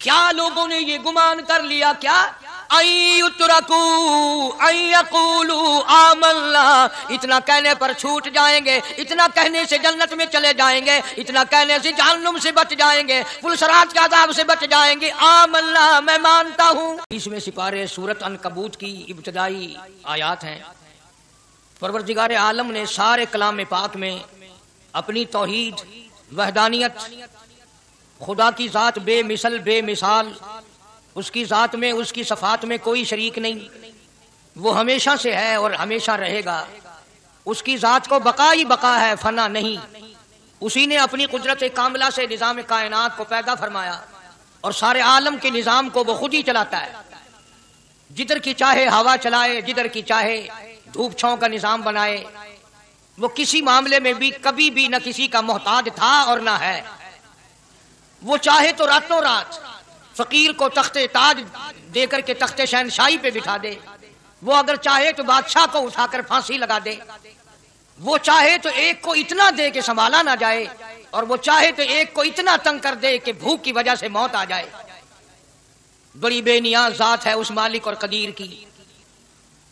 کیا لوگوں نے یہ گمان کر لیا کیا آمنا، اتنا کہنے پر چھوٹ جائیں گے، اتنا کہنے سے جنت میں چلے جائیں گے، اتنا کہنے سے جہنم سے بچ جائیں گے، پلسرات کے عذاب سے بچ جائیں گے، آمنا میں مانتا ہوں۔ 20ویں سپارے سورۃ عنکبوت کی ابتدائی آیات ہیں۔ پروردگار عالم نے سارے کلام پاک میں اپنی توحید، وحدانیت، خدا کی ذات بے مثل بے مثال، اس کی ذات میں، اس کی صفات میں کوئی شریک نہیں، وہ ہمیشہ سے ہے اور ہمیشہ رہے گا، اس کی ذات کو بقا ہی بقا ہے، فنا نہیں۔ اسی نے اپنی قدرت کاملہ سے نظام کائنات کو پیدا فرمایا اور سارے عالم کے نظام کو وہ خود ہی چلاتا ہے، جدھر کی چاہے ہوا چلائے، جدھر کی چاہے دھوپ چھاؤں کا نظام بنائے۔ وہ کسی معاملے میں بھی کبھی بھی نہ کسی کا محتاج تھا اور نہ ہے۔ وہ چاہے تو راتوں رات فقیر کو تخت تاج دے کر کے تخت شہنشاہی پہ بٹھا دے، وہ اگر چاہے تو بادشاہ کو اٹھا کر پھانسی لگا دے، وہ چاہے تو ایک کو اتنا دے کہ سنبھالا نہ جائے، اور وہ چاہے تو ایک کو اتنا تنگ کر دے کہ بھوک کی وجہ سے موت آ جائے۔ بڑی بے نیاز ذات ہے اس مالک اور قدیر کی۔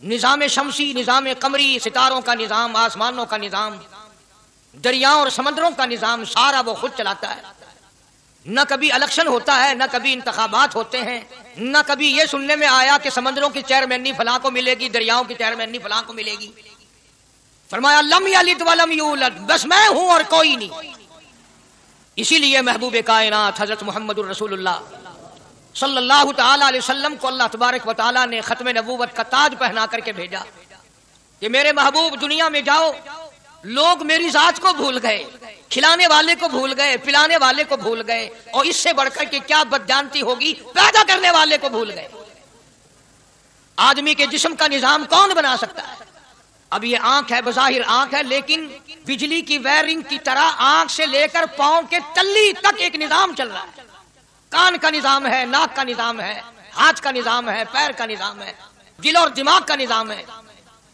نظام شمسی، نظام قمری، ستاروں کا نظام، آسمانوں کا نظام، دریاؤں اور سمندروں کا نظام، سارا وہ خود چلاتا ہے۔ نہ کبھی الیکشن ہوتا ہے، نہ کبھی انتخابات ہوتے ہیں، نہ کبھی یہ سننے میں آیا کہ سمندروں کی چیئرمینی فلاں کو ملے گی، دریاؤں کی چیئرمینی فلاں کو ملے گی۔ فرمایا لم یلد ولم یولد، بس میں ہوں اور کوئی نہیں۔ اسی لیے محبوب کائنات حضرت محمد الرسول اللہ صلی اللہ تعالی علیہ وسلم کو اللہ تبارک و تعالی نے ختم نبوت کا تاج پہنا کر کے بھیجا کہ میرے محبوب دنیا میں جاؤ، لوگ میری ذات کو بھول گئے، کھلانے والے کو بھول گئے، پلانے والے کو بھول گئے، اور اس سے بڑھ کر کے کیا بدجانتی ہوگی، پیدا کرنے والے کو بھول گئے۔ آدمی کے جسم کا نظام کون بنا سکتا ہے؟ اب یہ آنکھ ہے، بظاہر آنکھ ہے، لیکن بجلی کی وائرنگ کی طرح آنکھ سے لے کر پاؤں کے تلی تک ایک نظام چل رہا ہے۔ کان کا نظام ہے، ناک کا نظام ہے، ہاتھ کا نظام ہے، پیر کا نظام ہے، دل اور دماغ کا نظام ہے۔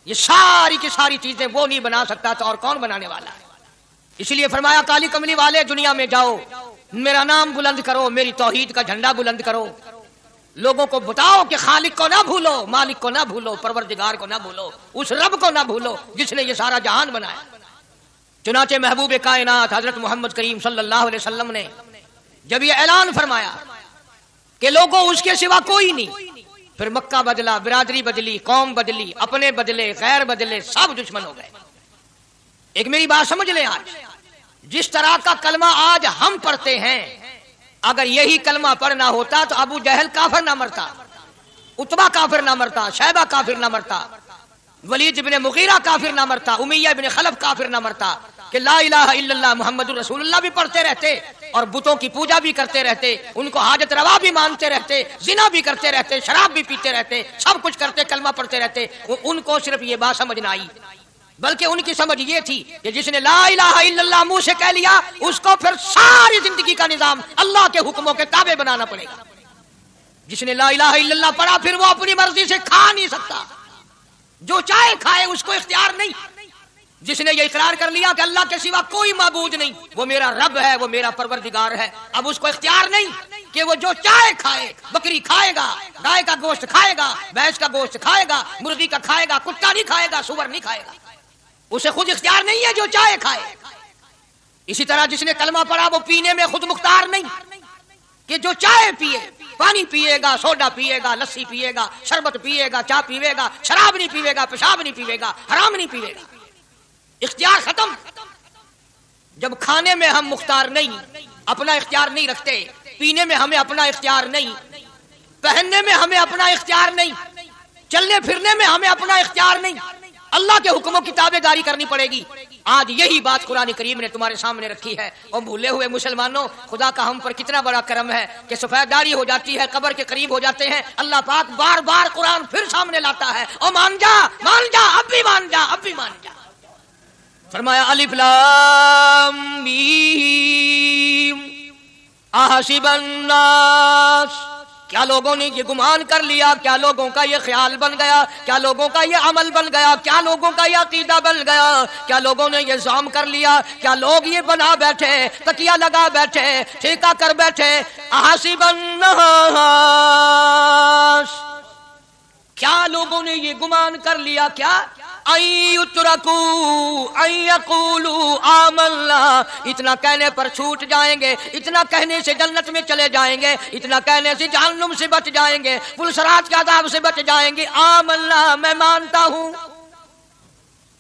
یہ ساری کی ساری چیزیں وہ نہیں بنا سکتا تو اور کون بنانے والا ہے؟ اس لیے فرمایا کالی کملی والے دنیا میں جاؤ، میرا نام بلند کرو، میری توحید کا جھنڈا بلند کرو، لوگوں کو بتاؤ کہ خالق کو نہ بھولو، مالک کو نہ بھولو، پروردگار کو نہ بھولو، اس رب کو نہ بھولو جس نے یہ سارا جہان بنایا۔ چنانچہ محبوب کائنات حضرت محمد کریم صلی اللہ علیہ وسلم نے جب یہ اعلان فرمایا کہ لوگوں اس کے سوا کوئی نہیں، پھر مکہ بدلا، برادری بدلی، قوم بدلی، اپنے بدلے، غیر بدلے، سب دشمن ہو گئے۔ ایک میری بات سمجھ لیں، آج جس طرح کا کلمہ آج ہم پڑھتے ہیں، اگر یہی کلمہ پڑھنا ہوتا تو ابو جہل کافر نہ مرتا، عتبہ کافر نہ مرتا، شیبہ کافر نہ مرتا، ولید بن مغیرہ کافر نہ مرتا، امیہ بن خلف کافر نہ مرتا، کہ لا الہ الا اللہ محمد الرسول اللہ بھی پڑھتے رہتے اور بتوں کی پوجا بھی کرتے رہتے، ان کو حاجت روا بھی مانتے رہتے، زنا بھی کرتے رہتے، شراب بھی پیتے رہتے، سب کچھ کرتے، کلمہ پڑھتے رہتے۔ ان کو صرف یہ بات سمجھ نہ آئی، بلکہ ان کی سمجھ یہ تھی کہ جس نے لا الہ الا اللہ منہ سے کہہ لیا، اس کو پھر ساری زندگی کا نظام اللہ کے حکموں کے تابع بنانا پڑے گا۔ جس نے لا الہ الا اللہ پڑھا، پھر وہ اپنی مرضی سے کھا نہیں سکتا، جو چاہے کھائے، اس کو اختیار نہیں۔ جس نے یہ اقرار کر لیا کہ اللہ کے سوا کوئی معبود نہیں، وہ میرا رب ہے، وہ میرا پروردگار ہے، اب اس کو اختیار نہیں کہ وہ جو چاہے کھائے، بکری کھائے گا، گائے کا گوشت کھائے گا، بھینس کا گوشت کھائے گا، مرغی کا کھائے گا، کتا نہیں کھائے گا، سور نہیں کھائے گا، اسے خود اختیار نہیں ہے، جو چاہے کھائے۔ اسی طرح جس نے کلمہ پڑھا وہ پینے میں خود مختار نہیں کہ جو چاہے پیے، پانی پیے گا، سوڈا پیے گا، لسی پیے گا، شربت پیے گا، چائے پیے گا، شراب نہیں پیے گا، پیشاب نہیں پیے گا، حرام نہیں پیے گا، اختیار ختم۔ جب کھانے میں ہم مختار نہیں، اپنا اختیار نہیں رکھتے، پینے میں ہمیں اپنا اختیار نہیں، پہننے میں ہمیں اپنا اختیار نہیں، چلنے پھرنے میں ہمیں اپنا اختیار نہیں، اللہ کے حکموں کی تابع داری کرنی پڑے گی۔ آج یہی بات قرآن کریم نے تمہارے سامنے رکھی ہے۔ اور بھولے ہوئے مسلمانوں، خدا کا ہم پر کتنا بڑا کرم ہے کہ سفید داڑھی ہو جاتی ہے، قبر کے قریب ہو جاتے ہیں، اللہ پاک بار بار قرآن پھر سامنے لاتا ہے، اور مان جا، مان جا، اب بھی مان جا، اب بھی مان جا۔ فرمایا الف لام میم احسب الناس، کیا لوگوں نے یہ گمان کر لیا، کیا لوگوں کا یہ خیال بن گیا، کیا لوگوں کا یہ عمل بن گیا، کیا لوگوں کا یہ عقیدہ بن گیا، کیا لوگوں نے یہ زعم کر لیا، کیا لوگ یہ بنا بیٹھے، تکیہ لگا بیٹھے، ٹھیکہ کر بیٹھے، احسب الناس، کیا لوگوں نے یہ گمان کر لیا، کیا ان یترکوا ان یقولوا آمنا، اتنا کہنے پر چھوٹ جائیں گے، اتنا کہنے سے جنت میں چلے جائیں گے، اتنا کہنے سے جہنم سے بچ جائیں گے، پلسرات کے عذاب سے بچ جائیں گے، آمنا میں مانتا ہوں۔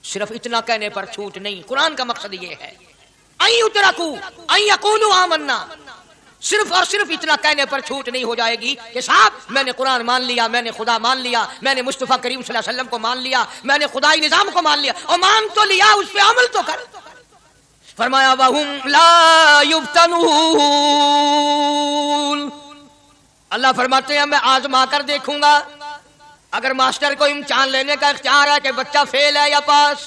صرف اتنا کہنے پر چھوٹ نہیں، قرآن کا مقصد یہ ہے ان یترکوا ان یقولوا آمنا، صرف اور صرف اتنا کہنے پر چھوٹ نہیں ہو جائے گی کہ صاحب میں نے قرآن مان لیا، میں نے خدا مان لیا، میں نے مصطفیٰ کریم صلی اللہ علیہ وسلم کو مان لیا، میں نے خدائی نظام کو مان لیا، اور مان تو لیا، اس پہ عمل تو کر۔ فرمایا وَهُمْ لَا يُفْتَنُونَ، اللہ فرماتے ہیں میں آزما کر دیکھوں گا۔ اگر ماسٹر کو امتحان لینے کا اختیار ہے کہ بچہ فیل ہے یا پاس،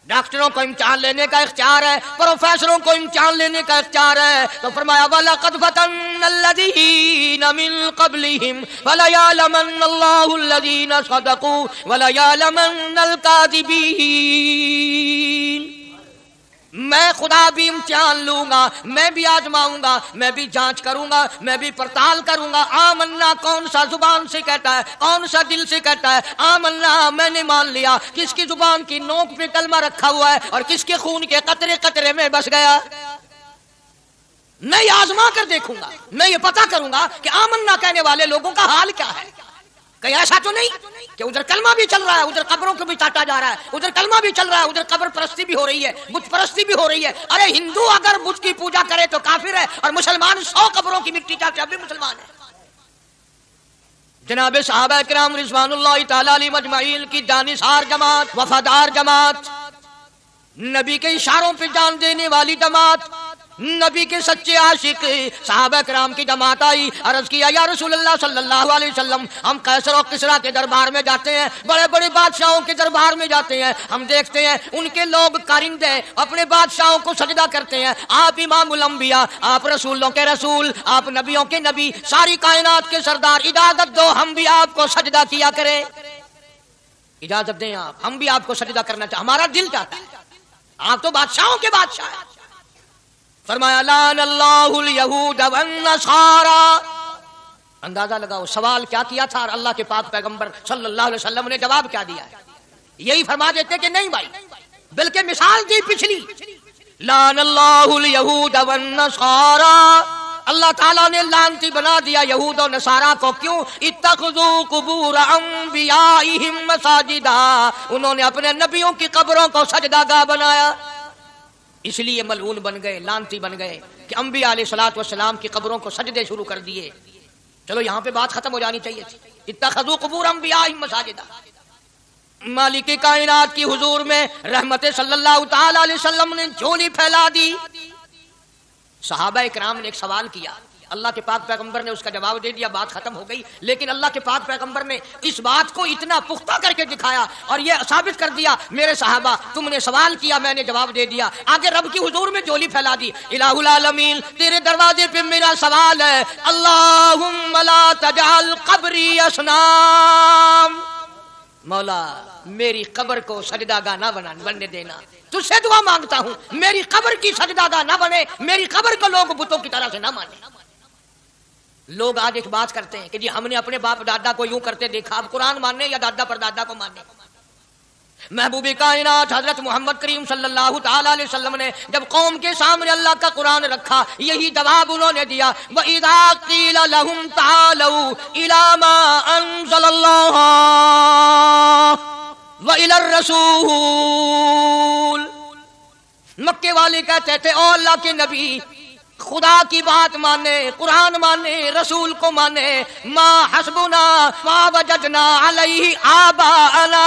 ڈاکٹروں کو امتحان لینے کا اختیار ہے، پروفیسروں کو امتحان لینے کا اختیار ہے، تو فرمایا وَلَقَدْ فَتَنَّ الَّذِينَ مِن قَبْلِهِمْ فَلَيَعْلَمَنَّ اللَّهُ الَّذِينَ صَدَقُوا وَلَيَعْلَمَنَّ الْكَاذِبِينَ۔ میں خدا بھی امتحان لوں گا، میں بھی آزماؤں گا، میں بھی جانچ کروں گا، میں بھی پڑتال کروں گا۔ آمنا کون سا زبان سے کہتا ہے، کون سا دل سے کہتا ہے، آمنا میں نے مان لیا، کس کی زبان کی نوک پہ کلمہ رکھا ہوا ہے اور کس کے خون کے قطرے قطرے میں بس گیا۔ میں یہ آزما کر دیکھوں گا، میں یہ پتہ کروں گا کہ آمنا کہنے والے لوگوں کا حال کیا ہے۔ کہیں ایسا تو نہیں کہ ادھر کلمہ بھی چل رہا ہے، ادھر قبروں کو بھی کاٹا جا رہا ہے، ادھر کلمہ بھی چل رہا ہے، ادھر قبر پرستی بھی ہو رہی ہے، بت پرستی بھی ہو رہی ہے۔ ارے ہندو اگر بت کی پوجا کرے تو کافر ہے، اور مسلمان 100 قبروں کی مٹی چاٹے اب بھی مسلمان ہے۔ جناب صحابہ کرام رضوان اللہ تعالی علیہم اجمعین کی جانثار جماعت، وفادار جماعت، نبی کے اشاروں پہ جان دینے والی جماعت، نبی کے سچے عاشق صحابہ کرام کی جماعت آئی، عرض کیا یا رسول اللہ صلی اللہ علیہ وسلم، ہم قیصر و کسریٰ کے دربار میں جاتے ہیں، بڑے بڑے بادشاہوں کے دربار میں جاتے ہیں، ہم دیکھتے ہیں ان کے لوگ کارندے اپنے بادشاہوں کو سجدہ کرتے ہیں، آپ امام الانبیاء، آپ رسولوں کے رسول، آپ نبیوں کے نبی، ساری کائنات کے سردار، اجازت دو ہم بھی آپ کو سجدہ کیا کریں، اجازت دیں آپ، ہم بھی آپ کو سجدہ کرنا چاہتے، ہمارا دل چاہتا ہے، آپ تو بادشاہوں کے بادشاہ ہیں۔ فرمایا لعن اللہ الیہود والنصارى، اندازہ لگاؤ سوال کیا کیا تھا اور اللہ کے پاک پیغمبر صلی اللہ علیہ وسلم نے جواب کیا دیا ہے؟ یہی فرما دیتے کہ نہیں بھائی، بلکہ مثال دی پچھلی، لعن اللہ الیہود والنصارى، اللہ تعالیٰ نے لعنتی بنا دیا یہود و نصارہ کو، کیوں؟ اتخذوا قبور انبیائہم مساجدا، انہوں نے اپنے نبیوں کی قبروں کو سجدہ گاہ بنایا، اس لیے ملعون بن گئے، لعنتی بن گئے کہ انبیاء علیہ الصلوۃ والسلام کی قبروں کو سجدے شروع کر دیے۔ چلو یہاں پہ بات ختم ہو جانی چاہیے تھی، اتخذوا قبور انبیائہم مساجدا۔ مالک کائنات کی حضور میں رحمت صلی اللہ تعالی علیہ وسلم نے جھولی پھیلا دی۔ صحابہ کرام نے ایک سوال کیا، اللہ کے پاک پیغمبر نے اس کا جواب دے دیا، بات ختم ہو گئی، لیکن اللہ کے پاک پیغمبر نے اس بات کو اتنا پختہ کر کے دکھایا اور یہ ثابت کر دیا، میرے صحابہ تم نے سوال کیا میں نے جواب دے دیا، آگے رب کی حضور میں جھولی پھیلا دی، الہ العالمین تیرے دروازے پہ میرا سوال ہے، اللہم لا تجعل قبری اصنام، مولا میری قبر کو سجدہ گاہ نہ بننے دینا، تجھ سے دعا مانگتا ہوں میری قبر کی سجدہ گاہ نہ بنے، میری قبر کو لوگ بتوں کی طرح سے نہ مانے۔ لوگ آج ایک بات کرتے ہیں کہ جی ہم نے اپنے باپ دادا کو یوں کرتے دیکھا، اب قرآن ماننے یا دادا پر دادا کو ماننے؟ محبوب کائنات حضرت محمد کریم صلی اللہ تعالی علیہ وسلم نے جب قوم کے سامنے اللہ کا قرآن رکھا، یہی جواب انہوں نے دیا، وَإِذَا قِيلَ لَهُمْ تَعَالَوْا إِلَى مَا أَنزَلَ اللَّهُ وَإِلَى الرَّسُولِ، مکے والے کہتے تھے او اللہ کے نبی خدا کی بات مانے، قرآن مانے، رسول کو مانے، ما حسبنا ما وجدنا علیہ آباءنا،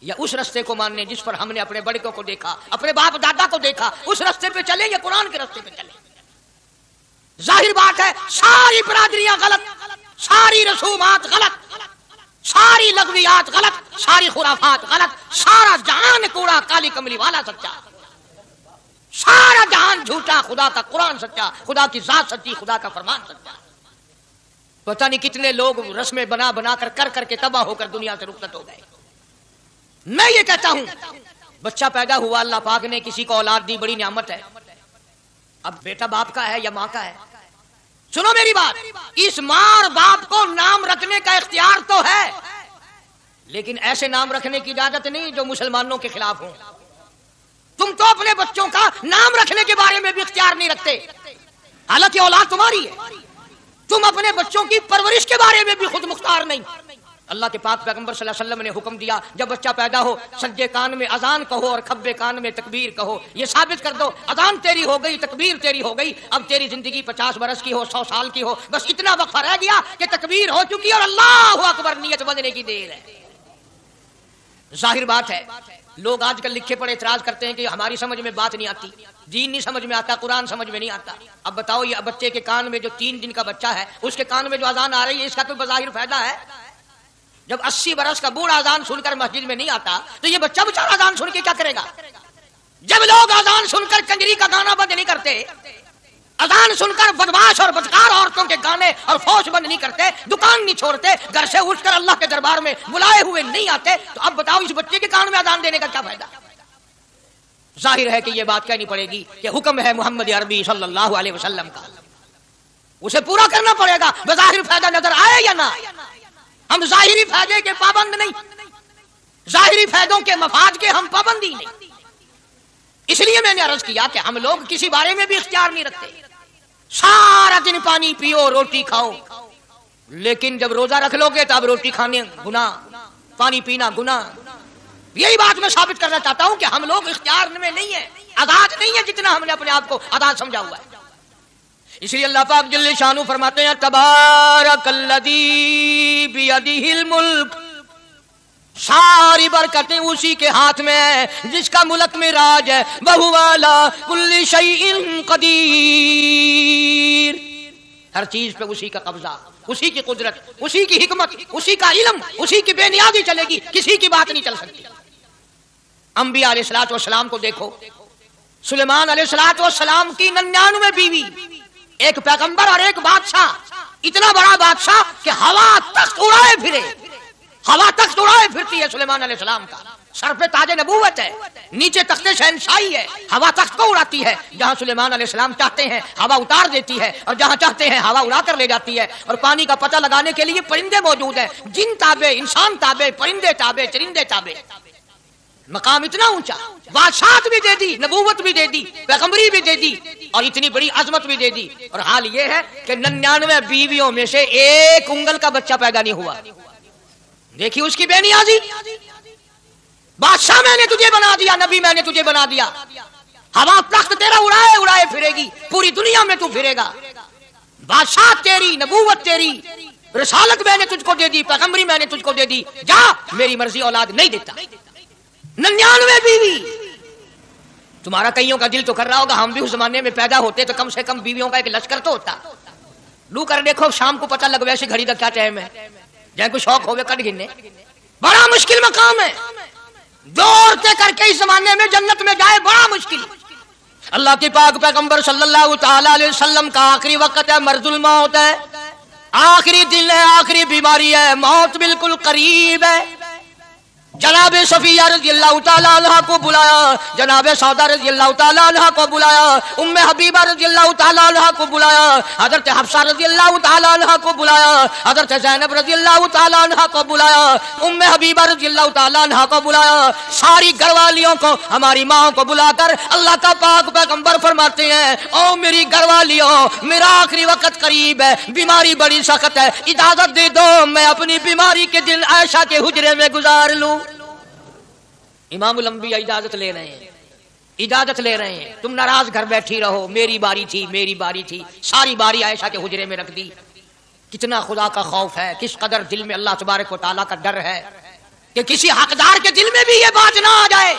یا اس رستے کو ماننے جس پر ہم نے اپنے بڑکوں کو دیکھا، اپنے باپ دادا کو دیکھا، اس رستے پہ چلے یا قرآن کے رستے پہ چلے؟ ظاہر بات ہے ساری برادریاں غلط، ساری رسومات غلط، ساری لغویات غلط، ساری خرافات غلط، سارا جہان کوڑا، کالی کملی والا سچا، سارا جہان جھوٹا، خدا کا قرآن سچا، خدا کی ذات سچی، خدا کا فرمان سچا۔ پتہ نہیں کتنے لوگ رسمیں بنا بنا کر کر کے تباہ ہو کر دنیا سے رخصت ہو گئے. میں یہ کہتا ہوں بچہ پیدا ہوا اللہ پاک نے کسی کو اولاد دی بڑی نعمت ہے. اب بیٹا باپ کا ہے یا ماں کا ہے؟ سنو میری بات, اس ماں اور باپ کو نام رکھنے کا اختیار تو ہے, لیکن ایسے نام رکھنے کی اجازت نہیں جو مسلمانوں کے خلاف ہوں. تم تو اپنے بچوں کا نام رکھنے کے بارے میں بھی اختیار نہیں رکھتے, حالانکہ اولاد تمہاری ہے. تم اپنے بچوں کی پرورش کے بارے میں بھی خود مختار نہیں. اللہ کے پاک پیغمبر صلی اللہ علیہ وسلم نے حکم دیا جب بچہ پیدا ہو سجے کان میں اذان کہو اور کھبے کان میں تکبیر کہو. یہ ثابت کر دو اذان تیری ہو گئی, تکبیر تیری ہو گئی. اب تیری زندگی 50 برس کی ہو, 100 سال کی ہو, بس اتنا وقفہ رہ گیا کہ تکبیر ہو چکی اور اللہ اکبر نیت بندنے کی دیر ہے. ظاہر بات ہے لوگ آج کل لکھے پڑے اعتراض کرتے ہیں کہ ہماری سمجھ میں بات نہیں آتی, دین نہیں سمجھ میں آتا, قرآن سمجھ میں نہیں آتا. اب بتاؤ یہ بچے کے کان میں جو 3 دن کا بچہ ہے اس کے کان میں جو اذان آ رہی ہے اس کا کوئی بظاہر فائدہ ہے؟ جب 80 برس کا بوڑھا اذان سن کر مسجد میں نہیں آتا تو یہ بچہ بیچارہ اذان سن کے کیا کرے گا؟ جب لوگ اذان سن کر کنجری کا گانا بند نہیں کرتے, اذان سن کر بدماش اور بدکار عورتوں کے گانے اور فوش بند نہیں کرتے, دکان نہیں چھوڑتے, گھر سے اٹھ کر اللہ کے دربار میں بلائے ہوئے نہیں آتے, تو اب بتاؤ اس بچے کے کان میں اذان دینے کا کیا فائدہ؟ ظاہر ہے کہ یہ بات کہنی پڑے گی کہ حکم ہے محمد عربی صلی اللہ علیہ وسلم کا, اسے پورا کرنا پڑے گا بظاہر فائدہ نظر آئے یا نہ. ہم ظاہری فائدے کے پابند نہیں, ظاہری فائدوں کے مفاد کے ہم پابندی نہیں. اس لیے میں نے عرض کیا کہ ہم لوگ کسی بارے میں بھی اختیار نہیں رکھتے. سارا دن پانی پیو روٹی کھاؤ, لیکن جب روزہ رکھ لو گے تو اب روٹی کھانے گناہ, پانی پینا گناہ. یہی بات میں ثابت کرنا چاہتا ہوں کہ ہم لوگ اختیار میں نہیں ہیں, آزاد نہیں ہے جتنا ہم نے اپنے آپ کو آزاد سمجھا ہوا ہے. اس لیے اللہ پاک جل شانہ فرماتے ہیں تبارک الذی بیدہ الملک, ساری برکتیں اسی کے ہاتھ میں ہے جس کا ملک میں راج ہے. وہو علی کل شیء قدیر, ہر چیز پہ اسی کا قبضہ, اسی کی قدرت, اسی کی حکمت, اسی کا علم, اسی کی بے نیازی چلے گی, کسی کی بات نہیں چل سکتی. انبیاء علیہ الصلوۃ والسلام کو دیکھو, سلیمان علیہ الصلوۃ والسلام کی 99 بیوی, ایک پیغمبر اور ایک بادشاہ, اتنا بڑا بادشاہ کہ ہوا تخت اڑائے پھرے, ہوا تخت اڑائے پھرتی ہے سلیمان علیہ السلام کا. سر پہ تاج نبوت ہے, نیچے تخت شہنشاہی ہے, ہوا تخت کو اڑاتی ہے. جہاں سلیمان علیہ السلام چاہتے ہیں ہوا اتار دیتی ہے, اور جہاں چاہتے ہیں ہوا اڑا کر لے جاتی ہے. اور پانی کا پتہ لگانے کے لیے پرندے موجود ہیں, جن تابع, انسان تابع, پرندے تابع, چرندے تابع. مقام اتنا اونچا, بادشاہت بھی دے دی, نبوت بھی دے دی, پیغمبری بھی دے دی, اور اتنی بڑی عظمت بھی دے دی. اور حال یہ ہے کہ 99 بیویوں میں سے ایک انگل کا بچہ پیدا نہیں ہوا. دیکھیے اس کی بے نیازی. بادشاہ میں نے تجھے بنا دیا, نبی میں نے تجھے بنا دیا, ہوا تخت تیرا اڑائے اڑائے پھرے گی, پوری دنیا میں تو پھرے گا. بادشاہ تیری, نبوت تیری, رسالت میں نے تجھ کو دے دی, پیغمبری میں نے تجھ کو دے دی, جا میری مرضی اولاد نہیں دیتا. 99 بیوی. تمہارا کئیوں کا دل تو کر رہا ہوگا ہم بھی اس زمانے میں پیدا ہوتے تو کم سے کم بیویوں کا ایک لشکر تو ہوتا. لو کر دیکھو شام کو پتہ لگ ویسے گھڑی کا کیا ٹائم ہے, جہاں کوئی شوق ہوگا کٹ گننے. بڑا مشکل مقام ہے, دوڑتے کر کے اس زمانے میں جنت میں جائے بڑا مشکل. اللہ کے پاک پیغمبر صلی اللہ تعالی علیہ وسلم کا آخری وقت ہے, مرض الموت ہے, آخری دن ہے, آخری بیماری ہے, موت بالکل قریب ہے. جناب صفیہ رضی اللہ تعالیٰ عنہ کو بلایا, جناب سودا رضی اللہ تعالیٰ عنہ کو بلایا, ام حبیبہ رضی اللہ تعالیٰ عنہ کو بلایا, حضرت حفصہ رضی اللہ تعالیٰ عنہ کو بلایا, حضرت زینب رضی اللہ تعالیٰ عنہ کو بلایا, ام حبیبہ رضی اللہ تعالیٰ عنہ کو بلایا. ساری گھر والیوں کو, ہماری ماں کو بلا کر اللہ کا پاک پیغمبر فرماتے ہیں او میری گھر والیوں, میرا آخری وقت قریب ہے, بیماری بڑی سخت ہے, اجازت دے دو میں اپنی بیماری کے دن عائشہ کے حجرے میں گزار لوں. امام الانبیاء اجازت لے رہے ہیں, اجازت لے رہے ہیں. تم ناراض گھر بیٹھی رہو, میری باری تھی, میری باری تھی. ساری باری عائشہ کے حجرے میں رکھ دی. کتنا خدا کا خوف ہے, کس قدر دل میں اللہ تبارک و تعالیٰ کا ڈر ہے کہ کسی حقدار کے دل میں بھی یہ بات نہ آ جائے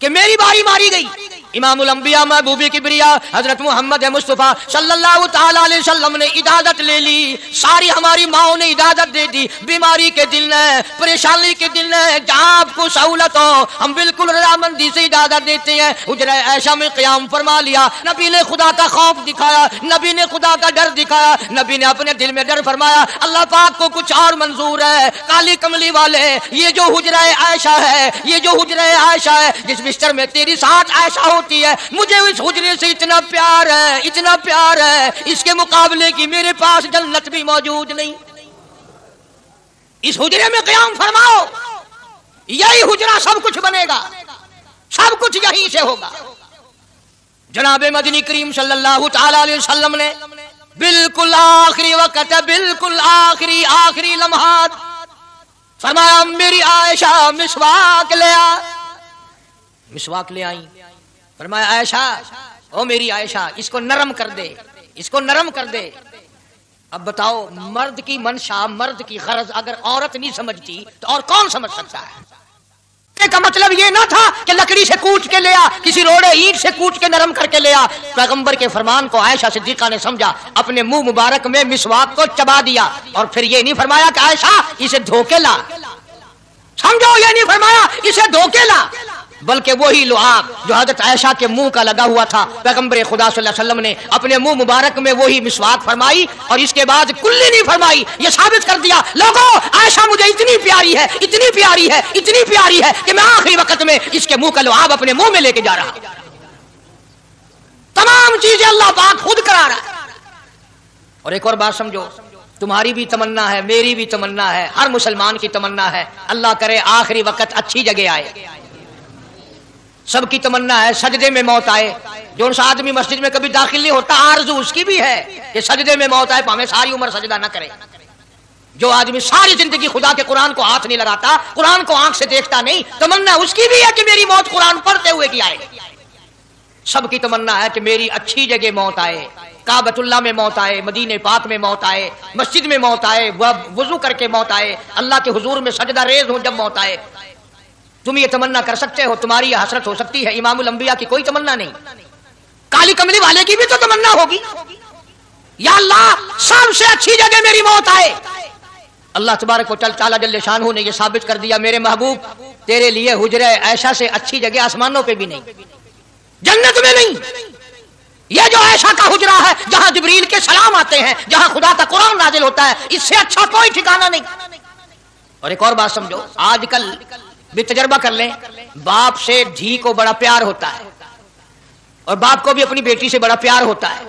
کہ میری باری ماری گئی. इमाम उल अंबिया महबूबी किबरिया हजरत मोहम्मद मुस्तफा सल्लल्लाहु ताला अलैहि वसल्लम ने इजाजत ले ली। सारी हमारी माओ ने इजाजत दे दी। बीमारी के दिन है, परेशानी के दिन है, जहाँ आपको सहूलत हो हम बिल्कुल रजामंदी से इजाजत देते हैं। हुजरा ऐशा में क़याम फरमा लिया। नबी ने खुदा का खौफ दिखाया, नबी ने खुदा का डर दिखाया। नबी ने अपने दिल में डर फरमाया अल्लाह पाक को कुछ और मंजूर है। काली कमली वाले, ये जो हुजरा आयशा है, ये जो हुजरा आयशा है जिस बिस्तर में तेरी साथ आयशा होती है, मुझे इस हुजरे से इतना प्यार है, इतना प्यार है, इसके मुकाबले की मेरे पास जन्नत भी मौजूद नहीं। इस हुजरे में क़याम फरमाओ, यही हुजरा सब कुछ बनेगा, सब कुछ यहीं से होगा। जनाब मदनी करीम सल्लल्लाहु ताला अलैहि वसल्लम ने बिल्कुल आखिरी वक्त, बिल्कुल आखिरी लम्हात फरमाया मेरी आयशा मिसवाक ले आ। मिसवाक ले आई। फरमाया आयशा, ओ मेरी आयशा, इसको नरम कर दे, इसको नरम कर दे। अब बताओ, मर्द की मंशा, मर्द की गरज अगर औरत नहीं समझती तो और कौन समझ सकता है? का मतलब ये ना था कि लकड़ी से कूट के ले आ, किसी रोड़े ईंट से कूट के नरम करके ले आ। पैगंबर के फरमान को आयशा सिद्दीका ने समझा, अपने मुंह मुबारक में मिसवाक को चबा दिया और फिर ये नहीं फरमाया कि आयशा इसे धोके ला। समझो, ये नहीं फरमाया इसे धोके ला, बल्कि वही लुआब जो हजरत आयशा के मुंह का लगा हुआ था, पैगंबर खुदा सल्लल्लाहु अलैहि वसल्लम ने अपने मुंह मुबारक में वही मिसवाक फरमाई और इसके बाद कुल्ली नहीं फरमाई। ये साबित कर दिया, लोगों आयशा मुझे इतनी प्यारी है, इतनी प्यारी है, इतनी प्यारी है कि मैं आखिरी वक्त में इसके मुंह का लुआब अपने मुंह में लेके जा रहा। तमाम चीजें अल्लाह पाक खुद करा रहा है। और एक और बात समझो, तुम्हारी भी तमन्ना है, मेरी भी तमन्ना है, हर मुसलमान की तमन्ना है, अल्लाह करे आखिरी वक्त अच्छी जगह आए। सबकी तमन्ना है सजदे में मौत आए। जो सा आदमी मस्जिद में कभी दाखिल नहीं होता, आरज़ू उसकी भी है कि सजदे में मौत आए, भाਵੇਂ सारी उम्र सजदा ना करे। जो आदमी सारी जिंदगी खुदा के कुरान को हाथ नहीं लगाता, कुरान को आंख से देखता नहीं, तमन्ना उसकी भी है कि मेरी मौत कुरान पढ़ते हुए की आए। सबकी तमन्ना है कि मेरी अच्छी जगह मौत आए, काबतुल्लाह में मौत आए, मदीने पाक में मौत आए, मस्जिद में मौत आए, वजू करके मौत आए, अल्लाह के हुजूर में सजदा रेज हो जब मौत आए। तुम ये तमन्ना कर सकते हो, तुम्हारी यह हसरत हो सकती है। इमामुल अंबिया की कोई तमन्ना नहीं, काली कमली वाले की भी तो तमन्ना होगी, या अल्लाह सबसे अच्छी जगह मेरी मौत आए। अल्लाह तबारक व तआला जल्ले शानहू ने यह साबित कर दिया, मेरे महबूब तेरे लिए हुजरा आयशा से अच्छी जगह आसमानों पे भी नहीं, जन्नत में नहीं। यह जो आयशा का हुजरा है, जहां जिब्रील के सलाम आते हैं, जहां खुदा का कुरान नाजिल होता है, इससे अच्छा कोई ठिकाना नहीं। और एक और बात समझो, आजकल भी तजर्बा कर लें, बाप से धी को बड़ा प्यार होता है और बाप को भी अपनी बेटी से बड़ा प्यार होता है।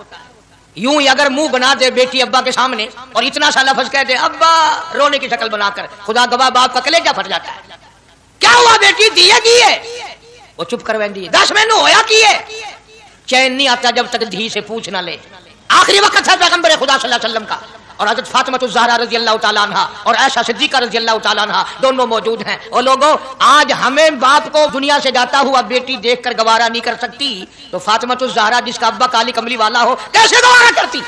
यूं ही अगर मुंह बना दे बेटी अब्बा के सामने और इतना सा लफ्ज कह दे अब्बा, रोने की शक्ल बनाकर, खुदा गवाह बाप का कलेजा फट जाता है। क्या हुआ बेटी, दिए की है? वो चुप कर दी, 10 महीने होया की है। चैन नहीं आता जब तक धी से पूछ ना ले। आखिरी वक्त है पैगंबर खुदा सल्लल्लाहु अलैहि वसल्लम का और हज़रत फातिमा ज़हरा रज़ी अल्लाह ताला अन्हा और आयशा सिद्दीक़ा रज़ी अल्लाह ताला अन्हा दोनों मौजूद हैं। और लोगों, आज हमें बाप को दुनिया से जाता हुआ बेटी देखकर गवारा नहीं कर सकती, तो फातिमा ज़हरा जिसका अब्बा काली कमली वाला हो कैसे गवारा करती?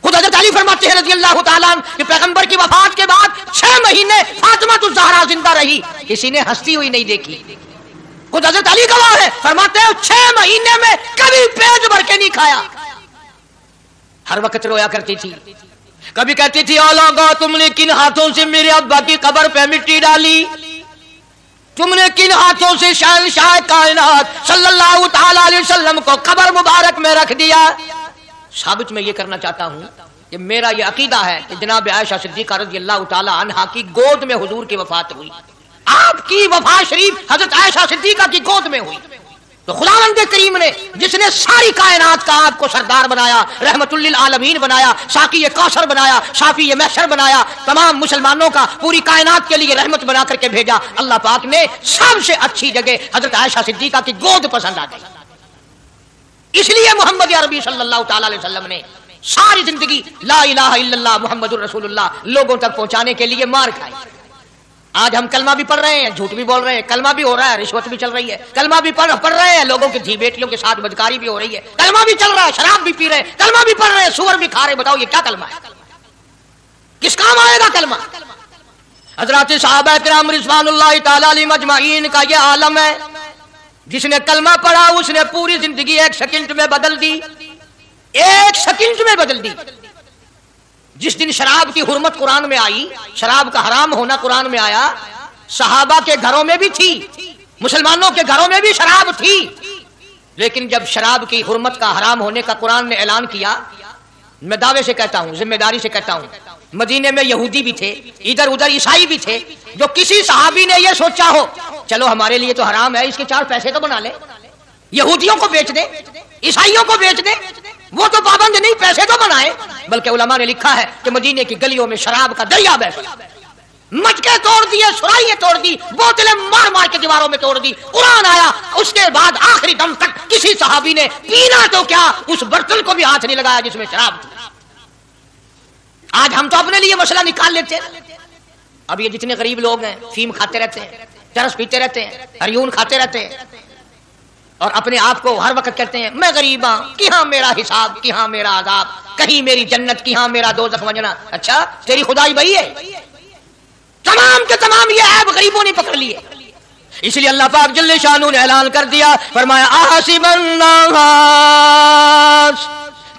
खुद हज़रत अली फरमाते हैं रज़ी अल्लाह ताला अन्हु कि पैगंबर की वफात के बाद 6 महीने फातिमा ज़हरा जिंदा रही, किसी ने हंसती हुई नहीं देखी। खुद हज़रत अली गवाह है, फरमाते हैं 6 महीने में कभी पेट भर के नहीं खाया, हर वक्त रोया करती थी। कभी कहती थी, ओ लोगों तुमने किन हाथों से मेरे अब्बा की कब्र पे मिट्टी डाली, तुमने किन हाथों से शहंशाह कायनात सल्लल्लाहु ताला अलैहि वसल्लम को कब्र मुबारक में रख दिया। साबित मैं ये करना चाहता हूं कि मेरा ये अकीदा है कि जनाब आयशा सिद्दीक़ा रज़ी अल्लाह ताला अन्हा की गोद में हुजूर की वफात हुई। आपकी वफात शरीफ हजरत आयशा सिद्दीक़ा की गोद में हुई। तो खुदावंद करीम ने जिसने सारी कायनात का आपको सरदार बनाया, रहमतुल लिल आलमीन बनाया, साकी कौसर बनाया, शाफी महशर बनाया, तमाम मुसलमानों का पूरी कायनात के लिए रहमत बना करके भेजा, अल्लाह पाक ने सबसे अच्छी जगह हजरत आयशा सिद्दीक़ा की गोद पसंद आ गई। इसलिए मोहम्मद अरबी सल्लल्लाहु ताला अलैहि वसल्लम ने सारी जिंदगी ला इलाहा इल्लल्लाह मुहम्मदुर रसूलुल्लाह लोगों तक पहुंचाने के लिए मार खाई। आज हम कलमा भी पढ़ रहे हैं, झूठ भी बोल रहे हैं, कलमा भी हो रहा है, रिश्वत भी चल रही है, कलमा भी पढ़ रहे हैं, लोगों की धी बेटियों के साथ बदकारी भी हो रही है, कलमा भी चल रहा है, शराब भी पी रहे हैं, कलमा भी पढ़ रहे हैं, सुअर भी खा रहे हैं। बताओ ये क्या कलमा है? किस काम आएगा कलमा? हजरत सहाबा किराम रिज़वानुल्लाह ताला अलैहिम अजमाइन का ये आलम है जिसने कलमा पढ़ा उसने पूरी जिंदगी एक सेकंड में बदल दी, एक सेकंड में बदल दी। जिस दिन शराब की हुर्मत कुरान में आई, शराब का हराम होना कुरान में आया, सहाबा के घरों में भी थी, मुसलमानों के घरों में भी शराब थी, लेकिन जब शराब की हुर्मत का हराम होने का कुरान ने ऐलान किया, मैं दावे से कहता हूं, जिम्मेदारी से कहता हूं, मदीने में यहूदी भी थे, इधर उधर ईसाई भी थे, जो किसी सहाबी ने यह सोचा हो चलो हमारे लिए तो हराम है, इसके 4 पैसे तो बना ले, यहूदियों को बेच दे, ईसाइयों को बेच दे, वो तो पाबंद नहीं, पैसे तो बनाए। बल्कि उलमा ने लिखा है कि मदीने की गलियों में शराब का दरिया बह गया, मटके तोड़ दिए, सुराइयां तोड़ दी, बोतलें मार मार के दीवारों में तोड़ दी। कुरान आया, उसके बाद आखिरी दम तक किसी सहाबी ने पीना तो क्या उस बर्तन को भी हाथ नहीं लगाया जिसमें शराब थी। आज हम तो अपने लिए मसला निकाल लेते हैं। अब ये जितने गरीब लोग हैं फीम खाते रहते हैं, चरस पीते रहते हैं, हरियून खाते रहते हैं और अपने आप को हर वक्त कहते हैं मैं गरीब हूं, कि हाँ मेरा हिसाब, कि हाँ मेरा आजाब, कहीं मेरी जन्नत, कि हाँ मेरा दोज़ख वंजना। अच्छा तेरी खुदाई वही है? तमाम के तमाम ये ऐब गरीबों ने पकड़ लिए। इसलिए अल्लाह पाक जल्ले शानू ने ऐलान कर दिया, फरमाया आसिबन नास,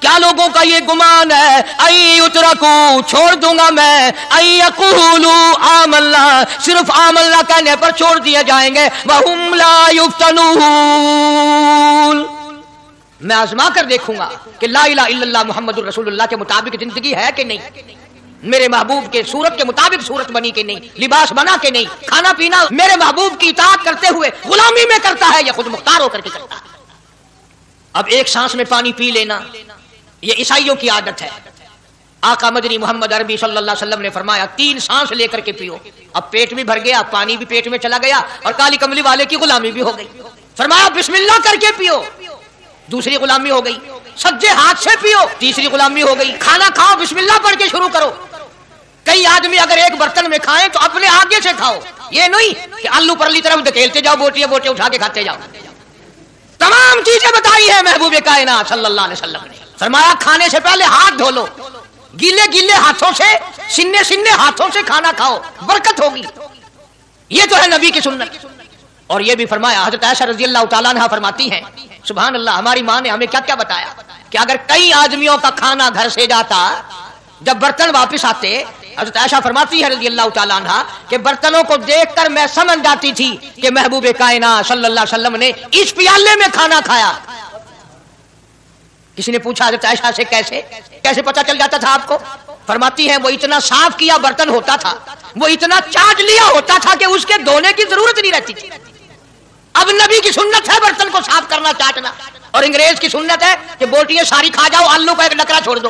क्या लोगों का ये गुमान है, आई उतरकू, छोड़ दूंगा मैं, आई यकूलू आमल्ला, सिर्फ आमल्ला कहने पर छोड़ दिए जाएंगे, वहुम ला युफ्तनून, मैं आजमा कर देखूंगा कि ला इलाहा इल्लल्लाह मुहम्मदुर रसूलुल्लाह के मुताबिक जिंदगी है कि नहीं, मेरे महबूब के सूरत के मुताबिक सूरत बनी कि नहीं, लिबास बना कि नहीं, खाना पीना मेरे महबूब की इताअत करते हुए गुलामी में करता है या खुद मुख्तार होकर के करता है। अब एक सांस में पानी पी लेना ये ईसाइयों की आदत है। आका मदनी मोहम्मद अरबी सल्लल्लाहु अलैहि वसल्लम ने फरमाया 3 सांस लेकर के पियो। अब पेट भी भर गया, पानी भी पेट में चला गया और काली कमली वाले की गुलामी भी हो गई। फरमाया बिस्मिल्लाह करके पियो, दूसरी गुलामी हो गई, सज्जे हाथ से पियो, तीसरी गुलामी हो गई, खाना खाओ बिस्मिल्लाह पढ़ के शुरू करो। कई आदमी अगर एक बर्तन में खाएं तो अपने आगे से खाओ, ये नहीं कि आलू परली तरफ धकेलते जाओ, बोटियां बोटियां उठा के खाते जाओ। तमाम चीजें बताई है महबूब कायनात सल्लल्लाहु अलैहि वसल्लम ने। फरमाया खाने से पहले हाथ धो लो, गीले गीले हाथों से, सिन्ने सिन्ने हाथों से खाना खाओ, बरकत होगी। ये तो है नबी की सुन्नत। और ये भी फरमाया, हजरत आयशा रजी अल्लाह तआला अन्हा फरमाती हैं, सुभान अल्लाह, हमारी माँ ने हमें क्या क्या बताया कि अगर कई आदमियों का खाना घर से जाता, जब बर्तन वापस आते, हजरत आयशा फरमाती है रजी अल्लाह तआला अन्हा कि बर्तनों को देखकर मैं समझ जाती थी कि महबूब कायनात सल्लल्लाहु अलैहि वसल्लम ने इस प्याले में खाना खाया। किसी ने पूछा हजरत आयशा से कैसे पता चल जाता था आपको? फरमाती है वो इतना साफ किया बर्तन होता था, वो इतना चाट लिया होता था कि उसके धोने की जरूरत नहीं रहती थी। अब नबी की सुन्नत है बर्तन को साफ करना, चाटना, और अंग्रेज की सुन्नत है कि बोटियां सारी खा जाओ, आलू का एक नकरा छोड़ दो।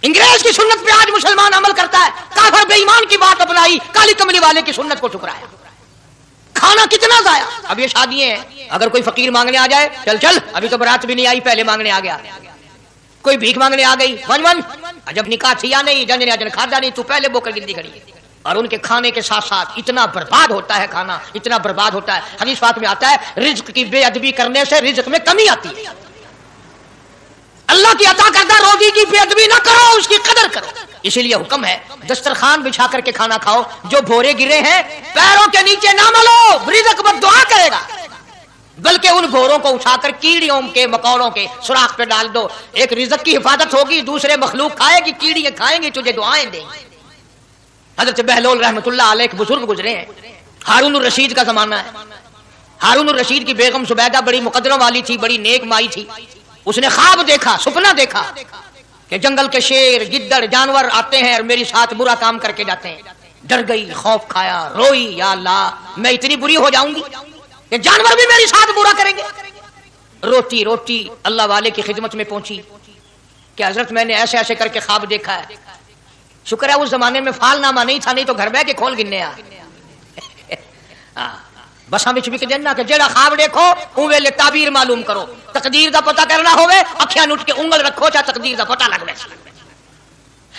अंग्रेज की सुन्नत पे आज मुसलमान अमल करता है, काफिर बेईमान की बात अपनाई, काली कमली वाले की सुन्नत को ठुकराया। खाना कितना जाया। अब ये शादियां हैं, अगर कोई फकीर मांगने आ जाए, चल चल अभी तो बारात भी नहीं आई, पहले मांगने आ गया। कोई भीख मांगने आ गई, वन वन, जब निकाह थिया नहीं, जन ने जन खादा नहीं, तू पहले बोकर गिनती खड़ी। और उनके खाने के साथ साथ इतना बर्बाद होता है खाना, इतना बर्बाद होता है। हदीस पाक में आता है रिज्क की बेअदबी करने से रिज्क में कमी आती है। अल्लाह की अता करदा रोजी की बेअदबी ना करो, उसकी कदर करो। इसीलिए हुक्म है दस्तरखान बिछा करके खाना खाओ, जो भोरे गिरे हैं पैरों के नीचे ना मलो, रिज़्क़ पर दुआ करेगा, बल्कि उन भोरों को उठाकर कीड़ियों के मकौड़ों के सुराख पे डाल दो। एक रिज़्क़ की हिफाजत होगी, दूसरे मखलूक खाएगी, कीड़ियां खाएंगी, तुझे दुआएं देंगी। हज़रत बहलोल रहमतुल्लाह अलैह बुजुर्ग गुजरे हैं, हारून रशीद का जमाना है। हारून रशीद की बेगम सुबैदा बड़ी मुकद्दरों वाली थी, बड़ी नेक माई थी। उसने ख्वाब देखा, सपना देखा कि जंगल के शेर गिद्दड़ जानवर आते हैं और मेरे साथ बुरा काम करके जाते हैं। डर गई, खौफ खाया, रोई, या अल्लाह मैं इतनी बुरी हो जाऊंगी कि जानवर भी मेरे साथ बुरा करेंगे। रोती रोती अल्लाह वाले की खिदमत में पहुंची कि हजरत मैंने ऐसे ऐसे करके ख्वाब देखा है। शुक्र है उस जमाने में फालनामा नहीं था, नहीं तो घर बह के खोल गिनने आ बसा विच विक देना कि जेड़ा ख्वाब देखो उवेले ताबीर मालूम करो। तकदीर दा पता करना होवे, अखियां नुट के उंगल रखो, चाहे तकदीर दा पता लग वैसे।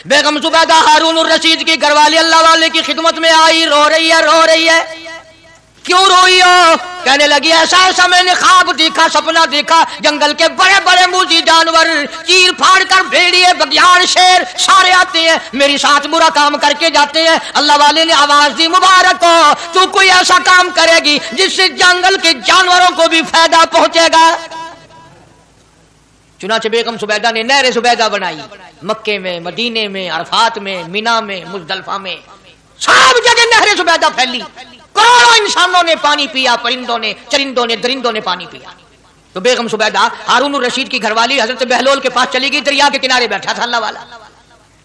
बेगम जुबैदा हारून रशीद की घरवाली अल्लाह वाले की खिदमत में आई, रो रही है। क्यों रोई हो? कहने लगी ऐसा ऐसा मैंने ख्वाब देखा, सपना देखा, जंगल के बड़े बड़े मूजी जानवर चीर फाड़ कर भेड़िए बघियाड़ शेर सारे आते हैं, मेरे साथ बुरा काम करके जाते हैं। अल्लाह वाले ने आवाज दी मुबारक हो, तू कोई ऐसा काम करेगी जिससे जंगल के जानवरों को भी फायदा पहुंचेगा। चुनाचे बेगम सुबैदा ने नहर सुबैदा बनाई, मक्के में, मदीने में, अरफात में, मिना में, मुजदलफा में, सब जगह नहर सुबैदा फैली। करोड़ों इंसानों ने पानी पिया, परिंदों ने, चरिंदों ने, दरिंदों ने पानी पिया। तो बेगम सुबैदा हारून रशीद की घरवाली हजरत बहलोल के पास चली गई, दरिया के किनारे बैठा था अल्लाह वाला।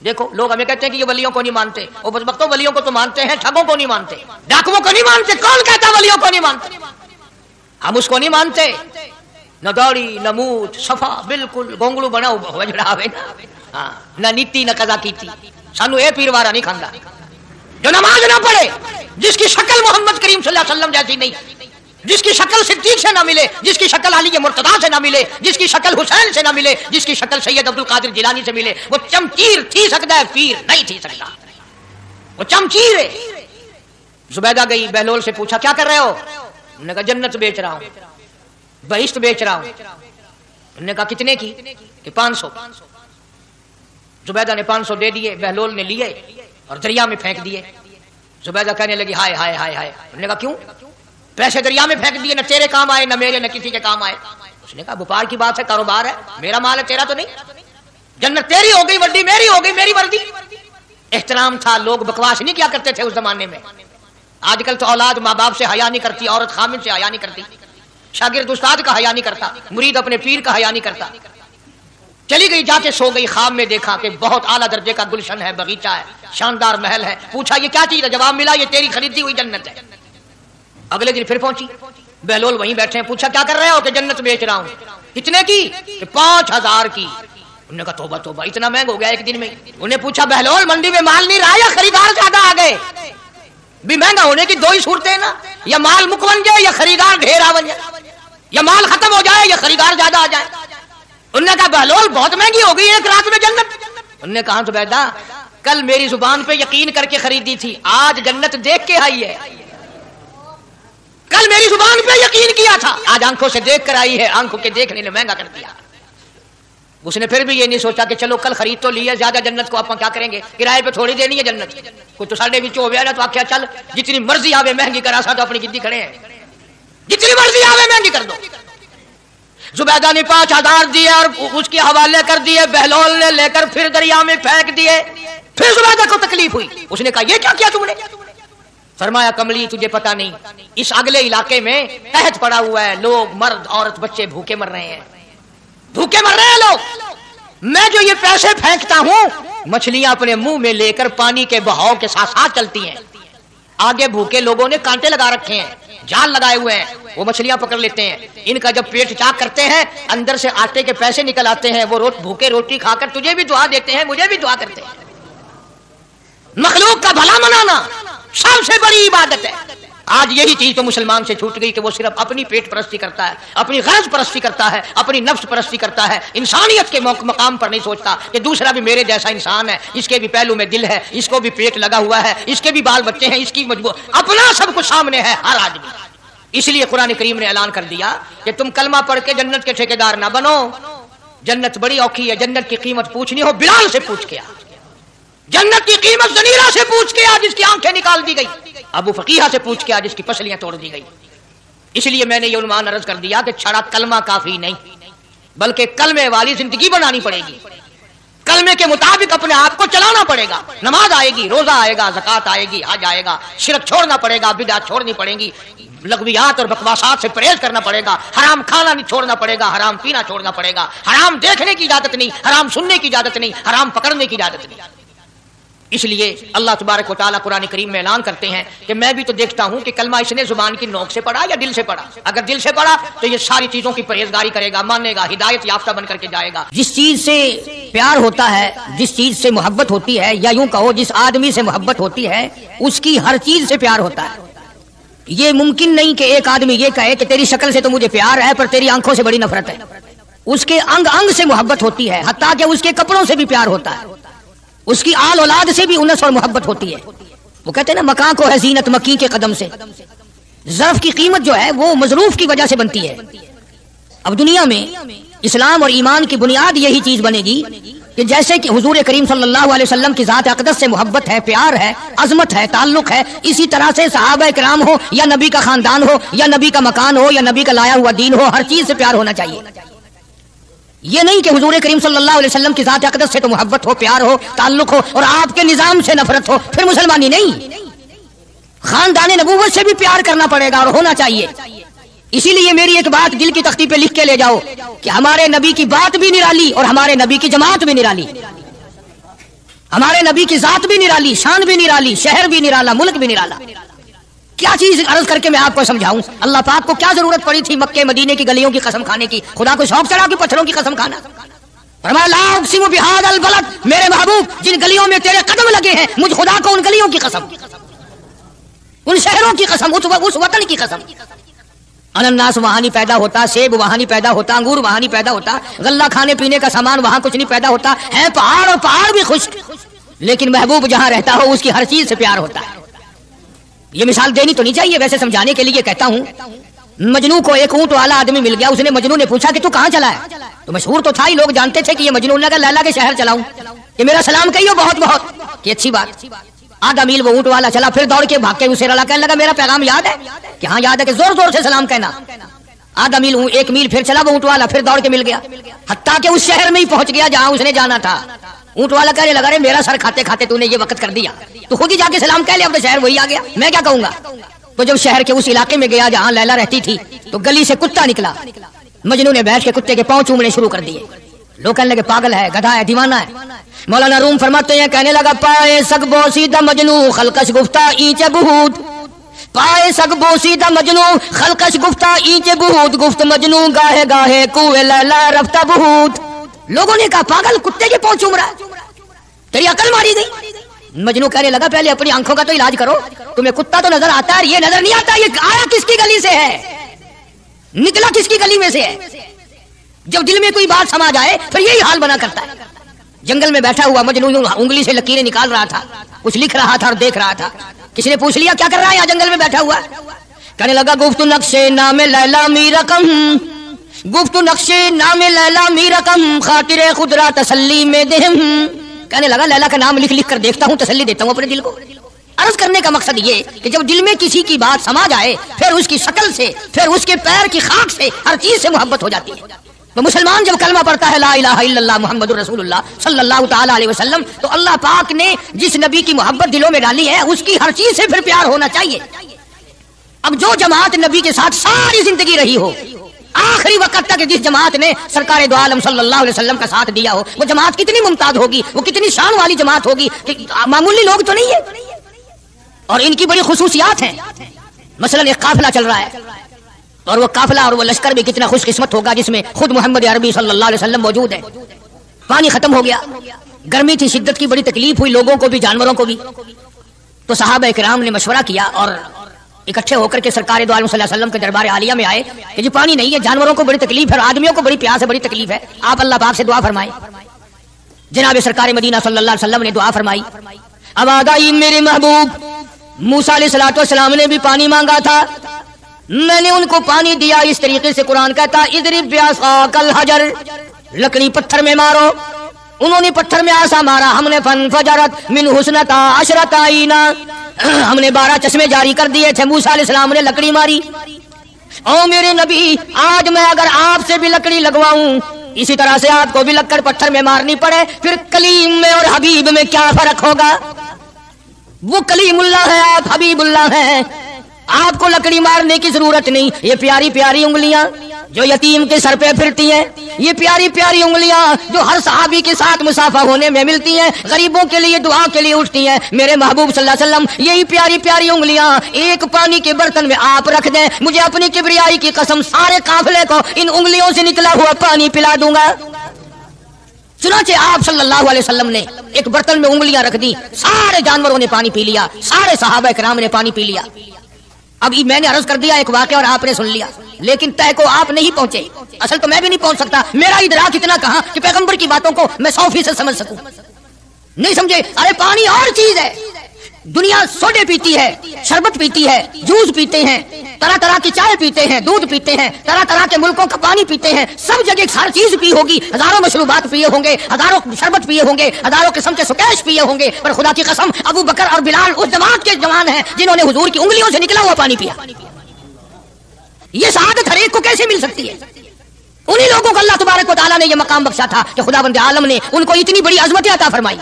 देखो लोग हमें कहते हैं कि ये वलियों को नहीं मानते, और बदबख्तों वलियों को तो मानते हैं, ठगों को नहीं मानते, डाकुओं को नहीं मानते। कौन कहता वलियों को नहीं मानते? हम उसको नहीं मानते, न दौड़ी न मूठ सफा बिल्कुल गोंगलू बना वजड़ावे ना, न नीति न कजा कीती, सानू ए पीरवारा नहीं खांदा जो नमाज ना पढ़े, जिसकी शक्ल मोहम्मद करीम सल्लल्लाहु अलैहि वसल्लम जैसी नहीं, जिसकी शक्ल सिद्दीक से ना मिले, जिसकी शक्ल अली मुर्तदा से ना मिले, जिसकी शक्ल हुसैन से ना मिले, जिसकी शक्ल सैयद अब्दुल कादिर जिलानी से मिले, वो चमचीर थी सकता है, पीर नहीं थी सकता, वो चमचीर है। जुबैदा गई, बहलोल से पूछा क्या कर रहे हो? उन्होंने कहा जन्नत बेच रहा हूं, बहिश्त बेच रहा हूं। उन्होंने कहा कितने की? कि 500। जुबैदा ने 500 दे दिए, बहलोल ने लिए और दरिया में फेंक दिए। जुबैदा कहने लगी हाय हाय हाय हाय। उन्होंने कहा क्यों? पैसे दरिया में फेंक दिए, न तेरे काम आए, न मेरे, न किसी के काम आए। उसने कहा व्यापार की बात है, कारोबार है, मेरा माल है, तेरा तो नहीं। जन्नत तेरी हो गई, वर्दी मेरी हो गई, मेरी वर्दी। एहतराम था, लोग बकवास नहीं किया करते थे उस जमाने में। आजकल तो औलाद माँ बाप से हया नहीं करती, औरत खामिद से हया नहीं करती, शागिर्द उस्ताद का हया नहीं करता, मुरीद अपने पीर का हया नहीं करता। चली गई, जाके सो गई, ख्वाब में देखा कि बहुत आला दर्जे का गुलशन है, बगीचा है, शानदार महल है। पूछा ये क्या चीज है? जवाब मिला ये तेरी खरीदी हुई जन्नत है। अगले दिन फिर पहुंची, बहलोल वहीं बैठे हैं। पूछा क्या कर रहे हो? कि जन्नत बेच रहा हूं। कितने की? कि 5000 की। उन्होंने कहा तौबा तौबा, इतना महंगा हो गया एक दिन में। उन्हें पूछा बहलोल मंडी में माल नहीं रहा या खरीदार ज्यादा आ गए? भी महंगा होने की दो ही सूरतें हैं ना, या माल मुक बन जाए या खरीदार ढेर आ बन जाए, या माल खत्म हो जाए या खरीदार ज्यादा आ जाए। उन्होंने कहा बहलोल बहुत महंगी हो गई एक रात में जन्नत। उन्होंने कहा तो बेटा कल मेरी जुबान पे यकीन करके खरीदी थी, आज जन्नत देख के आई है। कल मेरी जुबान पे यकीन किया था, आज आंखों से देख कर आई है, आंखों के देखने ने महंगा कर दिया। उसने फिर भी ये नहीं सोचा कि चलो कल खरीद तो लिया, ज्यादा जन्नत को आप क्या करेंगे, किराए पे थोड़ी देनी है जन्नत। कोई तो साढ़े बीच हो गया ना, तो आख्या चल जितनी मर्जी आवे महंगी करा सा, तो अपनी जिद्दी खड़े हैं, जितनी मर्जी आवे महंगी कर दो। जुबैदा ने 5000 दिए और उसके हवाले कर दिए। बहलोल ने लेकर फिर दरिया में फेंक दिए। फिर जुबैदा को तकलीफ हुई, उसने कहा ये क्या किया तुमने? फरमाया कमली तुझे पता नहीं, इस अगले इलाके में कहत पड़ा हुआ है, लोग मर्द औरत बच्चे भूखे मर रहे हैं, भूखे मर रहे हैं लोग। मैं जो ये पैसे फेंकता हूं, मछलियां अपने मुंह में लेकर पानी के बहाव के साथ साथ चलती हैं। आगे भूखे लोगों ने कांटे लगा रखे हैं, जाल लगाए हुए हैं, वो मछलियां पकड़ लेते हैं। इनका जब पेट चाक करते हैं, अंदर से आटे के पैसे निकल आते हैं, वो भूखे रोटी खाकर तुझे भी दुआ देते हैं, मुझे भी दुआ करते हैं। मखलूक का भला मनाना सबसे बड़ी इबादत है। आज यही चीज तो मुसलमान से छूट गई कि वो सिर्फ अपनी पेट परस्ती करता है, अपनी गरज परस्ती करता है, अपनी नफ्स परस्ती करता है, इंसानियत के मकाम पर नहीं सोचता कि दूसरा भी मेरे जैसा इंसान है, इसके भी पहलू में दिल है, इसको भी पेट लगा हुआ है, इसके भी बाल बच्चे हैं, इसकी मजबूर, अपना सब कुछ सामने है हर आदमी। इसलिए कुरान करीम ने ऐलान कर दिया कि तुम कलमा पढ़ के जन्नत के ठेकेदार ना बनो। जन्नत बड़ी औखी है, जन्नत की कीमत पूछनी हो बिलाल से पूछ के आ, जन्नत की कीमत जनीरा से पूछ के आ जिसकी आंखें निकाल दी गई, अबू फकीहा से पूछ के आ जिसकी पसलियां तोड़ दी गई। इसलिए मैंने ये उन्वान अर्ज कर दिया कि छड़ा कलमा काफी नहीं, बल्कि कलमे वाली जिंदगी बनानी पड़ेगी। कलमे के मुताबिक अपने आप को चलाना पड़ेगा। नमाज आएगी, रोजा आएगा, ज़कात आएगी, हज आएगा, शिरक छोड़ना पड़ेगा, बिदअत छोड़नी पड़ेगी, लगवियात और बकवासात से परहेज करना पड़ेगा, हराम खाना नहीं छोड़ना पड़ेगा, हराम पीना छोड़ना पड़ेगा, हराम देखने की इजाजत नहीं, हराम सुनने की इजाजत नहीं, हराम पकड़ने की इजाजत नहीं। इसलिए अल्लाह तबारक व तआला कुरान करीम में ऐलान करते हैं कि मैं भी तो देखता हूं कि कलमा इसने जुबान की नोक से पढ़ा या दिल से पढ़ा। अगर दिल से पढ़ा तो ये सारी चीजों की परहेजगारी करेगा, मानेगा, हिदायत याफ्ता बन करके जाएगा। जिस चीज से प्यार होता है, जिस चीज से मोहब्बत होती है, या यूं कहो जिस आदमी से मोहब्बत होती है, उसकी हर चीज से प्यार होता है। ये मुमकिन नहीं कि एक आदमी ये कहे कि तेरी शक्ल से तो मुझे प्यार है पर तेरी आंखों से बड़ी नफरत है। उसके अंग अंग से मोहब्बत होती है, हत्ता कि उसके कपड़ों से भी प्यार होता है, उसकी आल औलाद से भी उनस और मोहब्बत होती है। वो कहते हैं ना, मकान को है जीनत मकी के कदम से, ظرف کی قیمت جو ہے وہ مظروف کی وجہ سے بنتی ہے۔ اب دنیا میں اسلام اور ایمان کی بنیاد یہی چیز بنے گی کہ جیسے کہ حضور کریم صلی اللہ علیہ وسلم کی ذات اقدس سے محبت ہے، پیار ہے، عظمت ہے، تعلق ہے، اسی طرح سے صحابہ کرام ہو یا نبی کا خاندان ہو یا نبی کا مکان ہو یا نبی کا لایا ہوا دین ہو، ہر چیز سے پیار ہونا چاہیے۔ یہ نہیں کہ حضور کریم صلی اللہ علیہ وسلم کی ذات اقدس سے تو محبت ہو، پیار ہو، تعلق ہو اور آپ کے نظام سے نفرت ہو، پھر مسلمانی نہیں۔ خاندان نبوت سے بھی پیار کرنا پڑے گا اور ہونا چاہیے۔ اسی لیے میری ایک بات دل کی تختی پہ لکھ کے لے جاؤ کہ ہمارے نبی کی بات بھی نرالی اور ہمارے نبی کی جماعت بھی نرالی، ہمارے نبی کی ذات بھی نرالی، شان بھی نرالی، شہر بھی نرالا، ملک بھی نرالا۔ کیا چیز عرض کر کے میں آپ کو سمجھاؤں؟ اللہ پاک کو کیا ضرورت پڑی تھی مکے مدینے کی گلیوں کی قسم کھانے کی؟ خدا کو شوق چڑھا کہ پتھروں کی قسم کھانا؟ فرمایا لا اقسم بہذا البلد، میرے محبوب جن گلیوں میں تیرے قدم لگے ہیں مجھ خدا کو ان گلیوں کی قسم، ان شہروں کی قسم، اس وطن کی قسم۔ انناس وہاں نہیں پیدا ہوتا، سیب وہاں نہیں پیدا ہوتا، انگور وہاں نہیں پیدا ہوتا، غلہ کھانے پینے کا سامان وہاں کچھ نہیں پیدا ہوتا ہے، پہاڑ اور پہاڑ بھی خشک، لیکن محبوب جہاں رہتا ہو اس کی ہر چیز سے پیار ہوتا ہے۔ یہ مثال دینی تو نہیں چاہیے، ویسے سمجھانے کے لیے کہتا ہوں۔ مجنوں کو ایک اونٹ والا آدمی مل گیا، اس نے مجنوں نے پوچھا کہ تو کہاں چلا ہے؟ تو مشہور تو تھا ہی، لوگ جانتے تھے کہ یہ مجنون نے کہا لیلا کے شہر چلاؤں کہ میرا سلام کہیو بہت بہت، کہ اچھی بات۔ آدھا میل وہ اونٹ والا چلا، پھر دوڑ کے بھاگ کے اسے رلا، کہنے لگا میرا پیغام یاد ہے؟ کہ ہاں یاد ہے، کہ زور زور سے سلام کہنا۔ آدھا میل ایک میل پھر چلا وہ اونٹ والا، پھر دوڑ کے مل گیا، حتیٰ کہ اس شہر میں ہی پہنچ گیا جہاں اس نے جانا تھا۔ اونٹ والا کہنے لگا رے میرا سر کھاتے کھاتے تو نے یہ وقت کر دیا، تو خود ہی جا کے سلام کہہ لیا، اب تو شہر وہی آ گیا، میں کیا کہوں گا؟ تو جب شہر کے اس علاقے میں گیا جہاں لیلا رہتی تھی تو گلی سے کتا نکلا، مجنوں نے بیٹھ کے کتے کے پاؤں چومنے شروع کر دیے۔ لوگ کہنے لگے پاگل ہے، گدھا ہے، دیوانہ ہے۔ مولانا روم فرماتے ہیں کہنے لگا پائے سگ بوسیدہ مجنوں خلقش گفتہ اینچ بہود، پائے سگ بوسیدہ مجنوں خلقش گفتہ اینچ بہود، گفت مجنوں گاہے گاہے کوئے لیلا رفتہ بہود۔ لوگوں نے کہا پاگل، کتے کے پاؤں چوم رہا ہے، تیری عقل ماری گئی۔ مجنوں کہنے لگا پہلے اپنی آنکھوں کا تو علاج کرو، تمہیں کتا تو نظر آتا ہے، یہ نظر نہیں آتا یہ آیا کس کی گلی سے ہے، نکلا کس کی گلی میں سے ہے۔ جب دل میں کوئی بات سما جائے پھر یہی حال بنا کرتا ہے۔ جنگل میں بیٹھا ہوا مجنوں انگلی سے لکیریں نکال رہا تھا، کچھ لکھ رہا تھا اور دیکھ رہا تھا۔ کسی نے پوچھ لیا کیا کر رہا ہے یہاں جنگل میں بیٹھا ہوا؟ کہنے لگا گفت نقشے نام لیلا می رقم، گفت نقشے نام لیلا می رقم، خاطر خدرا تسلی میں دہم۔ کہنے لگا لیلا کا نام لکھ لکھ کر دیکھتا ہوں، تسلی دیتا ہوں اپنے دل کو۔ عرض کرنے کا مقصد یہ کہ جب دل میں کسی کی بات سما جائے پھر اس کی شکل سے، پھر اس کے پیر کی خاک سے، ہر چیز سے محبت ہو جاتی ہے۔ تو مسلمان جب کلمہ پڑھتا ہے لا الہ الا اللہ محمد رسول اللہ صلی اللہ تعالی علیہ وسلم، تو اللہ پاک نے جس نبی کی محبت دلوں میں ڈالی ہے اس کی ہر چیز سے پھر پیار ہونا چاہیے۔ اب جو جماعت نبی کے ساتھ ساری زندگی رہی ہو، آخری وقت تک جس جماعت نے سرکار دو عالم صلی اللہ علیہ وسلم کا ساتھ دیا ہو، وہ جماعت کتنی ممتاز ہوگی، وہ کتنی شان والی جماعت ہوگی کہ معمولی لوگ تو نہیں ہے، اور ان کی بڑی خصوصیات ہیں۔ مثلا ایک قافلہ چل رہا ہے، اور وہ قافلہ اور وہ لشکر بھی کتنا خوش قسمت ہوگا جس میں خود محمد عربی صلی اللہ علیہ وسلم موجود ہے۔ پانی ختم ہو گیا، گرمی تھی، شدت کی بڑی تکلیف ہوئی لوگوں کو بھی جانوروں کو بھی، تو صحابہ کرام نے مشورہ کیا اور اکٹھے ہو کر کے سرکار دو عالم صلی اللہ علیہ وسلم کے دربار عالیہ میں آئے کہ جی پانی نہیں ہے، جانوروں کو بڑی تکلیف ہے، آدمیوں کو بڑی پیاس ہے، بڑی تکلیف ہے، آپ اللہ پاک سے دعا فرمائیں۔ جناب سرکار مدینہ صلی اللہ علیہ وسلم نے دعا فرمائی۔ اب آگائی میرے محبوب موسیٰ علیہ الصلوۃ والسلام نے بھی پانی مانگا تھا، میں نے ان کو پانی دیا اس طریقے سے قرآن کہتا اضرب بعصاک الحجر، لکڑی پتھر میں مارو، انہوں نے پتھر میں آسا مارا، ہم نے فانفجرت من حسنتا عشرۃ عینا، ہم نے 12 چشمے جاری کر دیے تھے، موسیٰ علیہ السلام نے لکڑی ماری۔ او میرے نبی، آج میں اگر آپ سے بھی لکڑی لگواؤں، اسی طرح سے آپ کو بھی لکڑ پتھر میں مارنی پڑے، پھر کلیم میں اور حبیب میں کیا فرق ہوگا؟ وہ کلیم اللہ ہے، آپ حبیب اللہ ہیں، آپ کو لکڑی مارنے کی ضرورت نہیں۔ یہ پیاری پیاری انگلیاں جو یتیم کے سر پہ پھرتی ہیں، یہ پیاری پیاری انگلیاں جو ہر صحابی کے ساتھ مسافہ ہونے میں ملتی ہیں، غریبوں کے لیے دعا کے لیے اٹھتی ہیں، میرے محبوب صلی اللہ علیہ وسلم یہی پیاری پیاری انگلیاں ایک پانی کے برتن میں آپ رکھ دیں، مجھے اپنی کبریائی کی قسم سارے قافلے کو ان انگلیوں سے نکلا ہوا پانی پلا دوں گا۔ چنانچہ آپ صلی اللہ علیہ وسلم نے ایک برتن میں انگلیاں رکھ دی، سارے جانوروں نے پانی پی لیا، سارے صحابہ کرام نے پانی پی لیا۔ اب میں نے عرض کر دیا ایک واقعہ اور آپ نے سن لیا، لیکن طے کو آپ نہیں پہنچے، اصل تو میں بھی نہیں پہنچ سکتا، میرا ادراک اتنا کہاں کہ پیغمبر کی باتوں کو میں 100% سمجھ سکوں، نہیں سمجھے؟ ارے پانی اور چیز ہے، दुनिया सोडे पीती है, शरबत पीती है, जूस पीते हैं, तरह तरह की चाय पीते हैं, दूध पीते हैं, तरह तरह के मुल्कों का पानी पीते हैं, सब जगह हर चीज पी होगी, हजारों मशरूबात पिए होंगे, हजारों शरबत पिए होंगे, हजारों किस्म के सुकैश पिए होंगे, पर खुदा की कसम अबू बकर और बिलाल उस जमात के जवान हैं जिन्होंने हुजूर की उंगलियों से निकला हुआ पानी पिया। ये शहादत हर एक को कैसे मिल सकती है? उन्हीं लोगों को अल्लाह तबारक व तआला ने यह मकाम बख्शा था कि खुदावंद आलम ने उनको इतनी बड़ी अजमत अता फरमाई।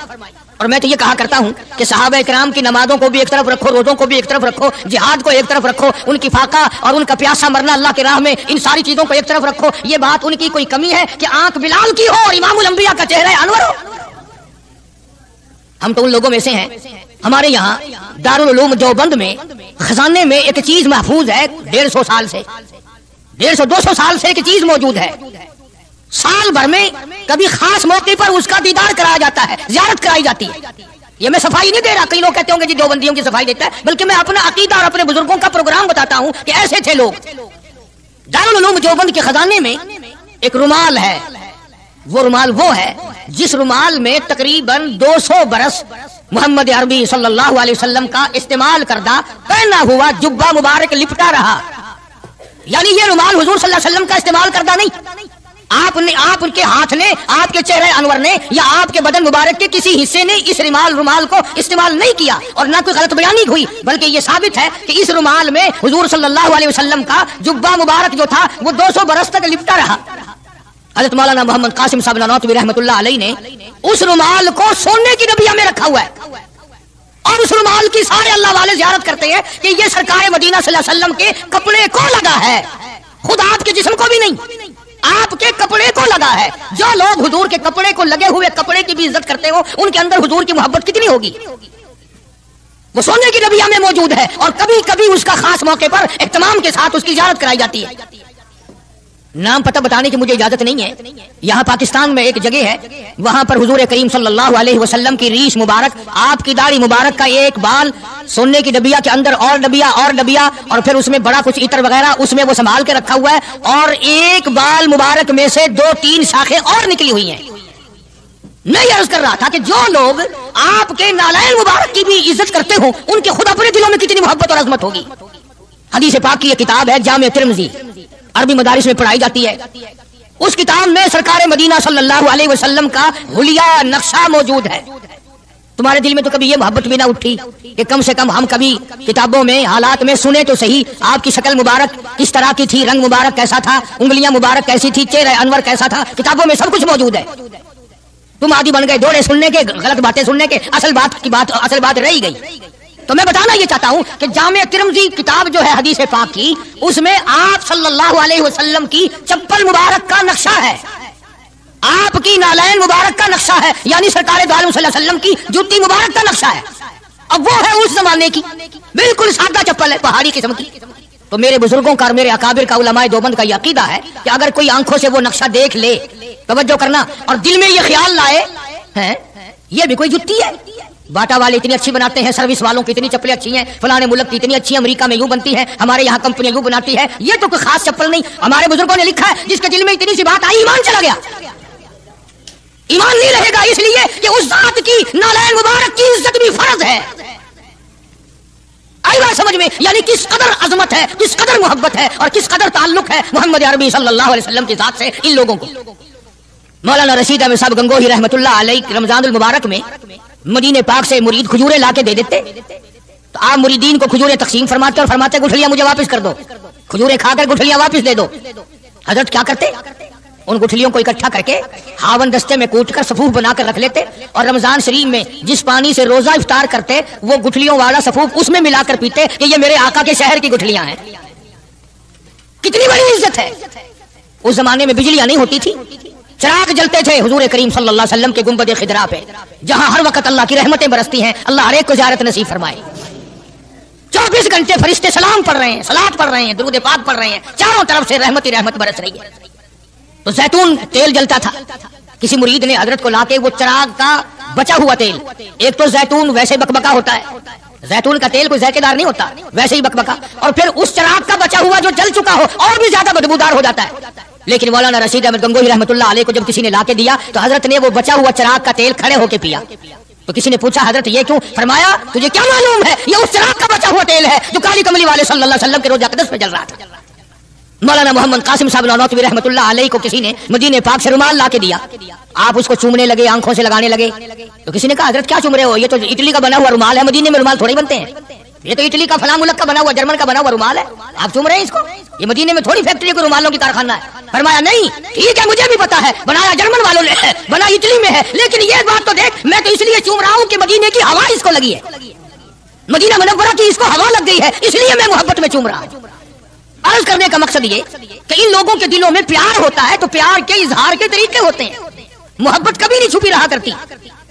और मैं तो ये कहा करता हूं कि सहाबा इकराम की नमाजों को भी एक तरफ रखो, रोजों को भी एक तरफ रखो, जिहाद को एक तरफ रखो, उनकी फाका और उनका प्यासा मरना अल्लाह की राह में, इन सारी चीजों को एक तरफ रखो। ये बात उनकी कोई कमी है कि आंख बिलाल की हो और इमामुल अंबिया का चेहरा अनवर हो? हम तो उन लोगों में से हैं। हमारे यहाँ दारुल उलूम देवबंद में खजाने में एक चीज महफूज है, 150 साल से, 150-200 साल से एक चीज मौजूद है। साल भर में कभी खास मौके पर उसका दीदार कराया जाता है, ज़ियारत कराई जाती है। ये मैं सफाई नहीं दे रहा, कई लोग कहते होंगे जी देवबंदियों की सफाई देता है, बल्कि मैं अपना अकीदा और अपने बुजुर्गों का प्रोग्राम बताता हूं कि ऐसे थे लोग। दारुल उलूम देवबंद के खजाने में एक रुमाल है। वो रुमाल वो है जिस रुमाल में तकरीबन 200 बरस मोहम्मद अरबी सल्लल्लाहु अलैहि वसल्लम का इस्तेमाल करदा पहना हुआ जुब्बा मुबारक लिपटा रहा। यानी ये रुमाल हुजूर सल्लल्लाहु अलैहि वसल्लम का इस्तेमाल करदा नहीं, आपके हाथ ने, आपके चेहरे अनवर ने या आपके बदन मुबारक के किसी हिस्से ने इस रुमाल को इस्तेमाल नहीं किया और ना कोई गलत बयानी हुई, बल्कि ये साबित है कि इस रुमाल में हुजूर सल्लल्लाहु अलैहि वसल्लम का जुब्बा मुबारक जो था वो 200 बरस तक लिपटा रहा। हज़रत मौलाना मोहम्मद कासिम साहब नानोतवी रहमतुल्लाह अलैह ने उस रुमाल को सोने की डबिया में रखा हुआ है और उस रुमाल की सारे अल्लाह वाले ज़ियारत करते हैं कि ये सरकार मदीना सल्लल्लाहु अलैहि वसल्लम के कपड़े को लगा है, खुद आपके जिस्म को भी नहीं, आपके कपड़े को लगा है। जो लोग हुजूर के कपड़े को लगे हुए कपड़े की भी इज्जत करते हो, उनके अंदर हुजूर की मोहब्बत कितनी होगी? वो सोने की डबिया में मौजूद है और कभी कभी उसका खास मौके पर इत्मीनान के साथ उसकी ज़ियारत कराई जाती है। नाम पता बताने की मुझे इजाजत नहीं है। यहाँ पाकिस्तान में एक जगह है, वहां पर हुजूर करीम सल्लल्लाहु अलैहि वसल्लम की रीश मुबारक, आपकी दाढ़ी मुबारक का एक बाल सोने की डबिया के अंदर और डबिया और फिर उसमें बड़ा कुछ इत्र वगैरह उसमें वो संभाल के रखा हुआ है और एक बाल मुबारक में से 2-3 शाखें और निकली हुई हैं। मैं ये अर्ज कर रहा था कि जो लोग आपके नालैन मुबारक की भी इज्जत करते हो, उनके खुद अपने दिलों में कितनी मोहब्बत और अजमत होगी। हदीस पाक की ये किताब है जामे तिर्मिज़ी, अरबी मदारिस में पढ़ाई जाती है। उस किताब में सरकार मदीना सल्लल्लाहु अलैहि वसल्लम का हुलिया नक्शा मौजूद है। तुम्हारे दिल में तो कभी ये मोहब्बत भी ना उठी कि कम से कम हम कभी किताबों में हालात में सुने तो सही, आपकी शक्ल मुबारक किस तरह की थी, रंग मुबारक कैसा था, उंगलियां मुबारक कैसी थी, चेहरा अनवर कैसा था, किताबों में सब कुछ मौजूद है। तुम आदि बन गए दौड़े सुनने के, गलत बातें सुनने के, असल बात रह गई। तो मैं बताना ये चाहता हूं कि जामे तिर्मिज़ी किताब जो है हदीस पाक की, उसमें आप सल्लल्लाहु अलैहि वसल्लम की चप्पल मुबारक का नक्शा है, आपकी नालैन मुबारक का नक्शा है, यानी सरकार दो आलम सल्लल्लाहु अलैहि वसल्लम की जूती मुबारक का नक्शा है। अब वो है उस जमाने की, बिल्कुल सादा चप्पल है, पहाड़ी किस्म की। तो मेरे बुजुर्गों का और मेरे अकाबिर का उलमाए देवबंद का ये अकीदा है कि अगर कोई आंखों से वो नक्शा देख ले, तवज्जो करना, और दिल में ये ख्याल लाए हैं ये भी कोई जुत्ती है, बाटा वाले इतनी अच्छी बनाते हैं, सर्विस वालों की इतनी चप्पलें अच्छी हैं, फलाने मुल्क की इतनी अच्छी, अमेरिका में यूं बनती है, हमारे यहाँ कंपनियां यूं बनाती है, ये तो कोई खास चप्पल नहीं। हमारे बुजुर्गों ने लिखा है जिसके दिल में इतनी सी बात आई ईमान चला गया। ईमान नहीं रहेगा इसलिए कि उस जात की नालैन मुबारक की इज्जत भी फर्ज है। आई बात समझ में? यानी किस कदर अजमत है, किस कदर मोहब्बत है और किस कदर ताल्लुक है मोहम्मद अरबी सल्लल्लाहु अलैहि वसल्लम की जात से इन लोगों को। मौलाना रशीद अहमद साहब गंगोही रहमतुल्लाह अलैह रमजानुल मुबारक में मदीने पाक से मुरीद खजूरें लाके दे देते, तो आप मुरीदीन को खजूरें तकसीम फरमाते और फरमाते गुठलियां मुझे वापस कर दो, खजूरें खाकर गुठलियां वापस दे दो। हजरत क्या करते, उन गुठलियों को इकट्ठा करके हावन दस्ते में कूट कर सफूफ बनाकर रख लेते और रमजान शरीफ में जिस पानी से रोजा इफ्तार करते वो गुठलियों वाला सफूफ उसमें मिलाकर पीते कि ये मेरे आका के शहर की गुठलियां हैं। कितनी बड़ी इज्जत है। उस जमाने में बिजलियां नहीं होती थी, चिराग जलते थे हुजूर करीम सल्लल्लाहु अलैहि वसल्लम के गुंबद खिदरा पे, जहां हर वक्त अल्लाह की रहमतें बरसती हैं। अल्लाह हर एक को ज़ियारत नसीब फरमाए। 24 घंटे फरिश्ते सलाम पढ़ रहे हैं, सलात पढ़ रहे हैं, दुरूद पाक पढ़ रहे हैं, चारों तरफ से रहमत ही रहमत बरस रही है। तो जैतून तेल जलता था, किसी मुरीद ने हजरत को लाके वो चिराग का बचा हुआ तेल, एक तो जैतून वैसे बकबका होता है, जैतून का तेल कोई जायकेदार नहीं होता, वैसे ही बकबका, और फिर उस चिराग का बचा हुआ जो जल चुका हो और भी ज्यादा बदबूदार हो जाता है। लेकिन मौलाना रशीद अहमद गंगोही रहमतुल्लाह अलैह को जब किसी ने लाके दिया तो हजरत ने वो बचा हुआ चिराग का तेल खड़े होके पिया। تو کسی نے پوچھا حضرت یہ کیوں؟ فرمایا تجھے کیا معلوم ہے یہ اس چراغ کا بچا ہوا تیل ہے جو کالی کملی والے صلی اللہ علیہ وسلم کے روضہ اقدس پہ جل رہا تھا۔ مولانا محمد قاسم صاحب نانوتوی رحمۃ اللہ علیہ کو کسی نے مدینے پاک سے رومال لا کے دیا، آپ اس کو چومنے لگے، آنکھوں سے لگانے لگے، تو کسی نے کہا حضرت کیا چوم رہے ہو؟ یہ تو اٹلی کا بنا ہوا رومال ہے، مدینے میں رومال تھوڑی بنتے ہیں، یہ تو اٹلی کا فلاں ملک کا بنا ہوا، جرمن کا بنا ہوا رومال ہے، آپ چوم رہے ہیں اس کو؟ یہ مدینے میں تھوڑی فیکٹری کو رومالوں کی کارخانہ ہے۔ فرمایا نہیں ٹھیک ہے مجھے بھی پتا ہے بنایا جرمن والوں نے ہے، بنا اٹلی میں ہے، لیکن یہ بات تو دیکھ میں تو اس لیے چوم رہا ہوں کہ مدینے کی ہوا اس کو لگی ہے، مدینہ منورہ کی اس کو ہوا لگ گئی ہے، اس لیے میں محبت میں چوم رہا ہوں۔ عرض کرنے کا مقصد یہ کہ ان لوگوں کے دلوں میں پیار ہوتا ہے تو پیار کے اظہار کے طریقے ہوتے ہیں، محبت کبھی نہیں چھپی رہا کرتی۔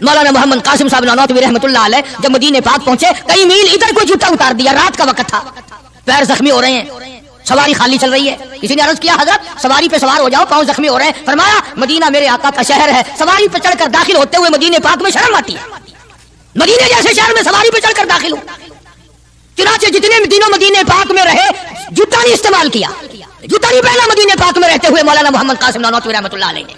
مولانا محمد قاسم صاحب نانوتوی رحمۃ اللہ علیہ جب مدینے پاک پہنچے کئی میل ادھر کو جوتا اتار دیا، رات کا وقت تھا، پیر زخمی ہو رہے ہیں، سواری خالی چل رہی ہے، کسی نے عرض کیا حضرت سواری پہ سوار ہو جاؤ، پاؤں زخمی ہو رہے ہیں۔ فرمایا مدینہ میرے آقا کا شہر ہے، سواری پہ چڑھ کر داخل ہوتے ہوئے مدینے پاک میں شرم آتی ہے، مدینے جیسے شہر میں سواری پہ چڑھ کر داخل ہوں۔ چنانچہ جتنے دنوں مدینے پاک میں رہے جوتا نہیں استعمال کیا، جوتا نہیں پہنا مدینے پاک میں رہتے ہوئے مولانا محمد قاسم نانوتوی رحمۃ اللہ علیہ نے۔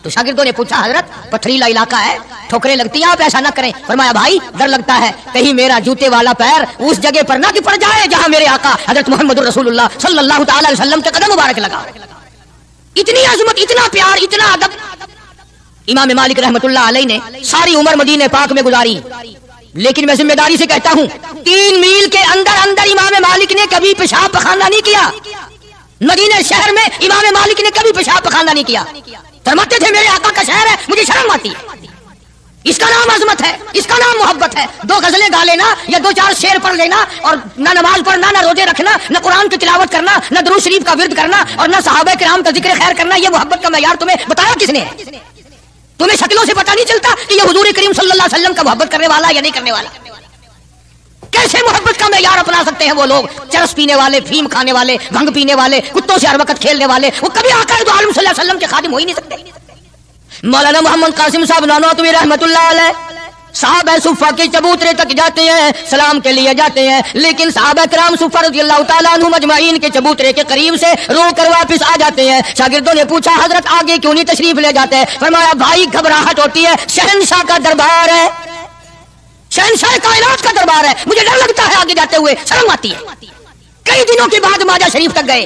تو شاگردوں نے پوچھا حضرت پتھریلا علاقہ ہے، ٹھوکریں لگتی ہیں، آپ ایسا نہ کریں۔ فرمایا بھائی ڈر لگتا ہے کہیں میرا جوتے والا پیر اس جگہ پر نہ پڑ جائے جہاں میرے آقا حضرت محمد رسول اللہ صلی اللہ تعالی علیہ وسلم کے قدم مبارک لگا۔ اتنی عظمت، اتنا پیار، اتنا ادب۔ امام مالک رحمۃ اللہ علیہ نے ساری عمر مدینے پاک میں گزاری، لیکن میں ذمہ داری سے کہتا ہوں 3 میل کے اندر اندر امام مالک نے کبھی پیشاب پخانہ نہیں کیا، مدینہ شہر میں امام مالک نے کبھی پیشاب پخانہ نہیں کیا۔ فرماتے تھے میرے آقا کا شہر ہے مجھے شرم آتی ہے، اس کا نام عظمت ہے، اس کا نام محبت ہے۔ 2 غزلیں گا لینا یا 2-4 شعر پڑھ لینا اور نہ نماز پڑھنا، نہ روزے رکھنا، نہ قرآن کی تلاوت کرنا، نہ درود شریف کا ورد کرنا اور نہ صحابہ کرام کا ذکر خیر کرنا، یہ محبت کا معیار تمہیں بتایا کس نے؟ تمہیں شکلوں سے پتہ نہیں چلتا کہ یہ حضور کریم صلی اللہ علیہ وسلم کا محبت کرنے والا یا نہیں کرنے والا؟ کیسے محبت کا معیار اپنا سکتے ہیں وہ لوگ؟ چرس پینے والے، فیم کھانے والے، بھنگ پینے والے، کتوں سے ہر وقت کھیلنے والے، وہ کبھی آقا دو عالم صلی اللہ علیہ وسلم کے خادم ہو ہی نہیں سکتے۔ مولانا محمد قاسم صاحب نانوتوی رحمۃ اللہ علیہ صحابہ صفہ کے چبوترے تک جاتے ہیں، سلام کے لیے جاتے ہیں، لیکن صحابہ کرام صفہ رضی اللہ تعالیٰ عنہ مجمعین کے چبوترے کے قریب سے رو کر واپس آ جاتے ہیں۔ شاگردوں نے پوچھا حضرت آگے کیوں نہیں تشریف لے جاتے ہیں؟ فرمایا بھائی گھبراہٹ ہوتی ہے، شہنشاہ کا دربار ہے، شہنشاہ کائنات کا دربار ہے، مجھے ڈر لگتا ہے آگے جاتے ہوئے، شرم آتی ہے۔ کئی دنوں کے بعد ماجہ شریف تک گئے،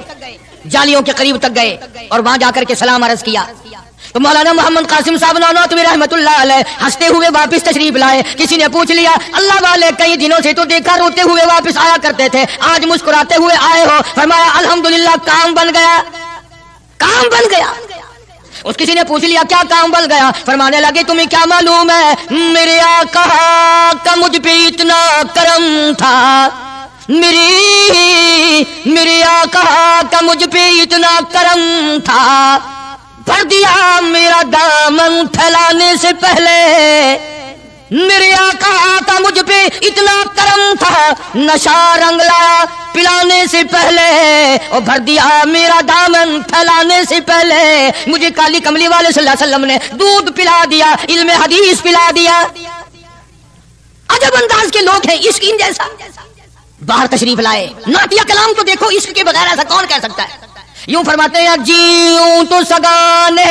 جالیوں کے قریب تک گئے اور وہاں جا کر کے سلام عرض کیا تو مولانا محمد قاسم صاحب نانوتوی رحمۃ اللہ علیہ ہنستے ہوئے واپس تشریف لائے۔ کسی نے پوچھ لیا اللہ والے کئی دنوں سے تو دیکھا روتے ہوئے واپس آیا کرتے تھے، آج مسکراتے ہوئے آئے ہو؟ فرمایا الحمدللہ کام بن گیا، کام بن گیا۔ اس کسی نے پوچھ لیا کیا کام بن گیا؟ فرمانے لگے تمہیں کیا معلوم ہے میرے آقا کا مجھ پہ اتنا کرم تھا، میرے آقا کا مجھ پہ اتنا کرم تھا، بھر دیا میرا دامن پھیلانے سے پہلے، میرے آقا کا مجھ پہ اتنا کرم تھا، نشہ رنگلا پلانے سے پہلے، اور بھر دیا میرا دامن پھیلانے سے پہلے، مجھے کالی کملی والے صلی اللہ علیہ وسلم نے دودھ پلا دیا، علم حدیث پلا دیا۔ عجب انداز کے لوگ ہیں، عشق ان جیسا۔ باہر تشریف لائے، نعتیہ کلام تو دیکھو، عشق کے بغیر ایسا کون کہہ سکتا ہے؟ یوں فرماتے ہیں جیوں تو سگانے،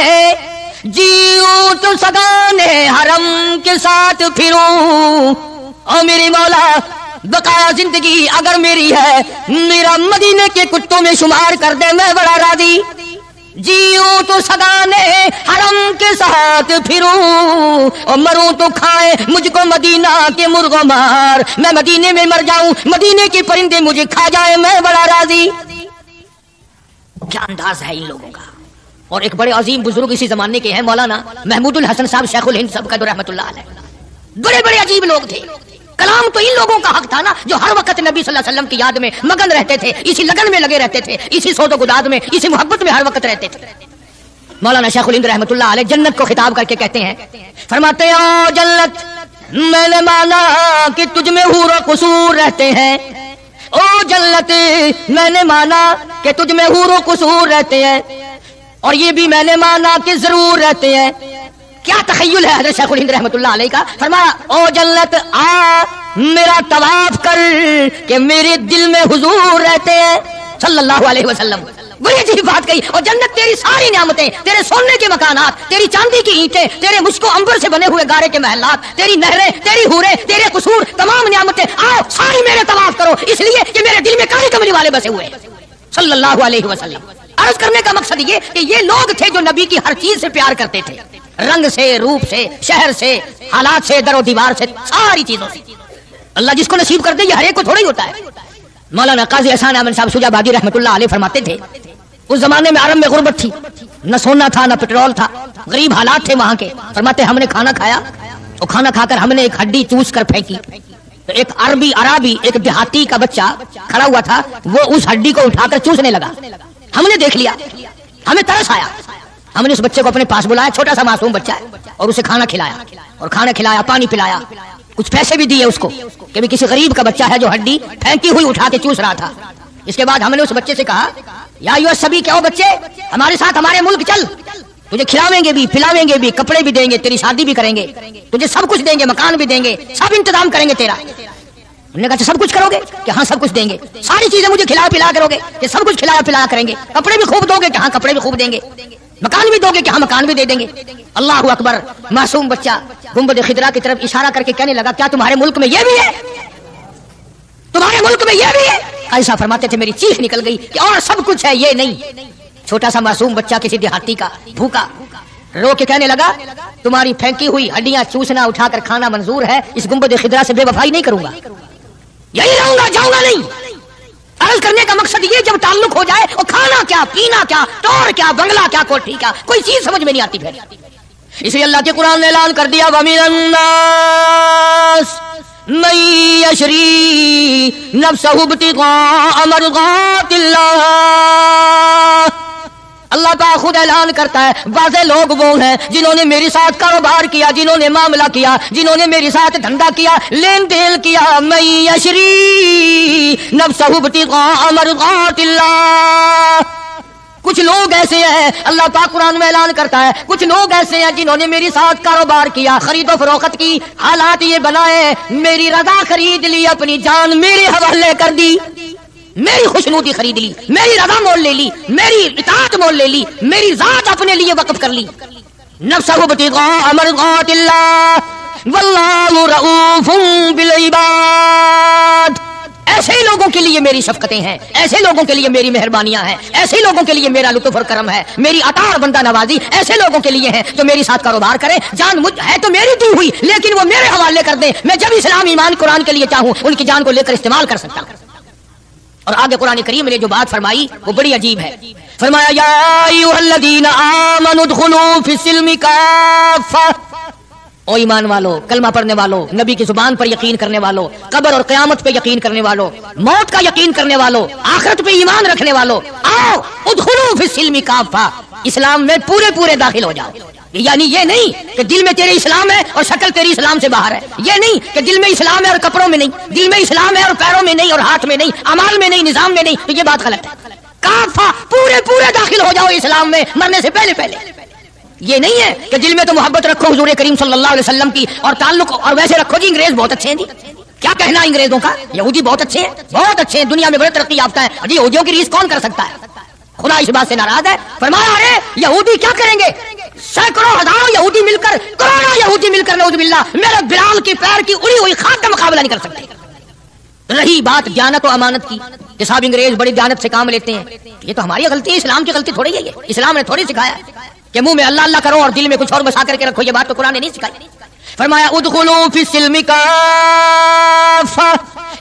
جیوں تو سگانے حرم کے ساتھ پھروں، اور میری مولا بقایا زندگی اگر میری ہے میرا مدینے کے کتوں میں شمار کر دے، میں بڑا راضی۔ جیوں تو سگانے حرم کے ساتھ پھروں، اور مروں تو کھائے مجھ کو مدینہ کے مرغ مار، میں مدینے میں مر جاؤں مدینے کے پرندے مجھے کھا جائے، میں بڑا راضی۔ کیا انداز ہے ان لوگوں کا۔ اور ایک بڑے عظیم بزرگ اسی زمانے کے ہیں مولانا محمود الحسن صاحب شیخ الہند صاحب کا رحمۃ اللہ علیہ، بڑے بڑے عجیب لوگ تھے۔ کلام تو ان لوگوں کا حق تھا نا جو ہر وقت نبی صلی اللہ علیہ وسلم کی یاد میں مگن رہتے تھے، اسی لگن میں لگے رہتے تھے، اسی سود و گداد میں، اسی محبت میں ہر وقت رہتے تھے۔ مولانا شیخ الہند رحمۃ اللہ علیہ جنت کو خطاب کر کے کہتے ہیں، فرماتے ہیں او جنت میں نے مانا کہ تجھ میں حور و قصور رہتے ہیں، او جنت میں نے مانا کہ تجھ میں حور و قصور رہتے ہیں، اور یہ بھی میں نے مانا کہ ضرور رہتے ہیں۔ کیا تخیل ہے حضرت شیخ الہند رحمۃ اللہ علیہ کا۔ فرمایا او جنت آ میرا طواف کر کہ میرے دل میں حضور رہتے ہیں صلی اللہ علیہ وسلم۔ बड़ी अजीब बात कही। और जन्नत तेरी सारी नियामतें, तेरे सोने के मकानात, तेरी चांदी की ईंटें, तेरे मुश्को अंबर से बने हुए गारे के महलात, तेरी नहरें, तेरी हूरें, तेरे कसूर, तमाम नियामतें, आओ सारी मेरे तवाफ करो, इसलिए कि मेरे दिल में काली कमली वाले बसे हुए सल्लल्लाहु अलैहि वसल्लम। अर्ज करने का मकसद ये कि ये लोग थे जो नबी की हर चीज से प्यार करते थे, रंग से, रूप से, शहर से, हालात से, दरो दीवार से, सारी चीजों से। अल्लाह जिसको नसीब कर दे, ये हर एक को थोड़ा ही होता है। मौलाना काजी एहसान अहमद साहब शुजाबादी रहमतुल्लाह अलैह फरमाते थे, उस जमाने में अरब में गुर्बत थी, न सोना था न पेट्रोल था, गरीब हालात थे वहां के। फरमाते हमने खाना खाया और खाना खाकर हमने एक हड्डी चूस कर फेंकी, तो एक अरबी एक देहाती का बच्चा खड़ा हुआ था, वो उस हड्डी को उठाकर चूसने लगा। हमने देख लिया, हमें तरस आया, हमने उस बच्चे को अपने पास बुलाया, छोटा सा मासूम बच्चा है, और उसे खाना खिलाया, और खाना खिलाया, पानी पिलाया, कुछ पैसे भी दिए उसको कि भी किसी गरीब का बच्चा है जो हड्डी फेंकी हुई उठा के चूस रहा था। इसके बाद हमने उस बच्चे से कहा, या यो सभी क्या हो बच्चे, हमारे साथ हमारे मुल्क चल, तुझे खिलावेंगे भी, पिलावेंगे भी, कपड़े भी देंगे, तेरी शादी भी करेंगे, तुझे सब कुछ देंगे, मकान भी देंगे, सब इंतजाम करेंगे तेरा। हमने कहा सब कुछ करोगे कि हाँ सब कुछ देंगे, सारी चीजें मुझे खिला पिला करोगे कि सब कुछ खिलाया पिलाया करेंगे, कपड़े भी खूब दोगे कि हाँ कपड़े भी खूब देंगे, मकान भी दोगे कि हाँ मकान भी दे देंगे। अल्लाह अकबर। मासूम बच्चा गुंबद खिदरा की तरफ इशारा करके कहने लगा, क्या तुम्हारे मुल्क में ये भी है, तुम्हारे मुल्क में ये भी है? ऐसा फरमाते थे, मेरी चीख निकल गई कि और सब कुछ है, ये नहीं। छोटा सा मासूम बच्चा किसी देहाती का भूखा रो के कहने लगा, तुम्हारी फेंकी हुई हड्डियां चूसना उठाकर खाना मंजूर है, इस गुंबद खिदरा से बेवफाई नहीं करूंगा, यही रहूंगा, जाऊंगा नहीं। अर्ज करने का मकसद ये, जब ताल्लुक हो जाए और खाना क्या, पीना क्या, टोर क्या, बंगला क्या, कोठी क्या, कोई चीज समझ में नहीं आती फिर। इसलिए अल्लाह के कुरान ने ऐलान कर दिया, वमिनन्नास मन यशरी नफ्सहु इब्तिग़ाअ मर्ज़ातिल्लाह। अल्लाह पाक खुद ऐलान करता है, बाज़े लोग वो हैं जिन्होंने मेरे साथ कारोबार किया, जिन्होंने मामला किया, जिन्होंने मेरे साथ धंधा किया, लेन देन किया। मैं यशरी नफ्सहु इब्तिग़ाअ मर्ज़ातिल्लाह। कुछ लोग ऐसे हैं, अल्लाह पाक कुरान में ऐलान करता है, कुछ लोग ऐसे हैं जिन्होंने मेरे साथ कारोबार किया, खरीदो फरोख्त की, हालात ये बनाए, मेरी रजा खरीद ली, अपनी जान मेरे हवाले कर दी, मेरी खुशनुदी खरीद ली, मेरी रजा मोल ले ली, मेरी इताअत मोल ले ली, मेरी जात अपने लिए वक्फ कर ली। नफ्सहु इब्तिग़ाअ मर्ज़ातिल्लाह वल्लाहु रऊफ़ुन बिल इबाद। ऐसे लोगों के लिए मेरी शफकतें हैं, ऐसे लोगों के लिए मेरी मेहरबानियां हैं, ऐसे लोगों के लिए मेरा लुत्फ और करम है, मेरी अता और बंदा नवाजी ऐसे लोगों के लिए है जो मेरे साथ कारोबार करें। जान मुझ है तो मेरी दी हुई, लेकिन वो मेरे हवाले कर दे, मैं जब इस्लाम ईमान कुरान के लिए चाहूं उनकी जान को लेकर इस्तेमाल कर सकता हूं। और आगे कुरान करीम ने जो बात फरमाई वो बड़ी अजीब है। फरमाया, या अय्युहल्लज़ीना आमनु उदखुलू फिस्सिल्मि काफ़ा। ओ ईमान वालो, कलमा पढ़ने वालों, नबी की जुबान पर यकीन करने वालों, कब्र और क़यामत पे यकीन करने वालों, मौत का यकीन करने वालों, आखिरत पे ईमान रखने वालों, आओ उदखुलू फिस्सिल्मि काफ़ा, इस्लाम में पूरे पूरे दाखिल हो जाओ। यानी ये नहीं कि दिल में तेरे इस्लाम है और शक्ल तेरी इस्लाम से बाहर है, ये नहीं कि दिल में इस्लाम है और कपड़ों में नहीं, दिल में इस्लाम है और पैरों में नहीं और हाथ में नहीं, अमाल में नहीं, निजाम में नहीं, तो ये बात गलत है। काफा, पूरे पूरे दाखिल हो जाओ इस्लाम में मरने से पहले पहले। ये नहीं है कि दिल में तो मोहब्बत रखो हुजूर करीम सल्लल्लाहु अलैहि वसल्लम की और ताल्लुक, और वैसे रखो जी अंग्रेज बहुत अच्छे हैं जी, क्या कहना अंग्रेजों का, यहूदी बहुत अच्छे हैं, बहुत अच्छे हैं, दुनिया में बड़े तरक्की याफ्ता है, अजी यहूदियों की रीस कौन कर सकता है? खुदा इस बात से नाराज है। फरमाया, अरे यहूदी क्या करेंगे, सैकड़ों हजारों यहूदी मिलकर, करोड़ों यहूदी मिलकर नऊजुबिल्लाह मेरे बिलाल की पैर की उड़ी हुई खाक का मुकाबला नहीं कर सकते। रही बात दयानत और अमानत की, कि साहब अंग्रेज बड़ी दयानत से काम लेते हैं, ये तो हमारी गलती है, इस्लाम की गलती थोड़ी है, ये इस्लाम ने थोड़ी सिखाया कि मुंह में अल्लाह अल्लाह करो और दिल में कुछ और बसा करके रखो, ये बात तो कुरान ने नहीं सिखाई। फरमाया, उदखुलू फिस्सिल्मि काफ़ा,